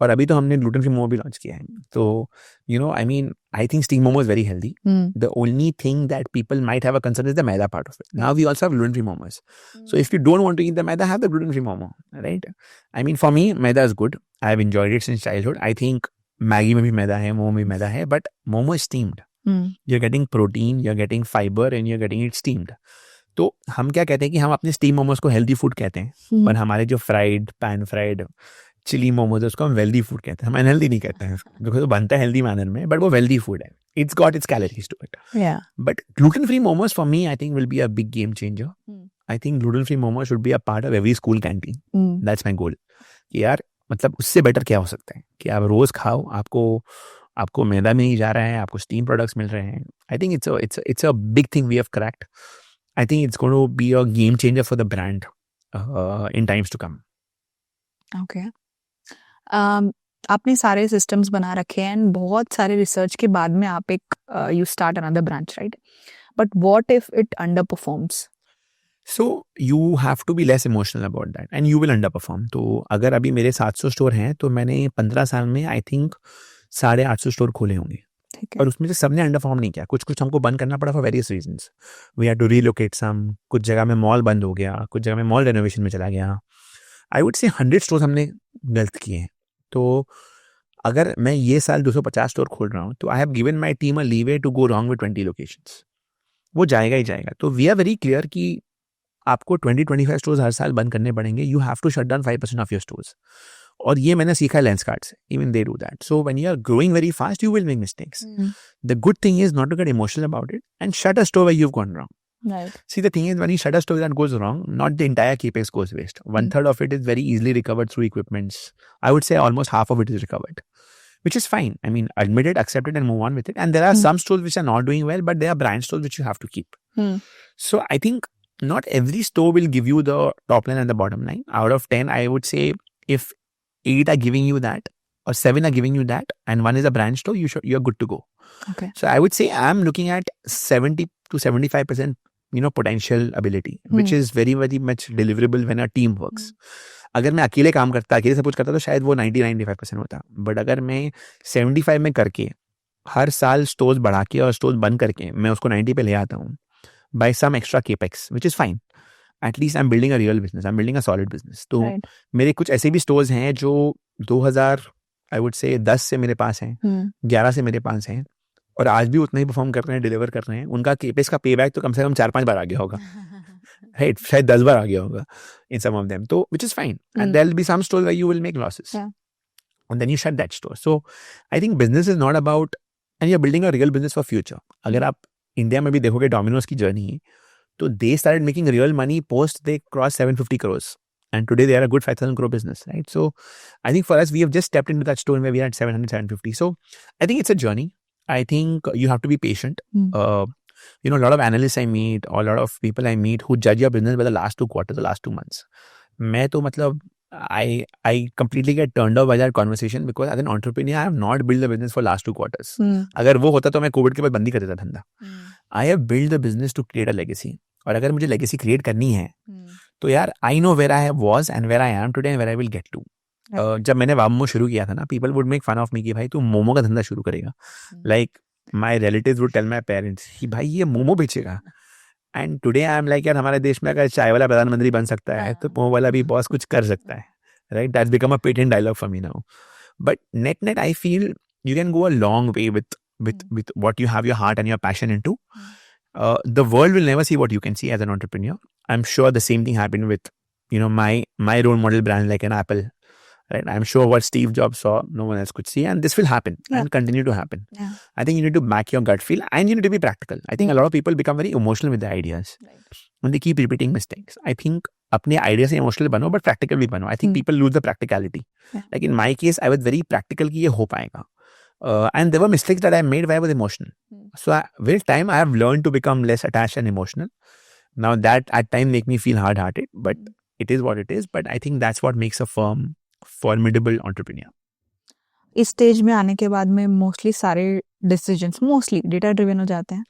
और अभी तो हमने ग्लूटेन फ्री मोमो भी लॉन्च किया है. तो I think steamed momo is very healthy. The only thing that people might have a concern is the maida part of it. Now we also have gluten free momos. So if you don't want to eat the maida, have the gluten free momo, right? For me, maida is good. I have enjoyed it since childhood. I think Maggi में भी मैदा है, मोमो में भी मैदा है, but momo is steamed. You're getting protein, you're getting fiber, and you're getting it steamed. तो हम क्या कहते हैं कि हम अपने स्टीम मोमोज को हेल्दी फूड कहते हैं, पर हमारे जो fried, pan fried chilli momos है उसको हम वेल्दी फूड कहते हैं. हम अनहेल्दी नहीं कहते हैं, बिकॉज वो बनता है हेल्दी मैनर में, बट वो वेल्दी फूड है. It's got its calories to it. But gluten free momos for me I think will be a big game changer. I think gluten free momos should be a part of every school canteen. That's my goal. कि यार मतलब उससे better क्या हो सकता है कि आप रोज खाओ, आपको मैदा में ही जा रहा है, आपको स्टीम प्रोडक्ट्स मिल रहे हैं. I think it's a big thing we have cracked. I think it's going to be a game changer for the brand. in times to come. Okay. आपने सारे सिस्टम्स बना रखे हैं एंड बहुत सारे रिसर्च के बाद में आप एक you start another branch, right? But what if it under performs? So you have to be less emotional about that and you will underperform. तो अगर अभी मेरे 700 स्टोर हैं तो मैंने 15 साल में आई थिंक 850 स्टोर खोले होंगे, ठीक है। और उसमें से सबने अंडरफॉर्म नहीं किया। कुछ कुछ हमको बंद करना पड़ा for various reasons. We had to relocate some, कुछ जगह में मॉल बंद हो गया, कुछ जगह में मॉल रेनोवेशन में चला गया। आई वुड से 100 स्टोर हमने गलत किए हैं। तो अगर मैं ये साल 250 स्टोर खोल रहा हूँ तो I have given my team a leeway to go wrong with 20 locations. वो जाएगा ही जाएगा। तो वी आर वेरी क्लियर कि आपको 20-25 स्टोर्स हर साल बंद करने पड़ेंगे। You have to shut down 5% of your stores. और ये मैंने सीखा है लेंसकार्ट से, even they do that. So when you are growing very fast you will make mistakes. The good thing is not to get emotional about it and shut a store where you have gone wrong. Right. See, the thing is, when you shut a store that goes wrong, not the entire capex goes waste. 1/3 of it is very easily recovered through equipments. I would say almost half of it is recovered, which is fine. I mean, admit it, accept it, and move on with it. And there are some stores which are not doing well, but they are brand stores which you have to keep. So I think not every store will give you the top line and the bottom line. Out of 10, I would say if 8 are giving you that, or 7 are giving you that, and 1 is a brand store, you're good to go. Okay. So I would say I'm looking at 70 to 75%, potential ability, which is very, very much deliverable when a team works. अगर मैं अकेले काम करता, अकेले सब कुछ करता तो शायद वो 90-95% होता। बट अगर मैं 75 में करके हर साल स्टोर्स बढ़ा के और स्टोर्स बंद करके मैं उसको 90 पे ले आता हूँ by some extra capex, which is fine. At least I'm building a real business. I'm building a solid business. तो मेरे कुछ ऐसे भी स्टोर्स हैं जो 2000 I would say 10 से मेरे पास हैं, 11 से मेरे पास हैं, और आज भी उतना ही परफॉर्म कर रहे हैं, डिलीवर कर रहे हैं। उनका केपेक्स का पे बैक तो कम से कम 4-5 बार आ गया होगा, राइट? शायद 10 बार आ गया होगा इन सम ऑफ देम। तो which is fine, and there will be some stores where you will make losses and then you shut that store. So I think business is not about, and you are building a real business for future. अगर आप India में भी देखोगे Domino's की journey, तो they started making real money post they cross 750 crores. And today they are a good 5,000 crore business, right? So I think for us, we have just stepped into that store where we are at 700, 750. So I think it's a journey. I think you have to be patient. A lot of analysts I meet, or a lot of people I meet who judge your business by the last 2 quarters, the last 2 months. मैं तो मतलब I completely get turned off by that conversation because as an entrepreneur, I have not built the business for last 2 quarters. अगर वो होता तो मैं Covid के बाद बंद ही कर देता धंधा. I have built the business to create a legacy. और अगर मुझे legacy create करनी है, तो यार I know where I was and where I am today and where I will get to. जब मैंने वामो शुरू किया था ना, people would make fun of me कि भाई तू मोमो का धंधा शुरू करेगा. Like my relatives would tell my parents कि भाई ये मोमो बेचेगा. And today I am like यार हमारे देश में अगर चाय वाला प्रधानमंत्री बन सकता है तो मोमो वाला भी बॉस कुछ कर सकता है, right? That's become a patent dialogue for me now. But net I feel you can go a long way with what you have your heart and your passion into. The world will never see what you can see as an entrepreneur. I'm sure the same thing happened with, my role model brand like an Apple, right? I'm sure what Steve Jobs saw, no one else could see, and this will happen and continue to happen. Yeah. I think you need to back your gut feel and you need to be practical. I think a lot of people become very emotional with their ideas. Right. And they keep repeating mistakes. I think अपने idea से emotional बनो, but practical भी बनो. I think people lose the practicality. Yeah. Like in my case, I was very practical कि ये हो पाएगा. And there were mistakes that I made where I was emotional. So with time, I have learned to become less attached and emotional. Now that at times make me feel hard-hearted, but it is what it is. But I think that's what makes a formidable entrepreneur. इस stage में आने के बाद में mostly सारे decisions mostly data driven हो जाते हैं.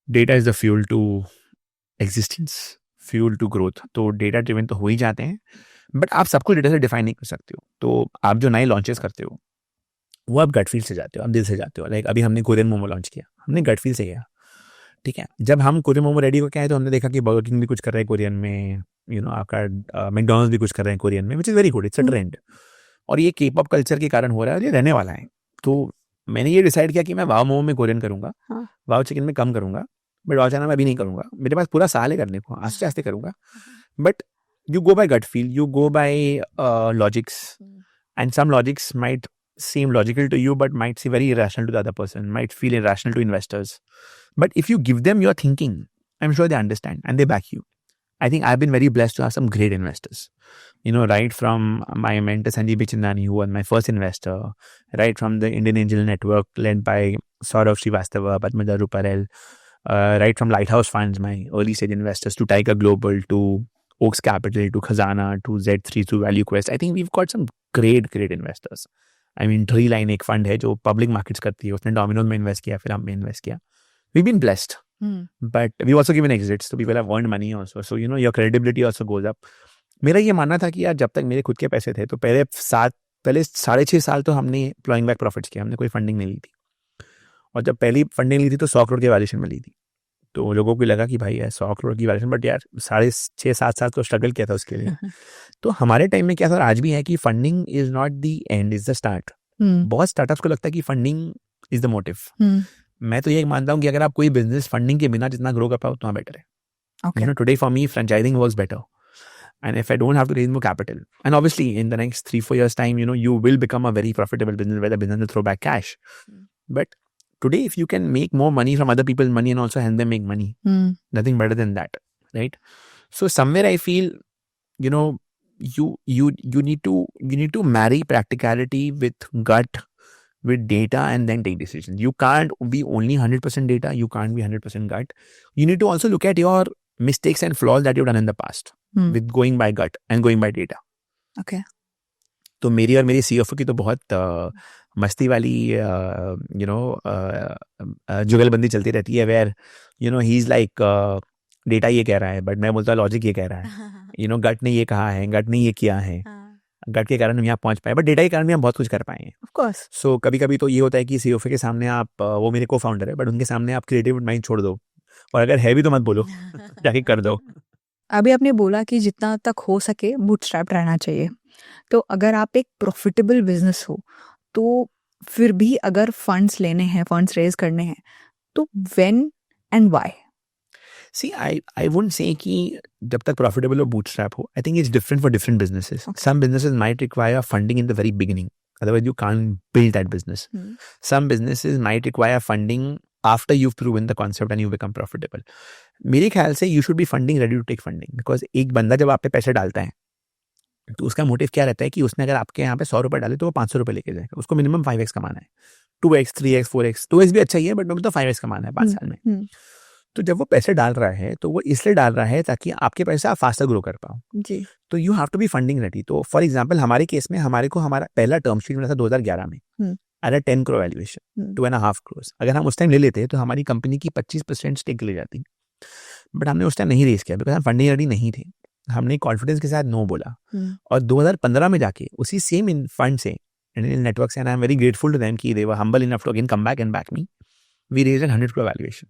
Data is the fuel to existence, fuel to growth. तो डेटा ड्रिवन तो हो ही जाते हैं, बट आप सब कुछ डेटा से डिफाइन नहीं कर सकते हो. तो आप जो नए लॉन्चेस करते हो वो आप गट फील से जाते हो, आप दिल से जाते हो. लाइक अभी हमने कोरियन मोमो लॉन्च किया, हमने गट फील से किया, ठीक है. जब हम कोरियन मोमो रेडी हो के आए तो हमने देखा कि बर्गर किंग भी कुछ कर रहे हैं कोरियन में, आपका मैकडॉनल्ड्स भी कुछ कर रहे हैं कोरियन में, which is very good, it's a trend. और ये के पॉप कल्चर के कारण हो रहा है और ये रहने वाला है. तो मैंने ये डिसाइड किया कि मैं वाव मोमो में कोरियन करूँगा, वाव चिकन में कम करूँगा, बट वाव चाइना में अभी नहीं करूँगा. मेरे पास पूरा साल है करने को, आस्ते आस्ते करूँगा. But you go by gut feel, you go by logics, and some logics might seem logical to you but might seem very irrational to the other person, might feel irrational to investors. But if you give them your thinking, I'm sure they understand and they back you. I think I've been very blessed to have some great investors, right from my mentor Sanjeev Bichindani, who was my first investor, right from the Indian Angel Network led by Saurav Srivastava, Padmaja Ruparel, right from Lighthouse Funds, my early stage investors, to Tiger Global, to Oaks Capital to Khazana to Z3 to ValueQuest. I think we've got some great investors. I mean, Treeline एक fund है जो public markets करती है, उसने Domino's में invest किया, फिर हम में invest किया. We've been blessed, but we've also given exits, so people have earned money also. So your credibility also goes up. मेरा ये मानना था कि यार जब तक मेरे खुद के पैसे थे तो पहले 6.5 साल तो हमने प्लॉइंग बैक प्रॉफिट्स किया, हमने कोई फंडिंग नहीं ली थी. और जब पहली फंडिंग ली थी तो 100 करोड़ के वैल्यूएशन में ली थी. तो लोगों को लगा कि भाई यार 100 करोड़ की वैल्यूएशन, बट यार 6.5-7 साल तो स्ट्रगल किया था उसके लिए. तो हमारे टाइम में क्या था, आज भी है कि funding is not the end, is the start. बहुत स्टार्टअप्स को लगता है कि फंडिंग इज द मोटिव. मैं तो ये मानता हूँ कि अगर आप कोई बिजनेस फंडिंग के बिना जितना ग्रो कर पाओ उतना बेटर है. Today for me franchising works better. And if I don't have to raise more capital, and obviously in the next 3-4 years time, you will become a very profitable business where the business will throw back cash. But today, if you can make more money from other people's money and also help them make money, nothing better than that, right? So somewhere I feel, you need to marry practicality with gut, with data, and then take decisions. You can't be only 100% data. You can't be 100% gut. You need to also look at your mistakes and flaws that you've done in the past with going by gut and going by data. Okay. तो मेरी और मेरी CFO की तो बहुत मस्ती वाली जुगलबंदी चलती रहती है, where he is like data ये कह रहा है बट मैं बोलता लॉजिक ये कह रहा है. गट ने ये कहा है, गट ने ये किया है, गट के कारण हम यहाँ पहुंच पाए, बट डेटा के कारण भी हम बहुत कुछ कर पाए हैं. Of course. सो कभी कभी तो ये होता है कि CFO के सामने आप, वो मेरे को-फाउंडर है, बट उनके सामने आप क्रिएटिव माइंड छोड़ दो, और अगर है भी तो मत बोलो, जाके कर दो. अभी आपने बोला कि जितना तक हो सके बूटस्ट्रैप रहना चाहिए. तो अगर आप एक प्रॉफिटेबल बिजनेस हो तो फिर भी अगर फंड्स लेने हैं, फंड्स रेज करने हैं, तो when and why? See, I wouldn't say कि जब तक profitable or bootstrap हो. I think it's different for different businesses. Okay. Some businesses might require funding in the very beginning. Otherwise, you can't build that business. Some businesses might require funding after you've proven the concept and you become profitable. मेरे ख्याल से you should be funding ready to take funding. Because एक बंदा जब आप पे पैसे डालता है तो उसका मोटिव क्या रहता है कि उसने अगर आपके यहाँ पे 100 रुपये डाले तो वो 500 रुपये लेके जाएगा. उसको मिनिमम 5x कमाना है, 2x, 3x, 4x. 2x भी अच्छा ही है, बट मैं तो 5x कमाना है 5 साल में. तो जब वो पैसे डाल रहा है तो वो इसलिए डाल रहा है ताकि आपके पैसे आप फास्टर ग्रो कर पाओ. जी. तो you have to be funding ready. तो फॉर एग्जांपल हमारे केस में हमारा पहला टर्म शीट मिला था 2011 में एट 10 करोड़ वैल्यूएशन, 2.5 करोड़. अगर हम उस टाइम ले लेते तो हमारी कंपनी की 25% स्टेक ले जाती, बट हमने उस टाइम नहीं रेस किया बिकॉज हम फंडिंग रेडी नहीं थे. हमने कॉन्फिडेंस के साथ नो बोला, और 2015 में जाके उसी सेम फंड से, इंडियन नेटवर्क से, and I am very grateful to them कि they were humble enough to again come back and back me. We raised at 100 crore valuation.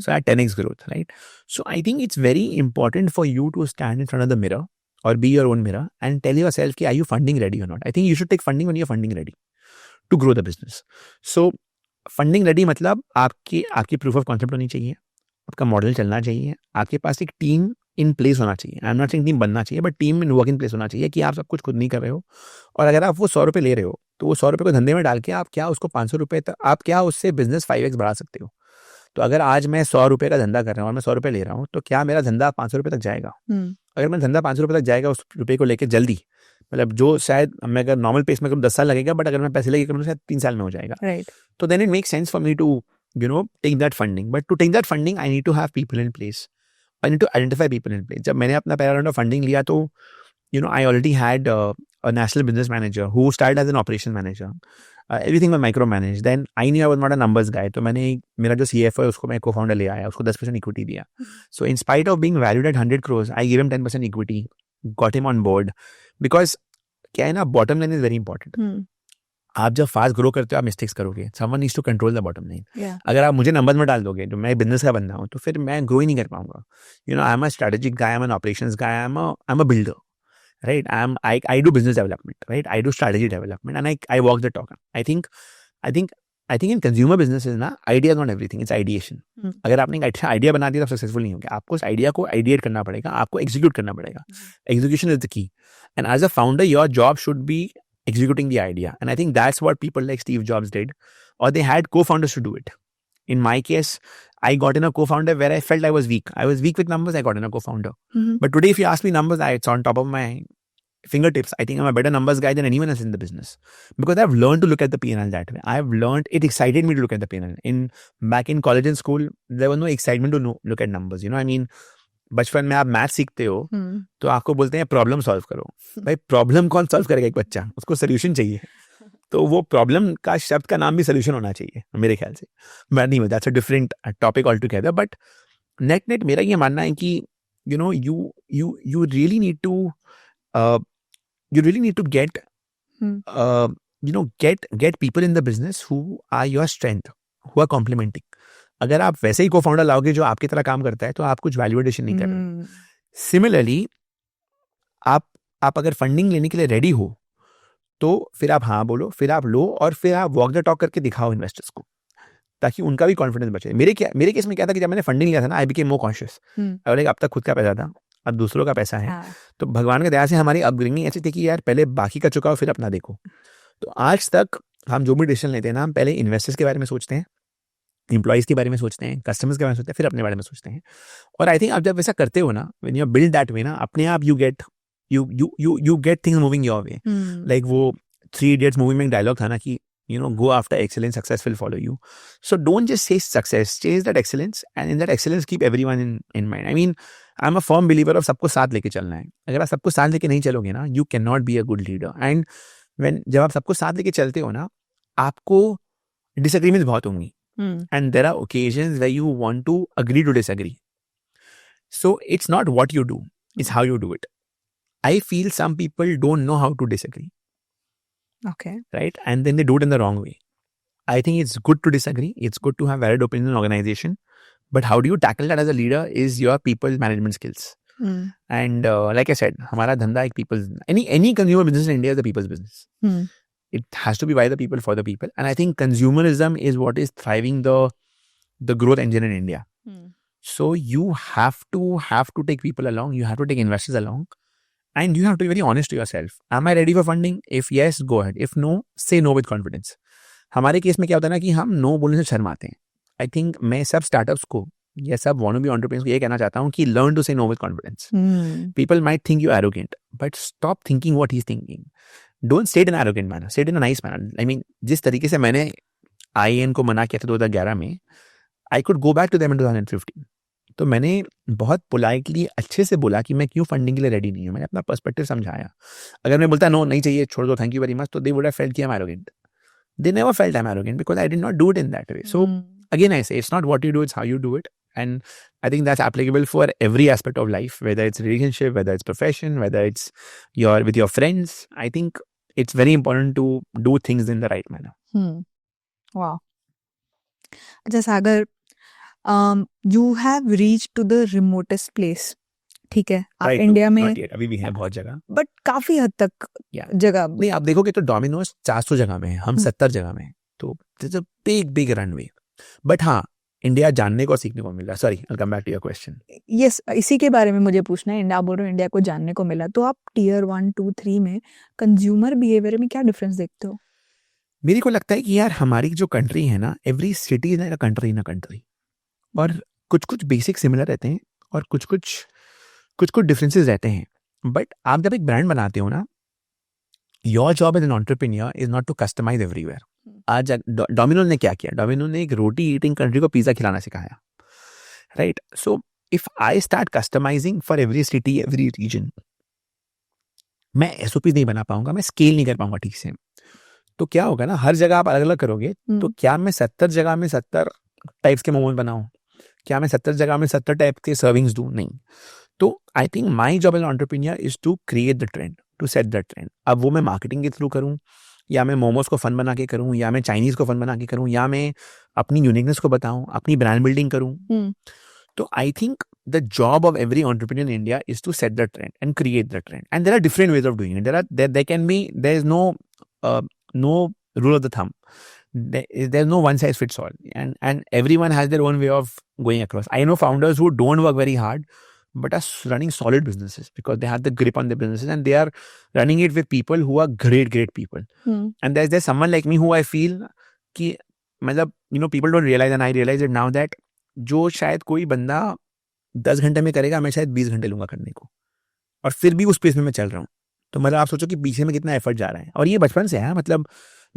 So at 10x growth, right? So I think it's very important for you to stand in front of the mirror or be your own mirror and tell yourself, are you funding ready or not? I think you should take funding when you're funding ready to grow the business. So funding ready मतलब आपकी proof of concept होनी चाहिए, आपका model चलना चाहिए, आपके पास एक team in place होना चाहिए. I am not saying team बनना चाहिए, but team in work in place होना चाहिए कि आप सब कुछ खुद नहीं कर रहे हो. और अगर आप वो 100 रुपये ले रहे हो तो वो 100 रुपये को धंधे में डाल के आप क्या उसको 500 रुपये तक, आप क्या उससे बिजनेस 5x बढ़ा सकते हो. तो अगर आज मैं 100 रुपये का धंधा कर रहा हूँ और मैं 100 रुपये ले रहा हूँ, तो क्या मेरा धंधा 500 रुपये तक जाएगा? अगर मैं धंधा 500 रुपये तक जाएगा उस रुपये को लेकर जल्दी, मतलब जो शायद मैं अगर नॉर्मल पेस में करूँ 10 साल लगेगा, बट अगर मैं पैसे लेके करूँ शायद 3 साल में हो जाएगा. तो then it make sense for me to take that funding. But to take that funding, I need to have people in place. I need to identify people in place. जब मैंने अपना पहला राउंड ऑफ फंडिंग लिया तो I already had a national business manager who started as an operation manager. Everything was micromanaged. Then I knew I was not a numbers guy. तो मैंने मेरा जो CFO है उसको मैं co-founder ले आया, उसको 10% equity दिया. So in spite of being valued at 100 crores, I gave him 10% equity, got him on board. Because क्या है ना, bottom line is very important. आप जब फास्ट ग्रो करते हो आप मिस्टेक्स करोगे. Someone needs to control the bottom line. अगर आप मुझे नंबर्स में डाल दोगे तो मैं बिजनेस का बंदा हूँ, तो फिर मैं ग्रो ही नहीं कर पाऊंगा. I am a strategic guy, I am an operations guy, I am a builder, right? I do business development, right? I do strategy development, and I walk the talk. I think in consumer businesses ना, idea is not everything, it's ideation. अगर आपने एक अच्छा idea बना दिया तो successful नहीं होगा. आपको उस आइडिया को आइडिएट करना पड़ेगा, आपको एग्जीक्यूट करना पड़ेगा. Execution is the key. And as a founder, your job should be executing the idea. And I think that's what people like Steve Jobs did, or they had co-founders to do it. In my case, I got in a co-founder where I felt I was weak. I was weak with numbers, I got in a co-founder. But today, if you ask me numbers, it's on top of my fingertips. I think I'm a better numbers guy than anyone else in the business. Because I've learned to look at the P&L that way. I've learned, it excited me to look at the P&L. Back in college and school, there was no excitement to look at numbers. I mean, बचपन में आप math सीखते हो हम्म, तो आपको बोलते हैं problem solve करो। भाई प्रॉब्लम कौन सॉल्व करेगा? एक बच्चा, उसको सोल्यूशन चाहिए। तो वो प्रॉब्लम का शब्द का नाम भी सोल्यूशन होना चाहिए मेरे ख्याल से। मैं नहीं, that's a different topic altogether. But net net मेरा ये मानना है कि you really need to get hmm, get people in the business who are your strength, who are complementing. अगर आप वैसे ही को फाउंडर लाओगे जो आपकी तरह काम करता है तो आप कुछ वैल्यू एडिशन नहीं कर रहे। हम्म, सिमिलरली आप अगर फंडिंग लेने के लिए रेडी हो तो फिर आप हाँ बोलो, फिर आप लो, और फिर आप वॉक द टॉक करके दिखाओ इन्वेस्टर्स को, ताकि उनका भी कॉन्फिडेंस बचे। मेरे केस में क्या था कि जब मैंने फंडिंग लिया था ना, आई बिकेम मोर कॉन्शियस। और अब तक खुद का पैसा था, अब दूसरों का पैसा है। हाँ, तो भगवान की दया से हमारी अपब्रिंगिंग ऐसी थी कि यार पहले बाकी का चुकाओ फिर अपना देखो। तो आज तक हम जो भी डिसीजन लेते हैं ना, हम पहले इन्वेस्टर्स के बारे में सोचते हैं, एम्प्लॉइज के बारे में सोचते हैं, कस्टमर्स के बारे में सोचते हैं, फिर अपने बारे में सोचते हैं। और आई थिंक आप जब वैसा करते हो ना, when you build that way ना, अपने आप you get things moving your way. Like वो 3 Idiots मूवी में एक डायलॉग था ना कि go after excellence, success will follow you. So don't just chase success, chase that excellence, and in that excellence keep everyone in mind. I mean, I'm a firm believer of सबको साथ लेके चलना है। अगर आप सबको साथ लेके नहीं चलोगे ना, you cannot be a good leader. And जब आप सबको साथ लेके चलते हो ना, आपको disagreements बहुत होंगी, and there are occasions where you want to agree to disagree. So it's not what you do, it's how you do it. I feel some people don't know how to disagree, okay, right? And then they do it in the wrong way. I think it's good to disagree. It's good to have varied opinion in an organization. But how do you tackle that as a leader is your people management skills. And like I said, हमारा धंधा एक people's, any consumer business in India is a people's business. It has to be by the people for the people. And I think consumerism is what is thriving the growth engine in India. So you have to take people along. You have to take investors along. And you have to be very honest to yourself. Am I ready for funding? If yes, go ahead. If no, say no with confidence. हमारे case में क्या होता है ना कि हम no बोलने से शर्माते हैं। आई थिंक मैं सब स्टार्टअप्स को या सब wannabe entrepreneurs को ये कहना चाहता हूँ कि learn to say no with confidence. People might think you arrogant, but stop thinking what he is thinking. Don't say it in arrogant manner, say it in a nice manner. I mean, जिस तरीके से मैंने IAN को मना किया था 2011 में, I could go back to them in 2015। तो मैंने बहुत पोलाइटली अच्छे से बोला कि मैं क्यों फंडिंग के लिए रेडी नहीं हूँ। मैंने अपना पर्सपेक्टिव समझाया। अगर मैं बोलता नो नहीं चाहिए, छोड़ दो, थैंक यू वेरी मच, तो दे वुड हैव फेल्ट कि आई am arrogant. They never felt I'm arrogant because I did not do it in that way. So again, I say it's not what you do, it's how you do it. And I think that's applicable for every aspect of life, whether it's relationship, whether it's profession, whether it's with your friends. I think it's very important to do things in the right manner. Wow. अच्छा सागर, you have reached to the remotest place. ठीक है, आप Right, India में not yet. अभी भी है बहुत जगह। बट काफी हद तक Yeah. जगह नहीं, आप देखोगे तो डोमिनोज 400 जगह में है, हम 70 जगह में हैं। तो there's a big runway. But हाँ, इंडिया जानने को सीखने को मिल रहा है। Sorry, I'll come back to your question. Yes, इसी के बारे में मुझे पूछना है। इंडिया बोल रहे हो, इंडिया को जानने को मिला, तो आप टियर 1, 2, 3 में कंज्यूमर बिहेवियर में क्या डिफरेंस देखते हो? मेरे को लगता है कि यार हमारी जो कंट्री है ना, every city is a country in a country, और कुछ बेसिक सिमिलर रहते हैं और कुछ डिफरेंसेस रहते हैं। बट आप जब एक ब्रांड बनाते हो ना, your job as an entrepreneur is not to customise everywhere. आज डोमिनोज ने क्या किया? डोमिनोज ने एक रोटी ईटिंग कंट्री को पिज्जा खिलाना सिखाया, राइट? So if I start customising for every city, every region, मैं SOP नहीं बना पाऊंगा, मैं स्केल नहीं कर पाऊंगा ठीक से। तो क्या होगा ना, हर जगह आप अलग अलग करोगे, तो क्या मैं 70 जगह में 70 टाइप्स के मोमोज बनाऊं? क्या मैं 70 जगह में 70 टाइप के सर्विंग्स दूं? नहीं। तो I think my job as entrepreneur is to create the trend, to set the trend. अब वो मैं मार्केटिंग के थ्रू करूं, या मैं मोमोज को फन बना के करूं, या मैं चाइनीज को फन बना के करूं, या मैं अपनी यूनिकनेस को बताऊं, अपनी ब्रांड बिल्डिंग करूं। तो I think the job of every entrepreneur in India is to set the trend and create the trend. And there are different ways of doing it. There is no rule of the thumb. There's no one size fits all. And everyone has their own way of going across. I know founders who don't work very hard, but are running solid businesses because they have the grip on their businesses and they are running it with people who are great people. And there's someone like me who I feel कि मतलब people don't realize, and I realize it now, that जो शायद कोई बंदा 10 घंटे में करेगा, मैं शायद 20 घंटे लूंगा करने को, और फिर भी उस पेस में मैं चल रहा हूँ। तो मतलब आप सोचो कि पीछे में कितना एफर्ट जा रहा है। और ये बचपन से है। मतलब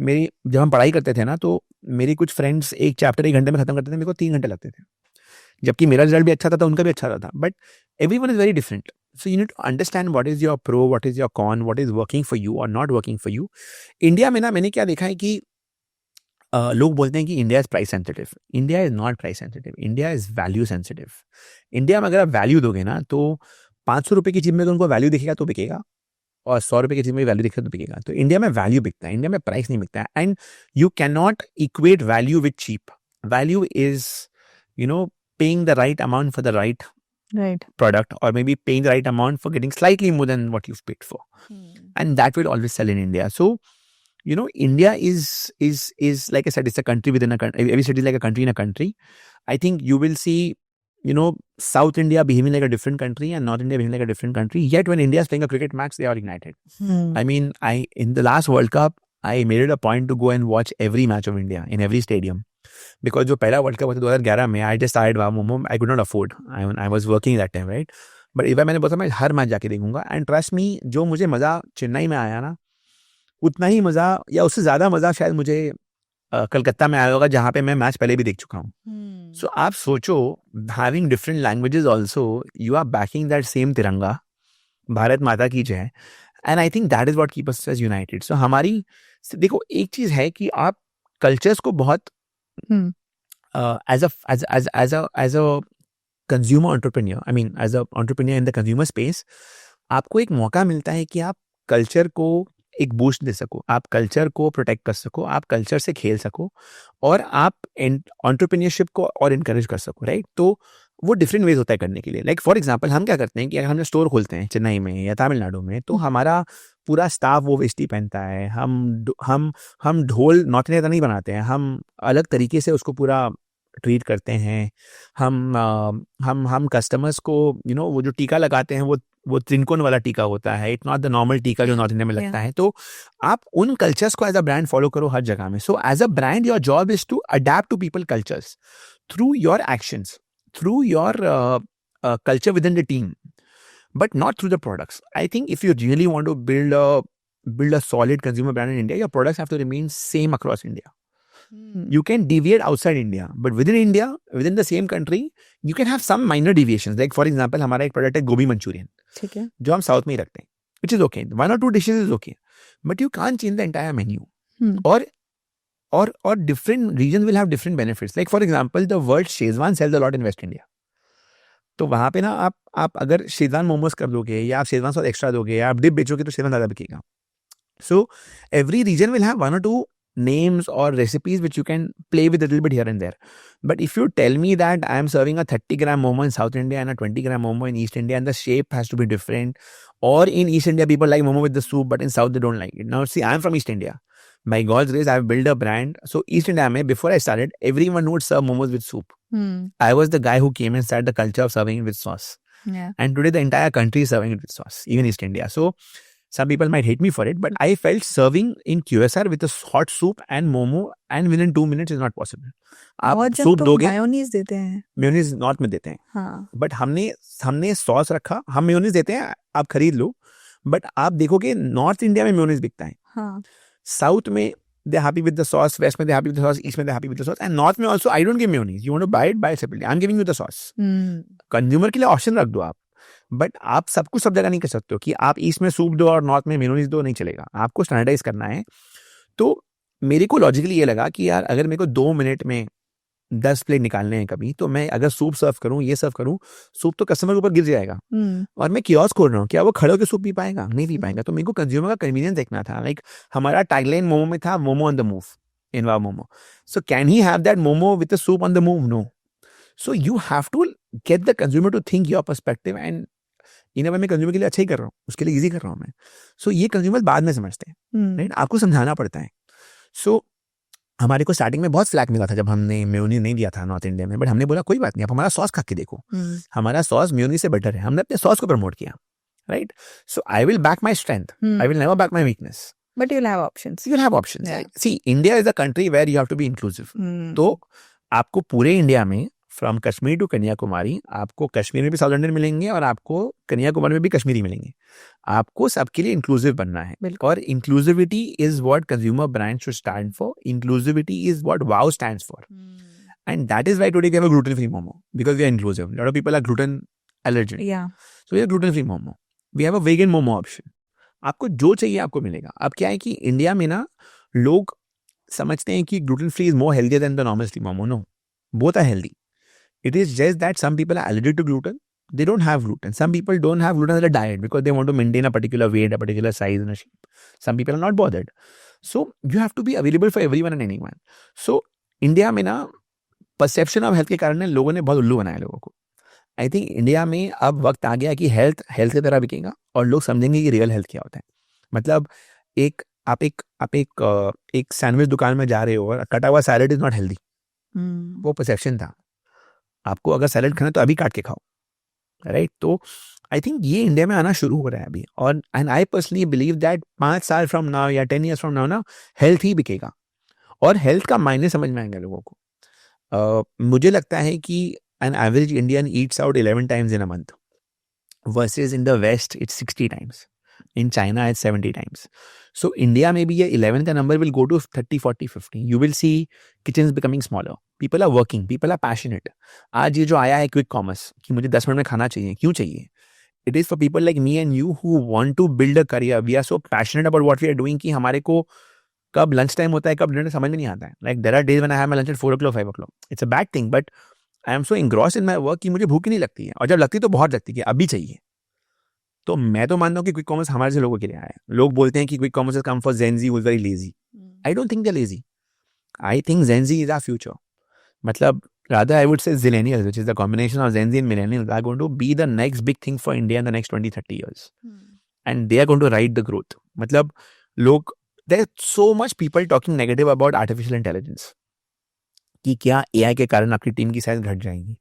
जब हम पढ़ाई करते थे ना, तो मेरी कुछ फ्रेंड्स एक चैप्टर 1 घंटे में खत्म करते थे, मेरे को 3 घंटे लगते थे। जबकि मेरा रिजल्ट भी अच्छा था तो उनका भी अच्छा था, but everyone is very different. So you need to understand what is your pro, what is your con, what is working for you or not working for you. India में ना मैंने क्या देखा है कि लोग बोलते हैं कि India is price sensitive. India is not price sensitive, India is value sensitive. India में अगर आप वैल्यू दोगे ना तो 500 रुपये की चीज में तो उनको वैल्यू दिखेगा तो बिकेगा, और 100 रुपये की चीज में वैल्यू दिखेगा तो बिकेगा. तो इंडिया में वैल्यू बिकता है, इंडिया में प्राइस नहीं बिकता है. And you can not equate value with cheap. Value is paying the right amount for the right product, or maybe paying the right amount for getting slightly more than what you've paid for. And that will always sell in India. So India is like I said, it's a country within a country. Every city is like a country in a country. I think you will see South India behaving like a different country and North India behaving like a different country. Yet when India is playing a cricket match, they are united. I mean, in the last World Cup, I made it a point to go and watch every match of India in every stadium. Because जो पहला world cup हुआ था 2011 में, I just started वाह momo, I could not afford. I was working that time, right? But इस बार मैंने बोला मैं हर मैच जाके देखूंगा. एंड ट्रस्ट मी, जो मुझे मज़ा चेन्नई में आया ना, उतना ही मज़ा या उससे ज़्यादा मज़ा शायद मुझे कलकत्ता में आया होगा, जहाँ पे मैं मैच पहले भी देख चुका हूँ. सो आप सोचो, having different languages also, you are backing that same Tiranga, Bharat माता की जय. And I think that is what keep us united. So हमारी देखो, एक चीज़ है कि आप कल्चर्स को बहुत as a consumer entrepreneur, I mean as a entrepreneur in the consumer space, आपको एक मौका मिलता है कि आप कल्चर को एक बूस्ट दे सको, आप कल्चर को प्रोटेक्ट कर सको, आप कल्चर से खेल सको, और आप एंटरप्रेन्योरशिप को और इनकरेज कर सको, राइट? तो वो डिफरेंट वेज होता है करने के लिए. लाइक फॉर एग्जांपल, हम क्या करते हैं कि अगर हम स्टोर खोलते हैं चेन्नई में या तमिलनाडु में, तो हमारा पूरा स्टाफ वो वेस्टी पहनता है. हम ढोल नॉर्थ इंडिया नहीं बनाते हैं, हम अलग तरीके से उसको पूरा ट्रीट करते हैं. हम कस्टमर्स को वो जो टीका लगाते हैं वो त्रिकोण वाला टीका होता है, इट्स नॉट द नॉर्मल टीका जो नॉर्थ इंडिया में लगता है. तो आप उन कल्चर्स को एज अ ब्रांड फॉलो करो हर जगह में. So as a brand your job is to adapt to people cultures through your actions, through your culture within the team, but not through the products. I think if you really want to build a solid consumer brand in India, your products have to remain same across India. You can deviate outside India, but within India, within the same country, you can have some minor deviations. Like for example, हमारा एक product है गोभी Manchurian, ठीक है, जो हम south में ही रखते हैं, which is okay. 1 or 2 dishes is okay, but you can't change the entire menu. Or different regions will have different benefits. Like for example, the word Schezwan sells a lot in West India. तो वहाँ पे ना आप अगर Schezwan momos कर दोगे, या आप शेजवान सॉस एक्स्ट्रा दोगे, या आप डिप बेचोगे, तो शेजवान ज़्यादा बिकेगा. So every region will have 1 or 2 names or recipes which you can play with a little bit here and there. But if you tell me that I am serving a 30-gram momo in South India and a 20-gram momo in East India, and the shape has to be different, or in East India people like momo with the soup, but in South they don't like it. Now see, I am from East India. By God's grace, I have built a brand. So East India mein, before I started, everyone would serve momos with soup. I was the guy who came and started the culture of serving it with sauce. Yeah. And today the entire country is serving it with sauce, even East India. So some people might hate me for it, but I felt serving in QSR with a hot soup and momo and within 2 minutes is not possible. आप soup दोगे, mayonnaise देते हैं, mayonnaise north में देते हैं, हाँ. But हमने sauce रखा, हम मेयोनीज देते हैं, आप खरीद लो, बट आप देखोगे नॉर्थ इंडिया में मेयोनीज बिकता है, हाँ. साउथ में they are happy with the sauce, west में they are happy with the sauce, east में they are happy with the sauce, and north में also I don't give mayonnaise. You want to buy it separately. I'm giving you the sauce. Consumer के लिए option रख दो आप, but आप सब कुछ सब जगह नहीं कर सकते हो कि आप ईस्ट में सूप दो और नॉर्थ में मेयोनीज दो, नहीं चलेगा. आपको स्टैंडर्डाइज करना है. तो मेरे को लॉजिकली ये लगा कि यार अगर मेरे को 2 मिनट में 10 प्लेट निकालने हैं कभी, तो मैं अगर सूप सर्व करूं, ये सर्व करूं, सूप तो कस्टमर के ऊपर गिर जाएगा. और मैं कियोस्क खोल रहा हूँ, क्या वो खड़े होकर सूप पी पाएगा? नहीं पी पाएगा. तो मेरे को कंज्यूमर का कन्वीनियंस देखना था. लाइक हमारा टैगलाइन मोमो में था, momo on the move in wow momo. So can he have that momo with the soup on the move? No. So you have to get the consumer to think your perspective, and in मैं consumer के लिए अच्छा ही कर रहा हूँ, उसके लिए easy कर रहा हूँ मैं. सो ये कंज्यूमर बाद में समझते हैं, राइट? आपको समझाना पड़ता है. सो हमारे को स्टार्टिंग में बहुत फ्लैक मिला था जब हमने मेयोनीज नहीं दिया था नॉर्थ इंडिया में, बट हमने बोला कोई बात नहीं, आप हमारा सॉस खा के देखो, हमारा सॉस मेयोनीज से बेटर है. हमने अपने सॉस को प्रमोट किया, right? So I will back my strength, I will never back my weakness. But you'll have options. You'll have options. Yeah. See, India is a country where you have to be inclusive. तो आपको पूरे India में from Kashmir to Kanyakumari, आपको कश्मीर में भी south Indian मिलेंगे और आपको कन्याकुमारी में भी कश्मीरी मिलेंगे. आपको सबके लिए इंक्लूसिव बनना है. और inclusivity is what consumer brand should stand for. Inclusivity is what wow stands for. And that is why today we have a gluten-free momo, because we are inclusive. A lot of people are gluten allergic. Yeah. So we have gluten-free momo. We have a vegan momo option. आपको जो चाहिए आपको मिलेगा. अब क्या है कि India में ना लोग समझते हैं कि gluten-free is more healthier than the normal free momo. No, both are healthy. It is just that some people are allergic to gluten. They don't have gluten. Some people don't have gluten as a diet because they want to maintain a particular weight, a particular size in a shape. Some people are not bothered. So you have to be available for everyone and anyone. So India में ना perception of health के कारण लोगों ने बहुत उल्लू बनाया लोगों को. आई थिंक इंडिया में अब वक्त आ गया कि हेल्थ हेल्थ की तरह बिकेगा और लोग समझेंगे कि रियल हेल्थ क्या होता है. मतलब एक सैंडविच दुकान में जा रहे हो और कटा हुआ सैलेड इज नॉट हेल्दी. वो परसेप्शन था. आपको अगर सैलेड खाना तो अभी काट के खाओ, राइट? तो आई थिंक ये इंडिया में आना शुरू हो रहा है अभी. और and I personally believe that 5 साल फ्रॉम नाउ या 10 years फ्रॉम नाउ ना हेल्थ ही बिकेगा और हेल्थ का मायने समझ में आएंगे लोगों को. मुझे लगता है कि an average Indian eats out 11 times in a month versus in the West it's 60 times. In China it's 70 times. So India maybe ये 11 का number will go to 30, 40, 50. You will see kitchens becoming smaller. People are working. People are passionate. आज ये जो आया है quick commerce कि मुझे 10 minute में खाना चाहिए, क्यों चाहिए? It is for people like me and you who want to build a career. We are so passionate about what we are doing कि हमारे को कब लंच टाइम होता है कब डिनर समझ में नहीं आता है. Like there are days when I have my lunch at 4 o'clock, 5 o'clock. It's a bad thing, but I am so engrossed in my work कि मुझे भूख ही नहीं लगती है. और जब लगती है तो बहुत लगती है कि अभी चाहिए. तो मैं तो मानता हूँ कि क्विक कॉमर्स हमारे से लोगों के लिए आया है. लोग बोलते हैं कि quick commerce has come for Gen Z who is very lazy. I don't think they're lazy. I think Gen Z is our future. मतलब rather I would say Zillennials, which is the combination of Gen Z and Millennials, are going to be the next big thing for India in the next 20, 30 years. And they are going to ride the growth. मतलब लोग there's so much people talking negative about artificial intelligence कि क्या AI के कारण आपकी team की size घट जाएगी.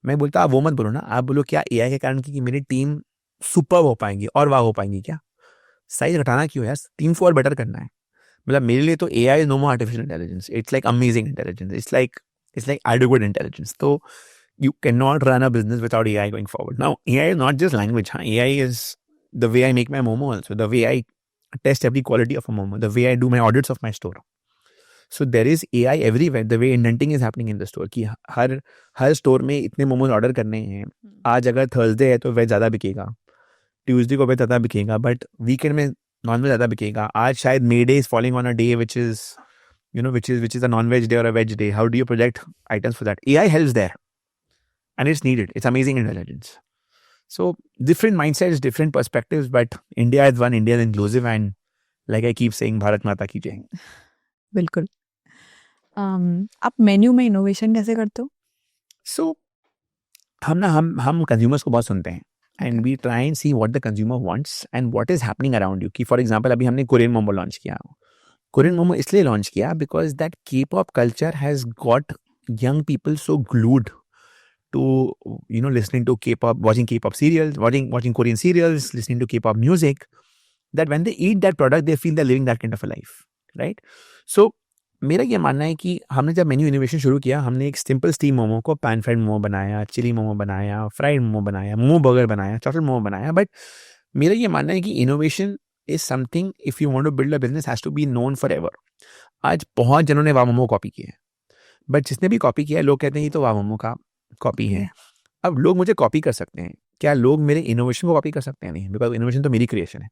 मैं बोलता आप वो मत बोलो ना, आप बोलो क्या AI के कारण कि मेरी टीम सुपर हो पाएंगी और वाह हो पाएंगी. क्या साइज घटाना क्यों यार, टीम को और बेटर करना है. मतलब मेरे लिए तो AI is no more artificial intelligence. It's like amazing intelligence. It's like adequate intelligence. So you cannot run a business without AI going forward. Now AI is not just language. AI is the way I make my momo also, the way I test every quality of a momo, the way I do my audits of my store. So there is AI everywhere. The way indenting is happening in the store कि हर store में इतने momos order करने हैं. आज अगर Thursday है तो veg ज़्यादा बिकेगा, ट्यूसडे को वेज ज़्यादा बिकेगा, बट वीकेंड में नॉन वेज ज़्यादा बिकेगा. आज शायद मे day is falling on a day which is a non-veg day or a veg day. How do you project items for that? AI helps there and it's needed. It's amazing intelligence. So different mindsets, different perspectives, but India is one. India is inclusive, and like I keep saying, Bharat Mata की जय. बिल्कुल. आप menu में innovation कैसे करते हो? So हम consumers को बहुत सुनते हैं and we try and see what the consumer wants and what is happening around you. कि for example अभी हमने कोरियन मोमो लॉन्च किया. कोरियन मोमो इसलिए लॉन्च किया because that K-pop culture has got young people so glued to listening to K-pop, watching K-pop serials, watching Korean serials, listening to K-pop music, that when they eat that product they feel they're living that kind of a life, right? So मेरा ये मानना है कि हमने जब menu innovation शुरू किया, हमने एक सिंपल स्टीम मोमो को पैन फ्राइड मोमो बनाया, चिली मोमो बनाया, फ्राइड मोमो बनाया, मोमो बर्गर बनाया, चॉकलेट मोमो बनाया. बट मेरा ये मानना है कि innovation is something, if you want to build a business, has to be known forever. आज बहुत जनों ने वाह मोमो कॉपी किया है, बट जिसने भी कॉपी किया है लोग कहते हैं ये तो वाह मोमो का कॉपी है. अब लोग मुझे कॉपी कर सकते हैं, क्या लोग मेरे इनोवेशन को कॉपी कर सकते हैं? नहीं, बिकॉज इनोवेशन तो मेरी क्रिएशन है.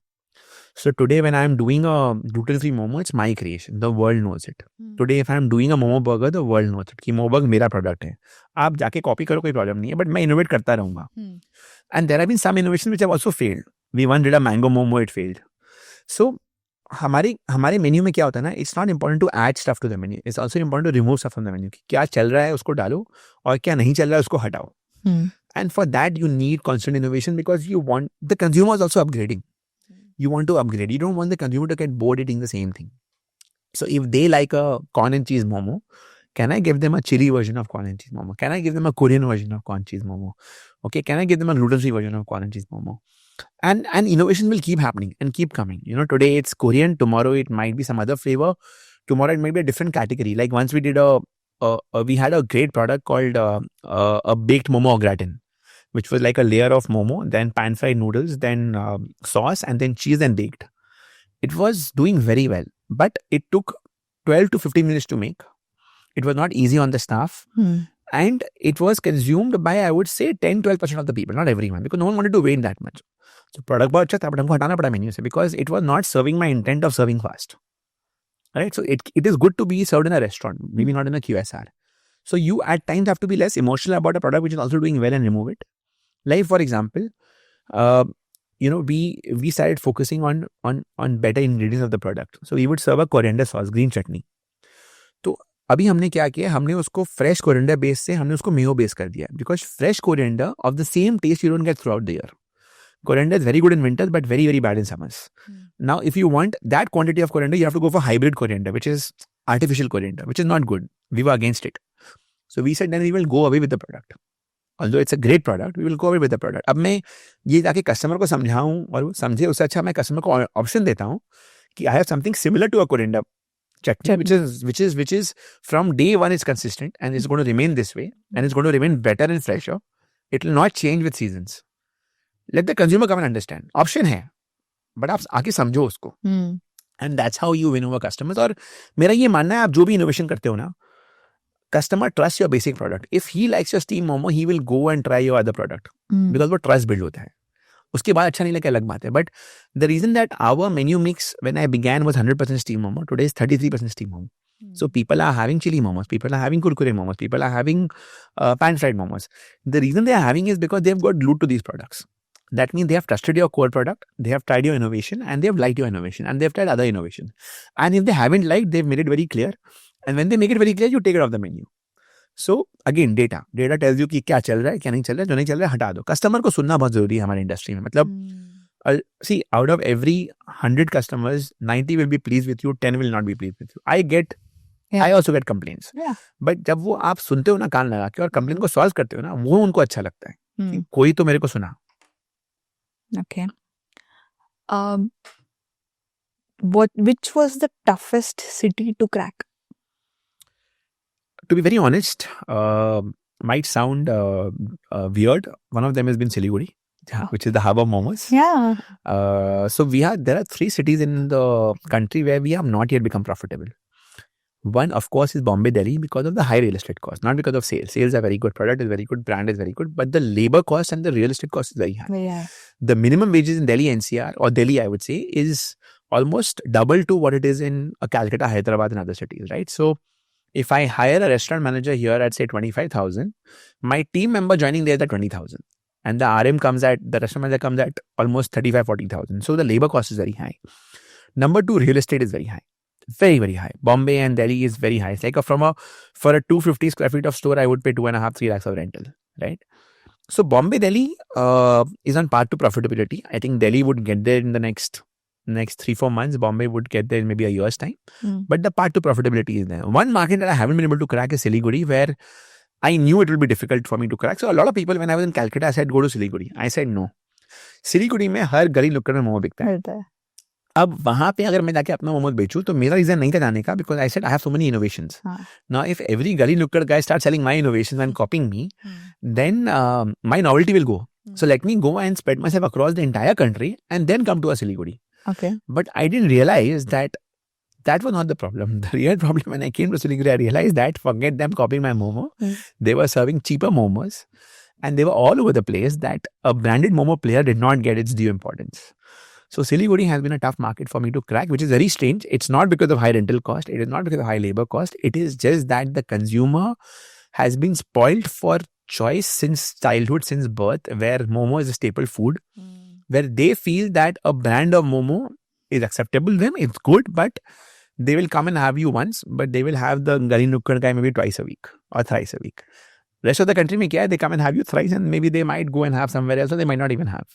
So today when I am doing a gluten-free momo, it's my creation. The world knows it. Today if I am doing a momo burger, the world knows it कि momo burger मेरा product है. आप जाके copy करो, कोई problem नहीं है, but मैं इनोवेट करता रहूँगा. And there have been some innovations which have also failed. We once did a mango momo, it failed. So हमारे मेन्यू में क्या होता है ना, it's not important to add stuff to the menu. It's also important to remove stuff from the menu. क्या चल रहा है उसको डालो और क्या नहीं चल रहा है उसको हटाओ. And for that you need constant innovation because you want the consumers also upgrading. You want to upgrade. You don't want the consumer to get bored eating the same thing. So if they like a corn and cheese momo, can I give them a chili version of corn and cheese momo? Can I give them a Korean version of corn cheese momo? Okay, can I give them a gluten-free version of corn and cheese momo? And innovation will keep happening and keep coming. Today it's Korean, tomorrow it might be some other flavor, tomorrow it might be a different category. Like once we did we had a great product called a baked momo au gratin, which was like a layer of momo, then pan-fried noodles, then sauce, and then cheese and baked. It was doing very well, but it took 12 to 15 minutes to make. It was not easy on the staff. And it was consumed by, I would say, 10-12% of the people, not everyone, because no one wanted to wait that much. So product बहुत अच्छा था, but हमको हटाना पड़ा menu से because it was not serving my intent of serving fast. Right? So it is good to be served in a restaurant, maybe not in a QSR. So you at times have to be less emotional about a product which is also doing well and remove it. Like for example, we started focusing on better ingredients of the product. So we would serve a coriander sauce, green chutney. तो अभी हमने क्या किया, हमने उसको fresh coriander base से हमने उसको मेयो बेस कर दिया, because fresh coriander of the same taste you don't get throughout the year. Coriander is very good in winters, but very, very bad in summers. Now, if you want that quantity of coriander, you have to go for hybrid coriander, which is artificial coriander, which is not good. We were against it. So we said then we will go away with the product. Although it's a great product, we will go away with the product. अब मैं ये ताकि customer को समझाऊं और वो समझे, उससे अच्छा मैं कस्टमर को ऑप्शन देता हूँ कि I have something similar to a coriander chutney, which is from day one is consistent and is going to remain this way and it's going to remain better and fresher. It will not change with seasons. Let the consumer come and understand. Option है, but आप आके समझो उसको. And that's how you win over customers. और मेरा ये मानना है, आप जो भी इनोवेशन करते हो ना, customer trusts your basic product. If he likes your steam momo, he will go and try your other product. Because वो trust build होता है. उसके बाद अच्छा नहीं लगे अलग बात है. But the reason that our menu mix when I began was 100% steam momo, today is 33% steam momo. So people are having chili momos, people are having kurkure momos, people are having pan-fried momos. The reason they are having is because they have got glued to these products. That means they have trusted your core product, they have tried your innovation, and they have liked your innovation, and they have tried other innovation. And if they haven't liked, they've made it very clear. And when they make it very clear, you take it off the menu. So again, data tells you कि क्या चल रहा है, क्या नहीं चल रहा है, जो नहीं चल रहा है हटा दो. कस्टमर को सुनना बहुत जरूरी है हमारे इंडस्ट्री में. मतलब see, out of every 100 customers, 90 will be pleased with you, 10 will not be pleased with you. I also get complaints. But जब वो आप सुनते हो ना कान लगा के और कंप्लेन को सॉल्व करते हो ना, वो उनको अच्छा लगता है कि कोई तो मेरे को सुना. Okay. Which was the toughest city to crack? To be very honest, might sound weird. One of them has been Siliguri, which is the hub of momos. Yeah. So there are 3 cities in the country where we have not yet become profitable. One, of course, is Bombay, Delhi, because of the high real estate cost, not because of sales. Sales are very good, product is very good, brand is very good, but the labor cost and the real estate cost is very high. Yeah. The minimum wages in Delhi NCR, or Delhi, I would say, is almost double to what it is in Calcutta, Hyderabad, and other cities, right? So if I hire a restaurant manager here at, say, 25,000, my team member joining there is at 20,000. And the restaurant manager comes at almost 35,000-40,000. So the labor cost is very high. Number 2, real estate is very high. Very, very high. Bombay and Delhi is very high. It's like for a 250 square feet of store, I would pay 2.5-3 lakhs of rental, right? So Bombay, Delhi is on path to profitability. I think Delhi would get there in the next 3-4 months. Bombay would get there in maybe a year's time. But the path to profitability is there. One market that I haven't been able to crack is Siliguri, where I knew it would be difficult for me to crack. So a lot of people, when I was in Calcutta, said go to Siliguri. I said no. Siliguri में हर गली नुक्कड़ में मोमो बिकता है. अब वहां पे अगर मैं जाके अपना मोमोज बेचूं तो मेरा रीजन नहीं था जाने का, because I said I have so many innovations. Now if every gali nukkad guy start selling my innovations and copying me, then my novelty will go. So let me go and spread myself across the entire country and then come to a Siliguri. Okay. But I didn't realize that was not the problem. The real problem when I came to Siliguri, I realized that forget them copying my momo. They were serving cheaper momos and they were all over the place that a branded momo player did not get its due importance. So Siliguri has been a tough market for me to crack, which is very strange. It's not because of high rental cost. It is not because of high labor cost. It is just that the consumer has been spoiled for choice since childhood, since birth, where momo is a staple food, where they feel that a brand of momo is acceptable to them. It's good, but they will come and have you once, but they will have the Gali Nukkad guy maybe twice a week or thrice a week. Rest of the country, mein kya hai? They come and have you thrice and maybe they might go and have somewhere else or they might not even have.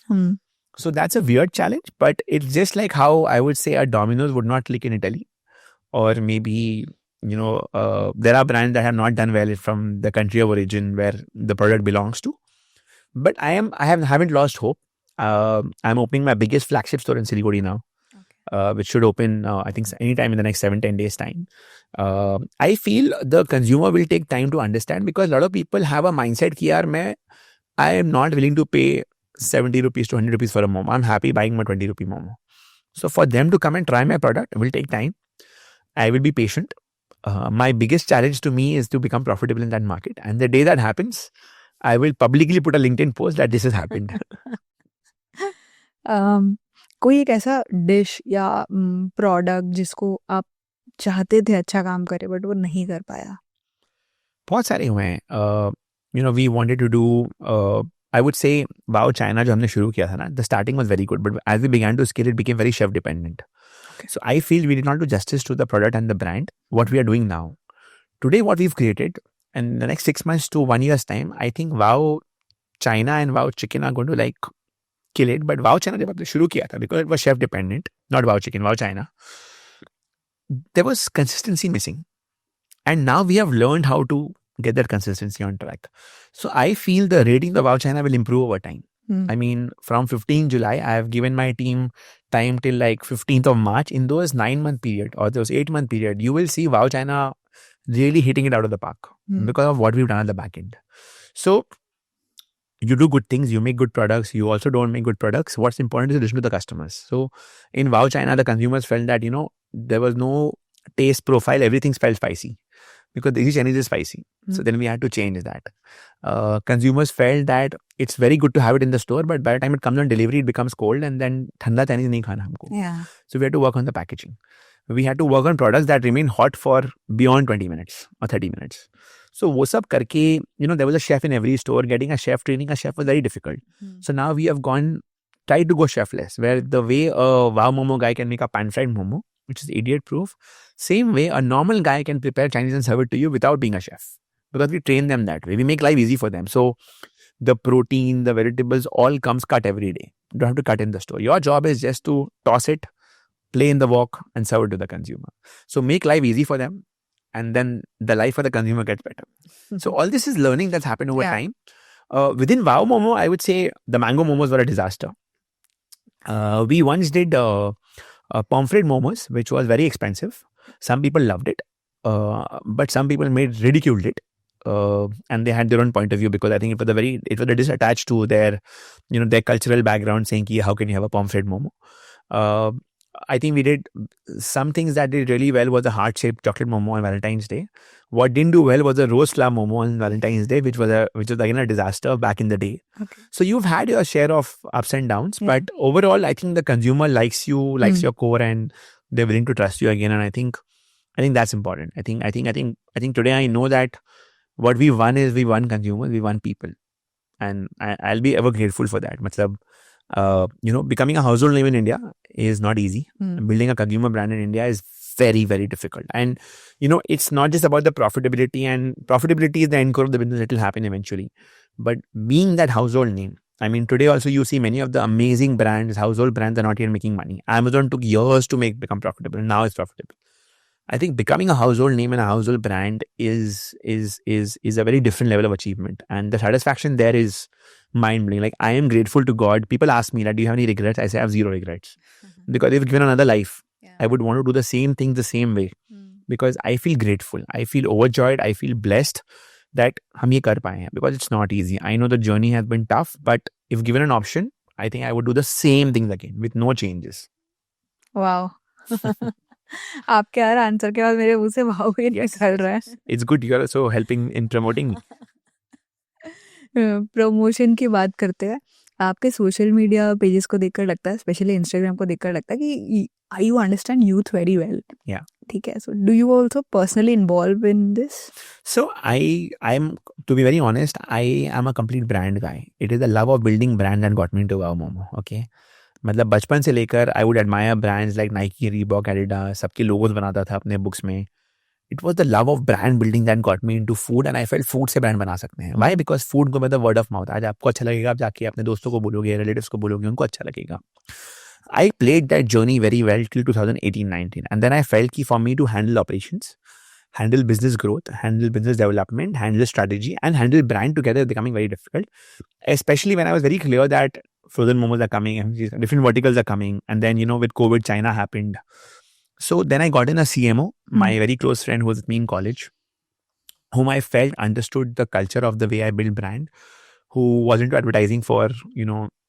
So that's a weird challenge, but it's just like how I would say a Domino's would not click in Italy, or maybe, there are brands that have not done well from the country of origin where the product belongs to. But I haven't lost hope. I'm opening my biggest flagship store in Siliguri now, which should open, I think, anytime in the next 7-10 days time. I feel the consumer will take time to understand, because a lot of people have a mindset that I am not willing to pay 70 rupees to 100 rupees for a momo. I'm happy buying my 20 rupee momo. So for them to come and try my product will take time. I will be patient. My biggest challenge to me is to become profitable in that market. And the day that happens, I will publicly put a LinkedIn post that this has happened. कोई एक ऐसा dish या product जिसको आप चाहते थे अच्छा काम करे बट वो नहीं कर पाया? बहुत सारे हुए हैं. We wanted to do, I would say, Wow China जो हमने शुरू किया था ना, the starting was very good, but as we began to scale, it became very chef dependent. Okay. So I feel we did not do justice to the product and the brand. What we are doing now, today, what we've created, and the next 6 months to 1 year's time, I think Wow China and Wow Chicken are going to like kill it. But Wow China जब हमने शुरू किया था, because it was chef dependent, not Wow Chicken, Wow China, there was consistency missing, and now we have learned how to get that consistency on track. So I feel the rating of Wow China will improve over time. I mean, from 15 July, I have given my team time till like 15th of March. In those 9-month period or those 8-month period, you will see Wow China really hitting it out of the park because of what we've done at the back end. So you do good things, you make good products, you also don't make good products. What's important is to listen to the customers. So in Wow China, the consumers felt that, there was no taste profile, everything felt spicy. Because Desi Chinese is spicy. So then we had to change that. Consumers felt that it's very good to have it in the store, but by the time it comes on delivery, it becomes cold and then thanda Chinese nahi khana humko. Yeah. So we had to work on the packaging. We had to work on products that remain hot for beyond 20 minutes or 30 minutes. So wo sab karke, there was a chef in every store. Getting a chef, training a chef was very difficult. So now we have tried to go chefless, where the way a Wow Momo guy can make a pan-fried momo, which is idiot proof, same way a normal guy can prepare Chinese and serve it to you without being a chef, because we train them that way. We make life easy for them. So the protein, the vegetables, all comes cut every day. You don't have to cut in the store. Your job is just to toss it, play in the wok and serve it to the consumer. So make life easy for them, and then the life for the consumer gets better. So all this is learning that's happened over time. Within Wow Momo, I would say the mango momos were a disaster. We once did pomfret momos, which was very expensive. Some people loved it, but some people ridiculed it, and they had their own point of view, because I think it was a dish attached to their, their cultural background, saying, how can you have a pomfret momo? I think we did some things that did really well was a heart-shaped chocolate momo on Valentine's Day. What didn't do well was a rose flower momo on Valentine's Day, which was again a disaster back in the day. Okay. So you've had your share of ups and downs, but overall, I think the consumer likes you, likes your core, and they're willing to trust you again. And I think that's important. I think today I know that what we won is we won consumers, we won people, and I'll be ever grateful for that. Matlab, becoming a household name in India is not easy. Building a consumer brand in India is very, very difficult. And, it's not just about the profitability, and profitability is the end core of the business. It will happen eventually. But being that household name, I mean, today also you see many of the amazing brands, household brands, are not yet making money. Amazon took years to become profitable. Now it's profitable. I think becoming a household name and a household brand is a very different level of achievement. And the satisfaction there is mind-blowing. Like, I am grateful to God. People ask me, do you have any regrets? I say I have zero regrets. Because they've given another life. I would want to do the same thing the same way. Because I feel grateful. I feel overjoyed. I feel blessed that hum ye kar paaye hain. Because it's not easy. I know the journey has been tough, but if given an option, I think I would do the same things again with no changes. Wow. आपके हर answer के बाद मेरे मुंह से वाव ही निकल रहा है. It's good you are also helping in promoting me. Promotion की बात करते हैं. आपके सोशल मीडिया पेजेस को देखकर लगता है, स्पेशली इंस्टाग्राम को देखकर लगता है कि you understand youth very well. Yeah. ठीक है. So do you also personally involve in this? So I'm to be very honest, I am a complete brand guy. It is the love of building brand that got me into Wow Momo. Okay. मतलब बचपन से लेकर I would admire brands like Nike, Reebok, Adidas. सबके logos बनाता था अपने books में. It was the love of brand building that got me into food, and I felt food से brand बना सकते हैं. Why? Because food को मतलब word of mouth. आज आपको अच्छा लगेगा, आप जाके अपने दोस्तों को बोलोगे, relatives को बोलोगे, उनको अच्छा लगेगा. I played that journey very well till 2018-19, and then I felt कि for me to handle operations, handle business growth, handle business development, handle strategy, and handle brand together is becoming very difficult. Especially when I was very clear that frozen momos are coming, different verticals are coming, and then with COVID, China happened. So then I got in a CMO, my very close friend who was with me in college, whom I felt understood the culture of the way I build brand, who was into advertising for,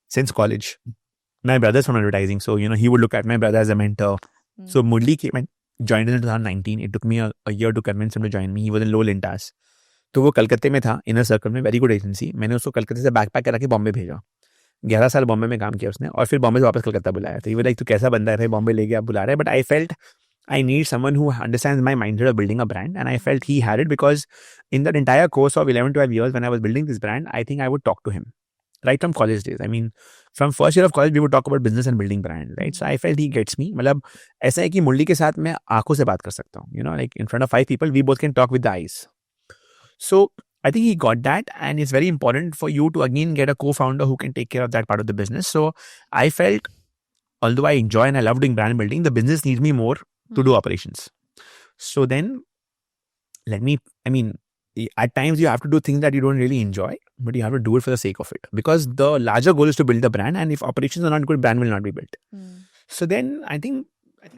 since college. My brother's from advertising, so, he would look at my brother as a mentor. So Murli came and joined in 2019. It took me a year to convince him to join me. He was in Low Lintas. तो वो कलकत्ते में था, inner circle में, very good agency. मैंने उसको कलकत्ते से बैक पैक करा के बॉम्बे भेजा. 11 साल बॉम्बे में काम किया उसने, और फिर बॉम्बे से वापस कलकत्ता बुलाया. तो ये लाइक तू कैसा बंदा है, बॉम्बे लेके आप बुला रहे हैं. But I felt I need someone who understands my mindset of building a brand, and I felt he had it, because in that entire course of 11-12 years when I was building this brand, I think I would talk to him right from college days. I mean, from first year of college we would talk about business and building brand, right? So I felt he gets me. मतलब ऐसा है कि मुरली के साथ मैं आंखों से बात कर सकता हूँ, you know, like in front of 5 people we both can talk with the eyes. So I think he got that, and it's very important for you to again get a co-founder who can take care of that part of the business. So I felt, although I enjoy and I love doing brand building, the business needs me more to do operations. So then at times you have to do things that you don't really enjoy, but you have to do it for the sake of it, because the larger goal is to build the brand, and if operations are not good, brand will not be built. So then I think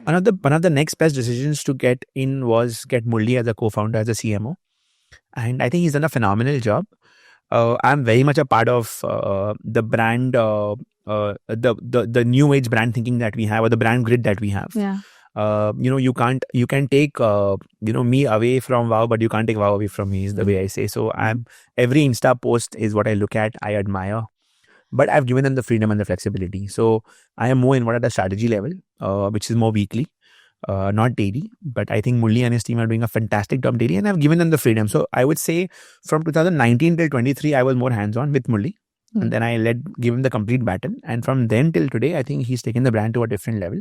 one of the next best decisions to get in was get Murli as a co-founder, as a CMO, and I think he's done a phenomenal job. I'm very much a part of the brand, the new age brand thinking that we have, or the brand grid that we have. Yeah. You can take me away from Wow, but you can't take Wow away from me, is the way I say. So every Insta post is what I look at, I admire, but I've given them the freedom and the flexibility. So I am more involved at the strategy level, which is more weekly, not daily. But I think Murli and his team are doing a fantastic job daily, and I've given them the freedom. So I would say from 2019 till 23, I was more hands-on with Murli. And then I give him the complete baton. And from then till today, I think he's taken the brand to a different level.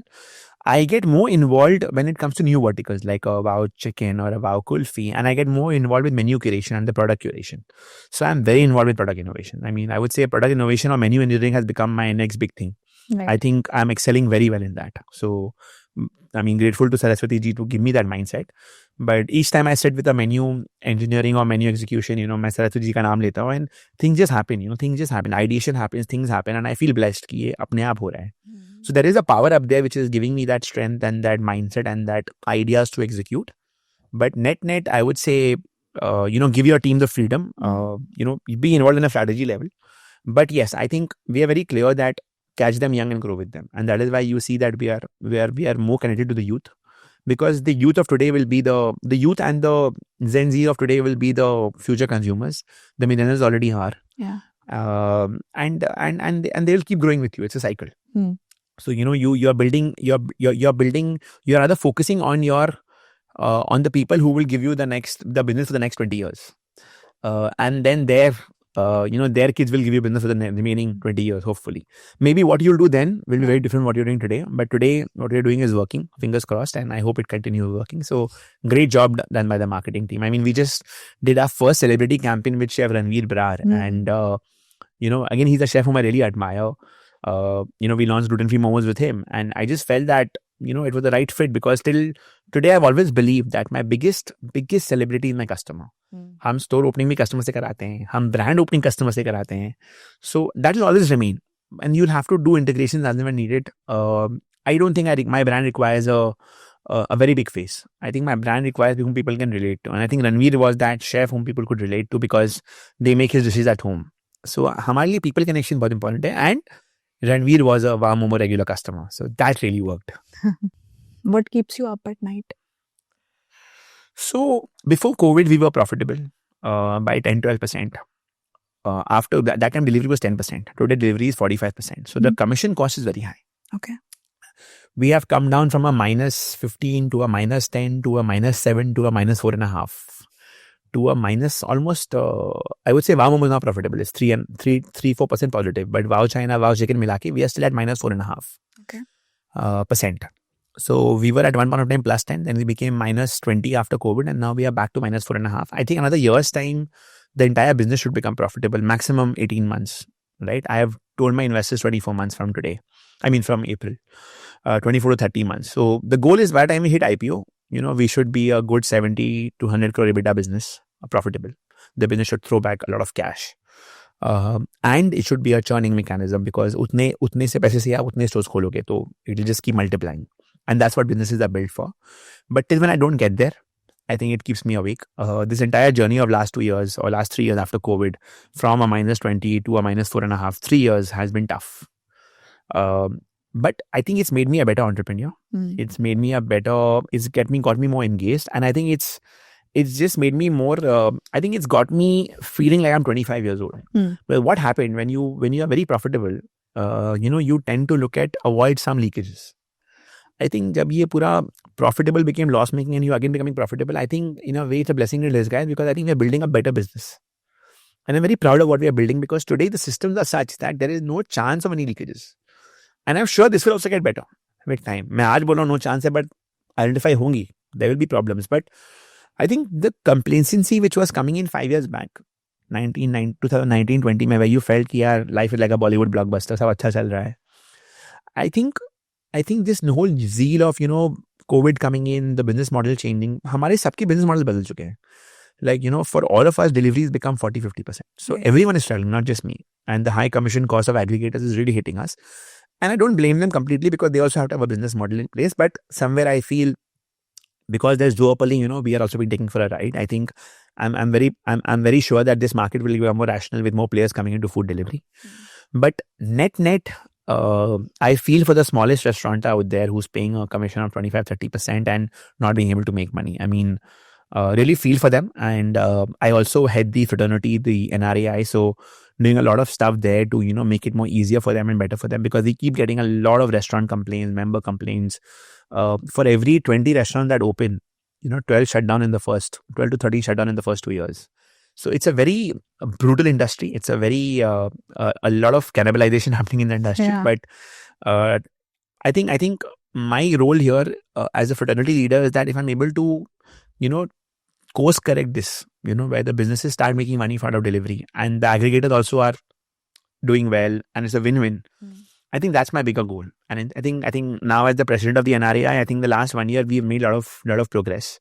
I get more involved when it comes to new verticals, like a Wow Chicken or a Wow Kulfi. And I get more involved with menu curation and the product curation. So I'm very involved with product innovation. I mean, I would say product innovation or menu engineering has become my next big thing. Right. I think I'm excelling very well in that. So, I mean, grateful to Saraswati ji to give me that mindset. But each time I sit with a menu engineering or menu execution, मैं Saraswati ji का नाम लेता हूँ, and things just happen, things just happen. Ideation happens, things happen, and I feel blessed कि ये अपने आप हो रहा है. So there is a power up there which is giving me that strength and that mindset and that ideas to execute. But net, I would say, give your team the freedom, be involved in a strategy level. But yes, I think we are very clear that catch them young and grow with them. And that is why you see that we are more connected to the youth, because the youth of today will be the youth, and the Gen Z of today will be the future consumers. The millennials already are. Yeah. And they'll keep growing with you. It's a cycle. So, you're building, you're rather focusing on on the people who will give you the business for the next 20 years. And then their kids will give you business for the remaining 20 years, hopefully. Maybe what you'll do then will be very different from what you're doing today. But today, what you're doing is working, fingers crossed, and I hope it continues working. So, great job done by the marketing team. I mean, we just did our first celebrity campaign with Chef Ranveer Brar. And, again, he's a chef whom I really admire. We launched gluten-free momos with him, and I just felt that it was the right fit, because till today I've always believed that my biggest celebrity is my customer. हम store opening भी customer से कराते हैं, हम brand opening customer से कराते हैं. So that will always remain, and you'll have to do integrations as and when needed. I don't think my brand requires a very big face. I think my brand requires whom people can relate to, and I think Ranveer was that chef whom people could relate to because they make his dishes at home. So हमारे लिए people connection बहुत important है, and Ranveer was a Wow Momo regular customer. So that really worked. What keeps you up at night? So before COVID, we were profitable by 10-12%. After that time, delivery was 10%. Today, delivery is 45%. So the commission cost is very high. Okay. We have come down from a -15 to a -10 to a -7 to a -4.5 to a minus almost, I would say Wow Momo is now profitable. It's 3-4% positive. But Wow China, Wow Chicken Milaki, we are still at -4.5% percent. So we were at one point of time +10, then we became -20 after COVID, and now we are back to -4.5. I think another year's time, the entire business should become profitable, maximum 18 months, right? I have told my investors 24 months from today. I mean, from April, 24 to 30 months. So the goal is by the time we hit IPO, we should be a good 70 to 100 crore EBITDA business, profitable. The business should throw back a lot of cash. And it should be a churning mechanism, because utne se paise se aap utne stores khologe, so it will just keep multiplying. And that's what businesses are built for. But till when I don't get there, I think it keeps me awake. This entire journey of last 2 years or last 3 years after COVID, from a -20 to a -4.5, 3 years has been tough. but I think it's made me a better entrepreneur. It's made me it's got me more engaged, and I think it's just made me more. I think it's got me feeling like I'm 25 years old. Well, what happened when you are very profitable? You tend to avoid some leakages. I think जब ये पूरा profitable became loss making and you again becoming profitable, I think in a way it's a blessing in disguise, because I think we're building a better business. And I'm very proud of what we are building, because today the systems are such that there is no chance of any leakages. And I'm sure this will also get better with time. मैं आज बोल रहा हूँ no chance है, but identify होंगी. There will be problems. But I think the complacency which was coming in 5 years back, 2019-20 में, where you felt कि यार life is like a Bollywood blockbuster, सब अच्छा चल रहा है. I think this whole zeal of, COVID coming in, the business model changing, हमारे सबके business models बदल चुके हैं. Like, for all of us, deliveries become 40-50%. So everyone is struggling, not just me. And the high commission cost of aggregators is really hitting us. And I don't blame them completely, because they also have to have a business model in place. But somewhere I feel, because there's duopoly, we are also being taken for a ride. I think I'm very sure that this market will become more rational with more players coming into food delivery. But net, I feel for the smallest restaurant out there who's paying a commission of 25-30% and not being able to make money. I mean, really feel for them. And I also head the fraternity, the NRAI, so doing a lot of stuff there to make it more easier for them and better for them, because we keep getting a lot of restaurant complaints, member complaints. For every 20 restaurants that open, 12 shut down in the first 12 to 30 shut down in the first 2 years. So it's a very brutal industry. It's a very a lot of cannibalization happening in the industry. Yeah. But I think my role here as a fraternity leader is that if I'm able to course correct this, where the businesses start making money out of delivery and the aggregators also are doing well and it's a win-win. I think that's my bigger goal. And I think now as the president of the NRAI, I think the last 1 year we've made a lot of progress.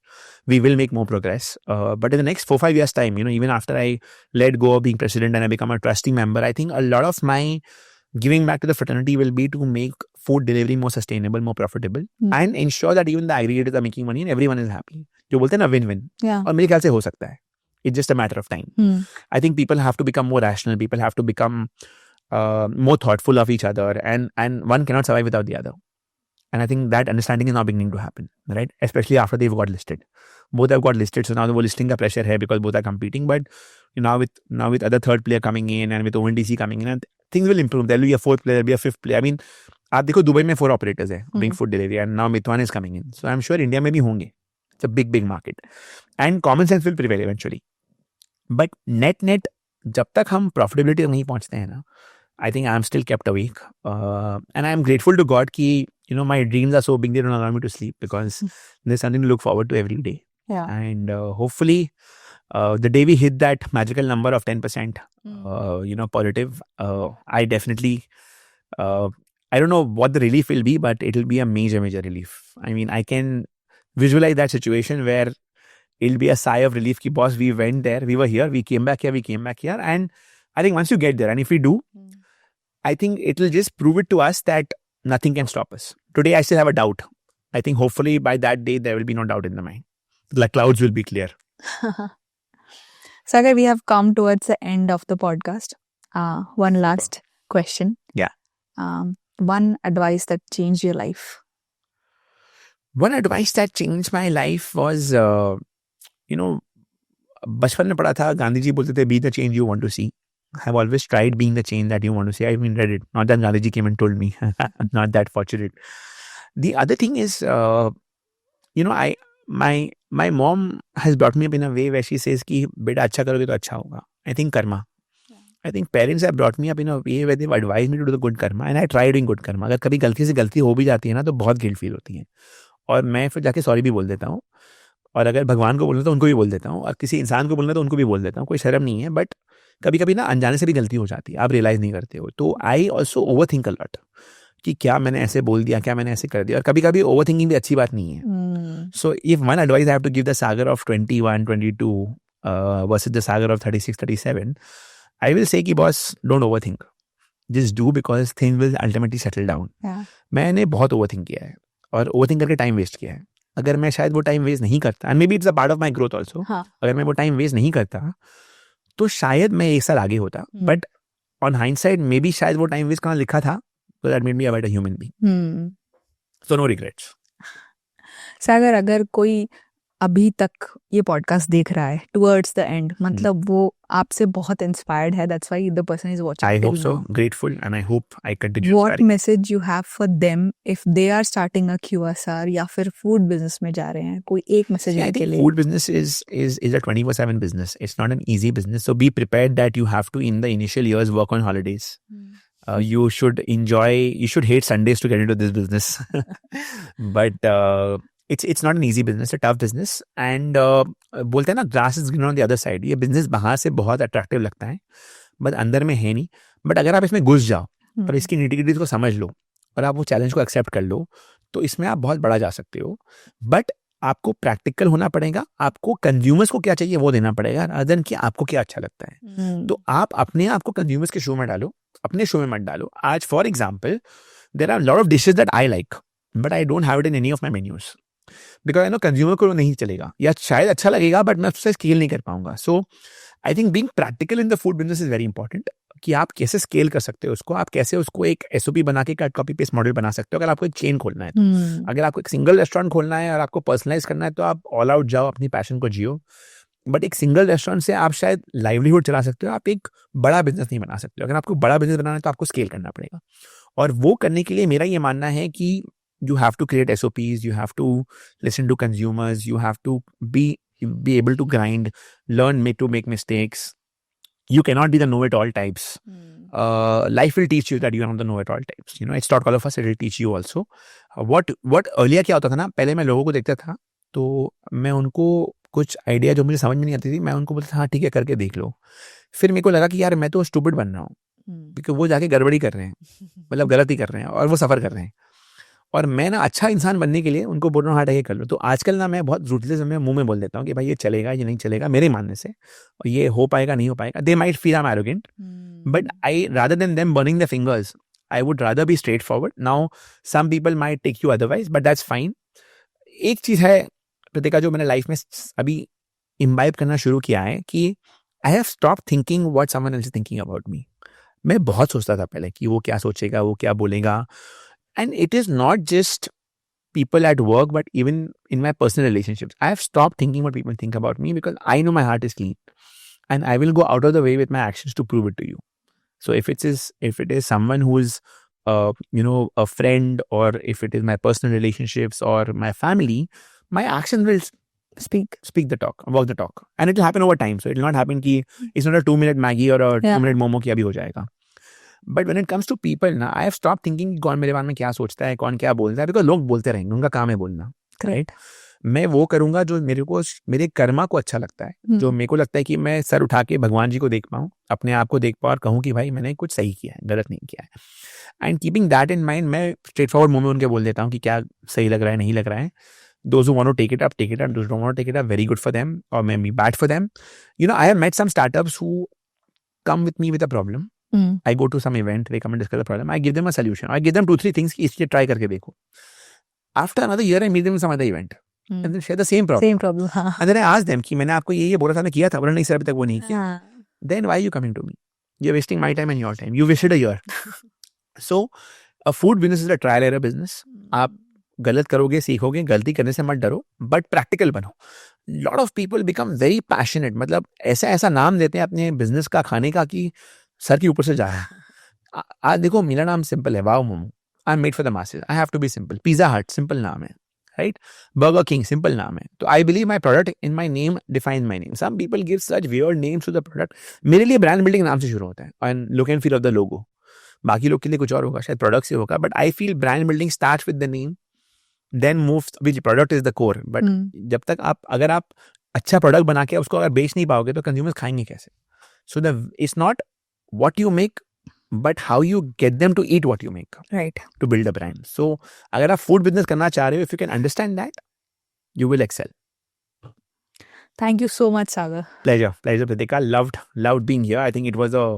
We will make more progress. But in the next 4-5 years time, even after I let go of being president and I become a trusting member, I think a lot of my giving back to the fraternity will be to make food delivery more sustainable, more profitable, and ensure that even the aggregators are making money and everyone is happy. जो बोलते हैं ना win-win. और मेरे ख्याल से हो सकता है. It's just a matter of time. I think people have to become more rational. People have to become more thoughtful of each other, and one cannot survive without the other. And I think that understanding is now beginning to happen, right? Especially after they've got listed. Both have got listed, so now the listing ka pressure hai because both are competing. But now with other third player coming in and with ONDC coming in, and things will improve. There will be a fourth player, there will be a fifth player. I mean, आप देखो Dubai में 4 operators है doing food delivery, and now Mithwan is coming in. So I'm sure India में भी होंगे. It's a big market, and common sense will prevail eventually. But net, जब तक हम profitability तक नहीं पहुंचते हैं ना, I think I'm still kept awake, and I'm grateful to God कि my dreams are so big they don't allow me to sleep, because there's something to look forward to every day. Yeah. And hopefully the day we hit that magical number of 10%, positive, I definitely, I don't know what the relief will be, but it'll be a major relief. I mean, I can visualize that situation where it'll be a sigh of relief ki boss, we went there, we were here, we came back here. And I think once you get there, and if we do, I think it'll just prove it to us that nothing can stop us. Today I still have a doubt. I think hopefully by that day there will be no doubt in the mind. The clouds will be clear. Sagar, we have come towards the end of the podcast. One last question. Yeah. One advice that changed your life. One advice that changed my life was, बचपन में पढ़ा था, गांधी जी बोलते थे, be the change you want to see. I've always tried being the change that you want to see. I even read it. Not that Gandhi ji came and told me. I'm not that fortunate. The other thing is, my mom has brought me up in a way where she says कि बेटा अच्छा करोगे तो अच्छा होगा. I think karma. I think parents have brought me up in a way where they've advised me to do the good karma, and I try doing good karma. अगर कभी गलती से गलती हो भी जाती है ना, तो बहुत गिल्ट फील होती है, और मैं फिर जाके सॉरी भी बोल देता हूँ. और अगर भगवान को बोलना तो उनको भी बोल देता हूँ, और किसी इंसान को बोलना तो उनको भी बोल देता हूँ. कोई शर्म नहीं है, बट कभी ना अनजाने से भी गलती हो जाती है, आप रियलाइज नहीं करते हो. तो I also over think a lot कि क्या मैंने ऐसे बोल दिया, क्या मैंने ऐसे कर दिया. और कभी ओवर थिंकिंग भी अच्छी बात नहीं है. So if one advice I have to give the Sagar of 21, 22 versus the Sagar of 36, 37, I will say कि boss, don't overthink. Just do, because things will ultimately settle down. मैंने बहुत overthink किया है, और overthink करके time waste किया है. अगर मैं शायद वो time waste नहीं करता, and maybe it's a part of my growth also, अगर मैं वो time waste नहीं करता, तो शायद मैं एक साल आगे होता. But on hindsight, maybe शायद वो time waste करना लिखा था, So that made me a better human being. So no regrets. सागर, अगर कोई अभी तक ये पॉडकास्ट देख रहा है टुवर्ड्स द एंड, मतलब वो आपसे बहुत इंस्पायर्ड है, that's why the person is watching. I hope so. Grateful, and I hope I continue What inspiring. message you have for them if they are starting a QSR या फिर food business में जा रहे हैं? कोई एक message See, I उनके think लिए. food business is a 24/7 business. It's not an easy business. So be prepared that you have to, in the initial years, work on holidays. You should hate Sundays to get into this business. But it's not an easy business, a tough business. And बोलते हैं ना, grass is greener on the other side. ये business बाहर से बहुत attractive लगता है, but अंदर में है नहीं. But अगर आप इसमें घुस जाओ और इसकी nitty-gritties को समझ लो और आप वो चैलेंज को एक्सेप्ट कर लो, तो इसमें आप बहुत बड़ा जा सकते हो. बट आपको प्रैक्टिकल होना पड़ेगा, आपको कंज्यूमर्स को क्या चाहिए वो देना पड़ेगा, अदर देन कि आपको क्या अच्छा लगता है. तो आप अपने आप को कंज्यूमर्स के शो में डालो, अपने शो में मत डालो. आज for example there are lot of dishes that I like but I don't have it in any of my menus because I know consumer को नहीं चलेगा, या शायद अच्छा लगेगा बट मैं उससे स्केल नहीं कर पाऊंगा. So I think being practical in the food business is very important, कि आप कैसे स्केल कर सकते हो उसको, आप कैसे उसको एक SOP बना के कट कॉपी पेस्ट मॉडल बना सकते हो. अगर आपको एक चेन खोलना है तो, अगर आपको एक सिंगल रेस्टोरेंट खोलना है और आपको पर्सनलाइज करना है तो आप ऑल आउट जाओ, अपनी पैशन को जियो. बट एक सिंगल रेस्टोरेंट से आप शायद लाइवलीहुड चला सकते हो, आप एक बड़ा बिजनेस नहीं बना सकते हो. अगर आपको बड़ा बिजनेस बनाना है तो आपको स्केल करना पड़ेगा, और वो करने के लिए मेरा ये मानना है कि you have to create SOPs, you have to listen to consumers, you have to be able to grind, learn to make mistakes. You cannot be the know-it-all types. Life will teach you that you are not the know-it-all types. You know, it's not all of us, it will teach you also. What earlier क्या होता था ना, पहले मैं लोगों को देखता था तो मैं उनको कुछ आइडिया जो मुझे समझ में नहीं आती थी, मैं उनको बोलता था हाँ ठीक है करके देख लो. फिर मेरे को लगा कि यार मैं तो स्टूपिड बन रहा हूँ, क्योंकि वो जाके गड़बड़ी कर रहे हैं, मतलब गलती कर रहे हैं और वो सफ़र कर रहे हैं, और मैं ना अच्छा इंसान बनने के लिए उनको बोल रहा हूँ हाँ ठीक है कर लो. तो आजकल ना मैं बहुत रूटलेस में मुंह में बोल देता हूँ कि भाई ये चलेगा, ये नहीं चलेगा मेरे मानने से, और ये हो पाएगा नहीं हो पाएगा. They might feel I am arrogant, but I rather than them burning the fingers, I would rather be straightforward. Now some people might take you otherwise, but that's fine. एक चीज़ है प्रतिका जो मैंने लाइफ में अभी imbibe करना शुरू किया है, कि I have stop thinking what someone else is thinking about me. मैं बहुत सोचता था पहले कि वो क्या सोचेगा, वो क्या बोलेगा. And it is not just people at work, but even in my personal relationships. I have stopped thinking what people think about me because I know my heart is clean. And I will go out of the way with my actions to prove it to you. So if it is someone who is, a friend, or if it is my personal relationships or my family, my actions will speak the talk, walk the talk. And it will happen over time. So it will not happen कि it's not a 2-minute Maggie or a 2-minute Momo कि अभी हो जाएगा. But when it comes to people ना, I have stop thinking कौन मेरे बारे में क्या सोचता है, कौन क्या बोलता है, बिकॉज लोग बोलते रहेंगे, उनका काम है बोलना, राइट. मैं वो करूंगा जो मेरे कर्मा को अच्छा लगता है, जो मेरे को लगता है कि मैं सर उठा के भगवान जी को देख पाऊँ, अपने आप को देख पाऊँ और कहूँ कि भाई मैंने कुछ सही किया है, गलत नहीं किया है. And keeping that in mind, मैं स्ट्रेट फॉरवर्ड मुंह में उनके बोल देता हूँ कि क्या सही लग रहा है, नहीं लग रहा है. Those who want to take it up, take it up. Those who don't want to take it up, very good for them, or maybe bad for them. You know, I have met some startups who come with me with a problem. I go to some event, they come and discuss the problem. I give them a solution. I give them 2-3 things कि इसलिए try करके देखो. After another year, I meet them in some other event. And then share the same problem. Same problem, हाँ. And then I ask them कि मैंने आपको ये बोला था, मैं किया था, बोला नहीं सर अभी तक वो नहीं किया. Then why are you coming to me? You're wasting my time and your time. You wasted a year. So, a food business is a trial error business. आप गलत करोगे, सीखोगे, गलती करने से मत डरो, बट प्रैक्टिकल बनो. Lot of people become very passionate, मतलब ऐसा नाम देते हैं अपने बिजनेस का, खाने का, कि सर के ऊपर से जा रहा है. आज देखो मेरा नाम सिंपल है, wow momo, I am made for the masses, I have to be simple. Pizza Hut simple नाम है, राइट. बर्गर किंग सिंपल नाम है. तो I believe my product in my name define my name. Some people give such weird names to the product. मेरे लिए brand building नाम से शुरू होता है, and look and feel of the logo. बाकी लोग के लिए कुछ और होगा, शायद प्रोडक्ट से होगा, but I feel brand building start with the name, then moves, which product is the core. But जब तक अगर आप अच्छा प्रोडक्ट बना के उसको अगर बेच नहीं पाओगे तो कंज्यूमर्स खाएंगे कैसे? So it's not what you make, but how you get them to eat what you make, right, to build a brand. So अगर आप फूड बिजनेस करना चाह रहे हो, if you can understand that, you will excel. Thank you so much, Sagar. Pleasure Pritika. Loved being here. I think it was a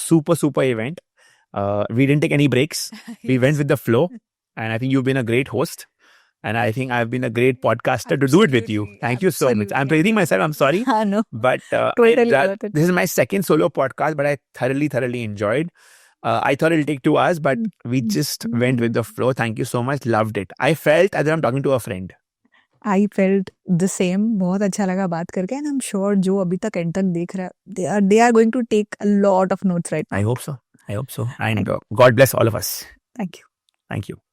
super event. We didn't take any breaks. We went with the flow, and I think you've been a great host. And I think I've been a great podcaster to do it with you. Thank you so much. I'm praising myself. I'm sorry. No. But this is my second solo podcast, but I thoroughly enjoyed. I thought it'll take 2 hours, but we just went with the flow. Thank you so much. Loved it. I felt as if I'm talking to a friend. I felt the same. बहुत अच्छा लगा बात करके, and I'm sure जो अभी तक end तक देख रहा है, they are going to take a lot of notes right now. I hope so. And God bless all of us. Thank you. Thank you.